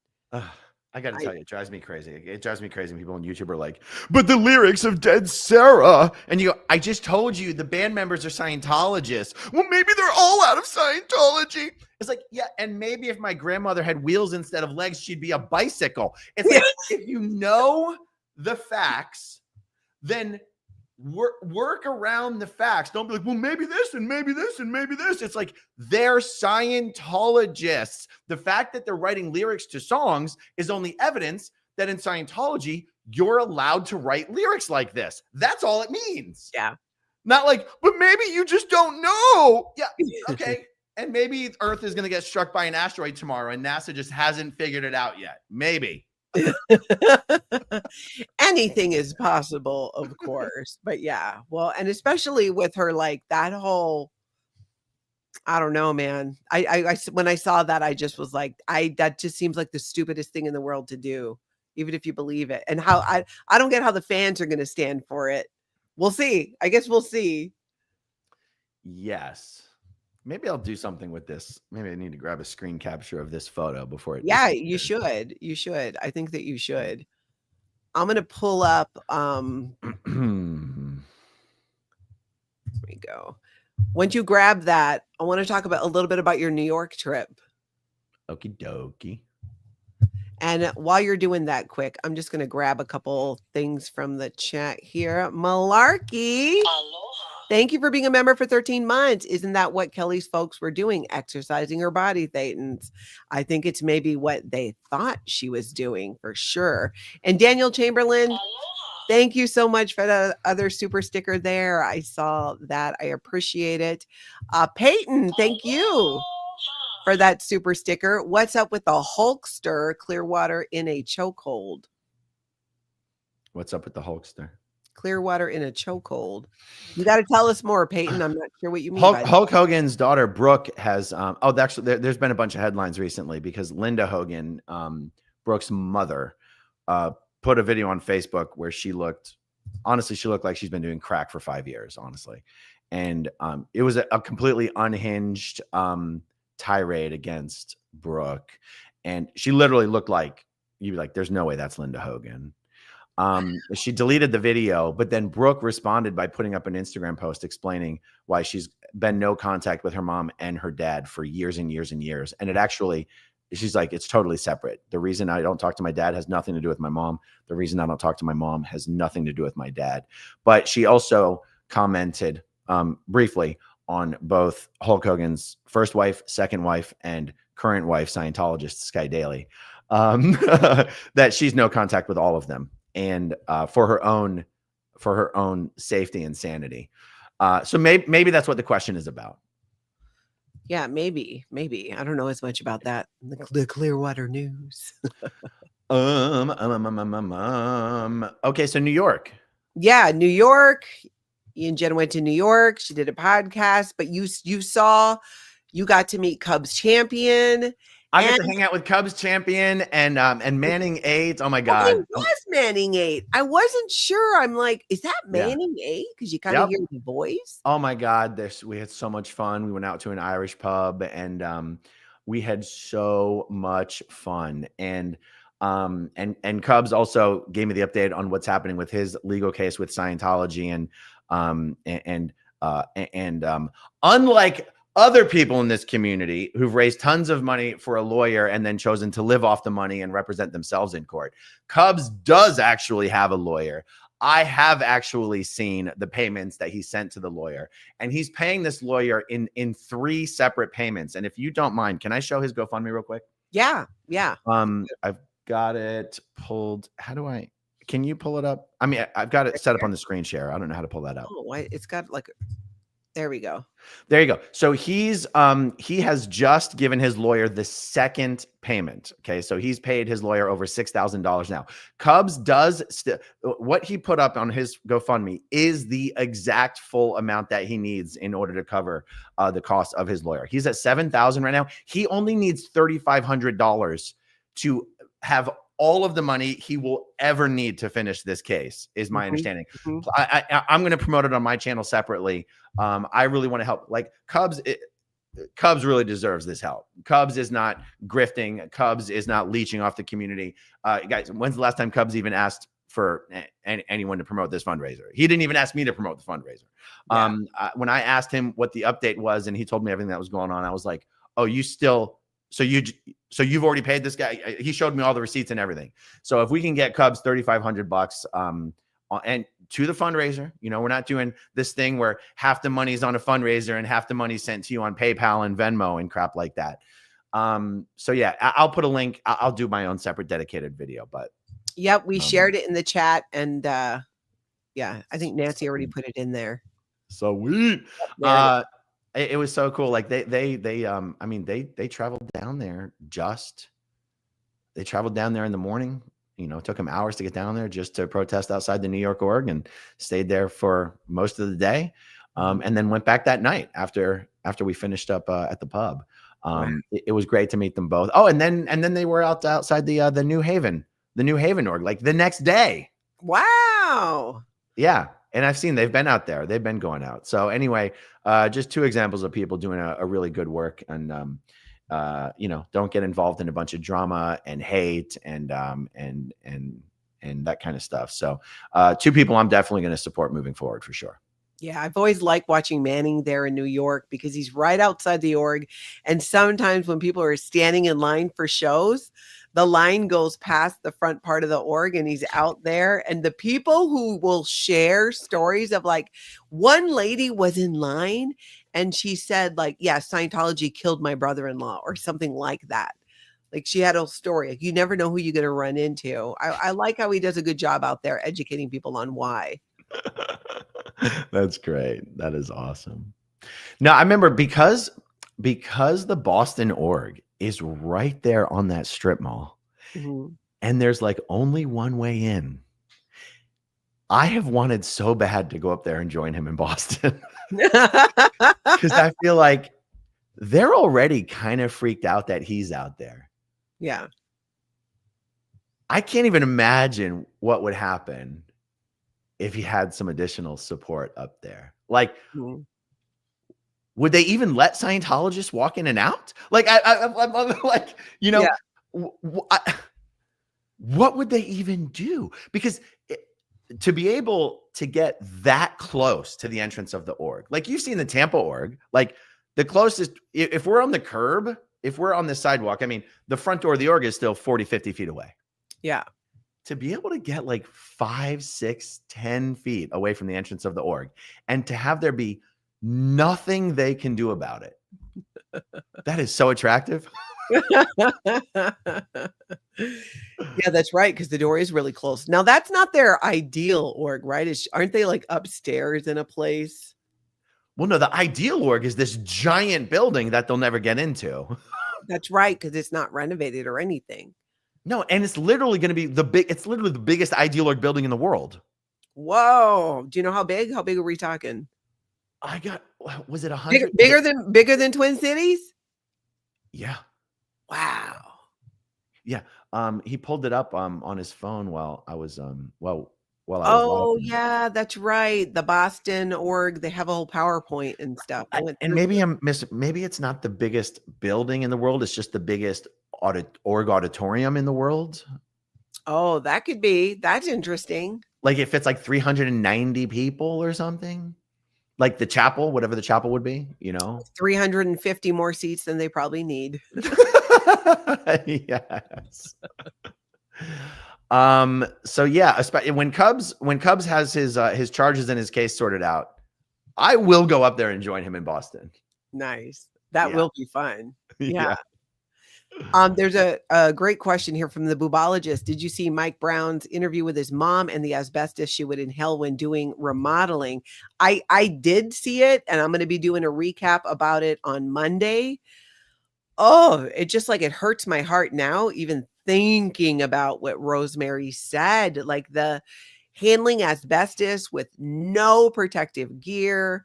I got to tell you, it drives me crazy. It drives me crazy when people on YouTube are like, but the lyrics of Dead Sarah. And you go, I just told you the band members are Scientologists. Well, maybe they're all out of Scientology. It's like, yeah, and maybe if my grandmother had wheels instead of legs, she'd be a bicycle. It's like, if you know the facts, then work around the facts. Don't be like, well, maybe this and maybe this and maybe this. It's like, they're Scientologists. The fact that they're writing lyrics to songs is only evidence that in Scientology, you're allowed to write lyrics like this. That's all it means. Yeah. Not like, but maybe you just don't know. Yeah. Okay. And maybe Earth is going to get struck by an asteroid tomorrow and NASA just hasn't figured it out yet. Maybe. Anything is possible, of course. But yeah, well, and especially with her, like that whole, I don't know, man. I when I saw that, I just was like, that just seems like the stupidest thing in the world to do, even if you believe it. And how I don't get how the fans are going to stand for it. We'll see. I guess we'll see. Yes. Maybe I'll do something with this. Maybe I need to grab a screen capture of this photo before it. Yeah, you should. You should. I think that you should. I'm going to pull up. There we go. Once you grab that, I want to talk about a little bit about your New York trip. Okie dokie. And while you're doing that quick, I'm just going to grab a couple things from the chat here. Malarkey. Aloha. Thank you for being a member for 13 months. Isn't that what Kelly's folks were doing? Exercising her body, Thetans. I think it's maybe what they thought she was doing for sure. And Daniel Chamberlain, aloha. Thank you so much for the other super sticker there. I saw that. I appreciate it. Peyton, thank you for that super sticker. What's up with the Hulkster Clearwater in a chokehold? What's up with the Hulkster? Clearwater in a chokehold. You got to tell us more, Peyton. I'm not sure what you mean. Hulk Hogan's daughter, Brooke, has actually there's been a bunch of headlines recently because Linda Hogan, Brooke's mother, put a video on Facebook where she looked like she's been doing crack for 5 years, honestly. And it was a completely unhinged tirade against Brooke. And she literally looked like, you'd be like, there's no way that's Linda Hogan. She deleted the video, but then Brooke responded by putting up an Instagram post explaining why she's been no contact with her mom and her dad for years and years and years. And it actually, she's like, it's totally separate. The reason I don't talk to my dad has nothing to do with my mom. The reason I don't talk to my mom has nothing to do with my dad. But she also commented briefly on both Hulk Hogan's first wife, second wife, and current wife, Scientologist Sky Daily, that she's no contact with all of them. And for her own safety and sanity. So maybe that's what the question is about. Yeah, maybe. I don't know as much about that. The Clearwater news. Okay, so New York. Yeah, New York. Ian Jen went to New York. She did a podcast, but you got to meet Cubs champion. I got to hang out with Cubs champion and Manning 8. Oh my God. It was Manning 8. I wasn't sure. I'm like, is that Manning 8? Because you kind of hear the voice. Oh my God. We had so much fun. We went out to an Irish pub and we had so much fun. And Cubs also gave me the update on what's happening with his legal case with Scientology. And unlike other people in this community who've raised tons of money for a lawyer and then chosen to live off the money and represent themselves in court, Cubs does actually have a lawyer. I have actually seen the payments that he sent to the lawyer, and he's paying this lawyer in 3 separate payments. And if you don't mind, can I show his GoFundMe real quick? Yeah. I've got it pulled. Can you pull it up? I mean, I've got it set up on the screen share. I don't know how to pull that up. Oh, it's got like, there we go. There you go. So he has just given his lawyer the second payment. Okay. So he's paid his lawyer over $6,000 now. Cubs does what he put up on his GoFundMe is the exact full amount that he needs in order to cover the cost of his lawyer. He's at $7,000 right now. He only needs $3,500 to have all of the money he will ever need to finish this case, is my understanding. I'm going to promote it on my channel separately. I really want to help. Like Cubs really deserves this help. Cubs is not grifting. Cubs is not leeching off the community. Guys, when's the last time Cubs even asked for anyone to promote this fundraiser? He didn't even ask me to promote the fundraiser. Yeah. When I asked him what the update was and he told me everything that was going on, I was like, oh, so you've already paid this guy. He showed me all the receipts and everything. So if we can get Cubs $3,500 and to the fundraiser, we're not doing this thing where half the money's on a fundraiser and half the money's sent to you on PayPal and Venmo and crap like that. So yeah, I'll put a link. I'll do my own separate dedicated video, but yep, we shared it in the chat, and yeah, I think Nancy already put it in there. So we it was so cool. Like they traveled down there they traveled down there in the morning. It took them hours to get down there just to protest outside the New York org, and stayed there for most of the day. And then went back that night after we finished up at the pub. It was great to meet them both. Oh, and then they were outside the New Haven org like the next day. Wow. Yeah. And I've seen they've been out there. They've been going out. So anyway, just two examples of people doing a really good work, and don't get involved in a bunch of drama and hate and that kind of stuff. So two people I'm definitely going to support moving forward for sure. Yeah, I've always liked watching Manning there in New York because he's right outside the org. And sometimes when people are standing in line for shows, the line goes past the front part of the org and he's out there. And the people who will share stories of, like, one lady was in line and she said, like, yeah, Scientology killed my brother-in-law or something like that. Like, she had a story. Like, you never know who you're going to run into. I like how he does a good job out there educating people on why. That's great. That is awesome. Now, I remember because the Boston org is right there on that strip mall, and there's like only one way in. I have wanted so bad to go up there and join him in Boston because I feel like they're already kind of freaked out that he's out there. Yeah. I can't even imagine what would happen if he had some additional support up there. Like, would they even let Scientologists walk in and out? Like, I'm like, what would they even do? Because to be able to get that close to the entrance of the org, like you've seen the Tampa org, like the closest, if we're on the curb, if we're on the sidewalk, I mean, the front door of the org is still 40, 50 feet away. Yeah. To be able to get like 5, 6, 10 feet away from the entrance of the org and to have there be nothing they can do about it. That is so attractive. Yeah, that's right. Because the door is really close. Now, that's not their ideal org, right? Aren't they like upstairs in a place? Well, no, the ideal org is this giant building that they'll never get into. That's right. Because it's not renovated or anything. No, and it's literally going to be it's literally the biggest ideal org building in the world. Whoa. Do you know how big? How big are we talking? Was it 100? Bigger than Twin Cities? Yeah. Wow. Yeah. He pulled it up on his phone while I was yeah, that's right. The Boston org, they have a whole PowerPoint and stuff. And maybe it's not the biggest building in the world. It's just the biggest org auditorium in the world. Oh, that could be. That's interesting. Like if it's like 390 people or something, like the chapel, whatever the chapel would be, 350 more seats than they probably need. Yes. So yeah, when Cubs has his charges and his case sorted out, I will go up there and join him in Boston. Nice. That will be fun. Yeah. There's a great question here from the Boobologist. Did you see Mike Brown's interview with his mom and the asbestos she would inhale when doing remodeling? I did see it, and I'm going to be doing a recap about it on Monday. Oh, it just like it hurts my heart now, even thinking about what Rosemary said, like the handling asbestos with no protective gear,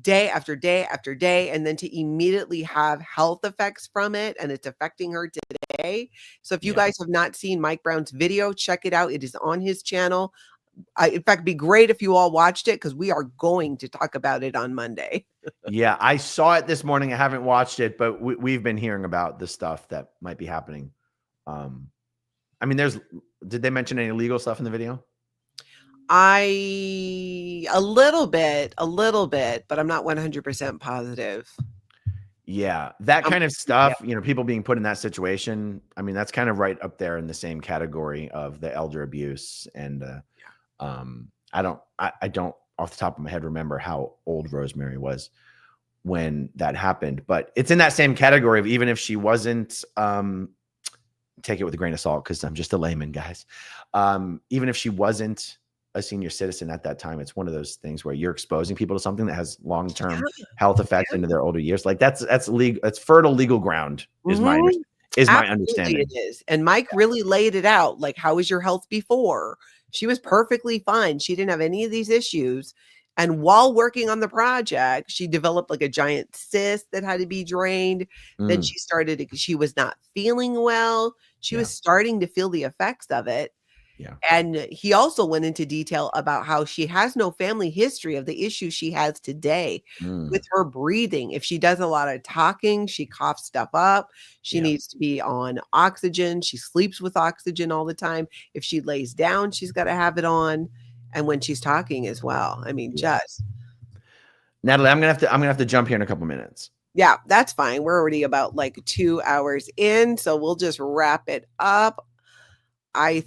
day after day after day, and then to immediately have health effects from it, and it's affecting her today. So if you guys have not seen Mike Brown's video, check it out. It is on his channel. In fact, it'd be great if you all watched it, because we are going to talk about it on Monday. Yeah, I saw it this morning. I haven't watched it, but we've been hearing about the stuff that might be happening. I mean, did they mention any legal stuff in the video? A little bit, but I'm not 100% positive. Yeah, that kind of stuff, you know, people being put in that situation. I mean, that's kind of right up there in the same category of the elder abuse. And I don't off the top of my head remember how old Rosemary was when that happened, but it's in that same category of, even if she wasn't, take it with a grain of salt, because I'm just a layman, guys. Even if she wasn't a senior citizen at that time, it's one of those things where you're exposing people to something that has long-term health effects into their older years. Like that's legal. That's fertile legal ground is my understanding. It is. And Mike really laid it out. Like, how was your health before? She was perfectly fine. She didn't have any of these issues. And while working on the project, she developed like a giant cyst that had to be drained. Then she was not feeling well. She was starting to feel the effects of it. Yeah. And he also went into detail about how she has no family history of the issues she has today with her breathing. If she does a lot of talking, she coughs stuff up. She needs to be on oxygen. She sleeps with oxygen all the time. If she lays down, she's got to have it on. And when she's talking as well. I mean, just Natalie, I'm gonna have to jump here in a couple minutes. Yeah, that's fine. We're already about like 2 hours in, so we'll just wrap it up. I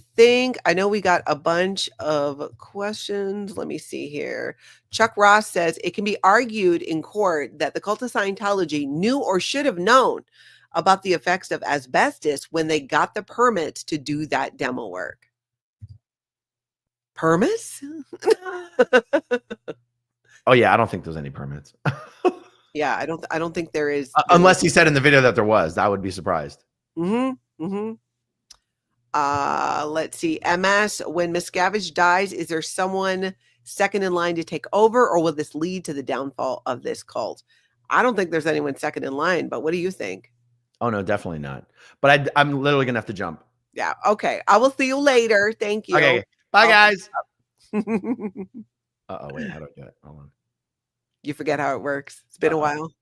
know we got a bunch of questions. Let me see here. Chuck Ross says it can be argued in court that the cult of Scientology knew or should have known about the effects of asbestos when they got the permits to do that demo work. Permits? Oh yeah, I don't think there's any permits. Yeah, I don't think there is. Unless he said in the video that there was. I would be surprised. Let's see. MS, when Miscavige dies, is there someone second in line to take over, or will this lead to the downfall of this cult? I don't think there's anyone second in line, but what do you think? Oh no, definitely not. But I'm literally gonna have to jump. Yeah. Okay. I will see you later. Thank you. Okay. Bye, guys. Uh-oh, wait, how do I do it? Hold on. You forget how it works. It's been a while.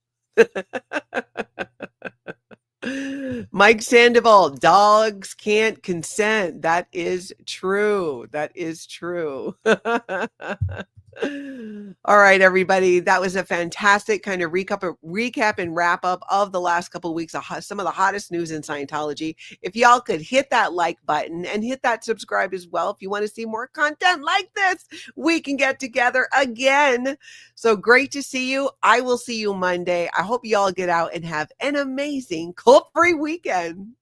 Mike Sandoval, dogs can't consent. That is true. That is true. All right, everybody. That was a fantastic kind of recap and wrap up of the last couple of weeks of some of the hottest news in Scientology. If y'all could hit that like button and hit that subscribe as well. If you want to see more content like this, we can get together again. So great to see you. I will see you Monday. I hope y'all get out and have an amazing cult-free weekend.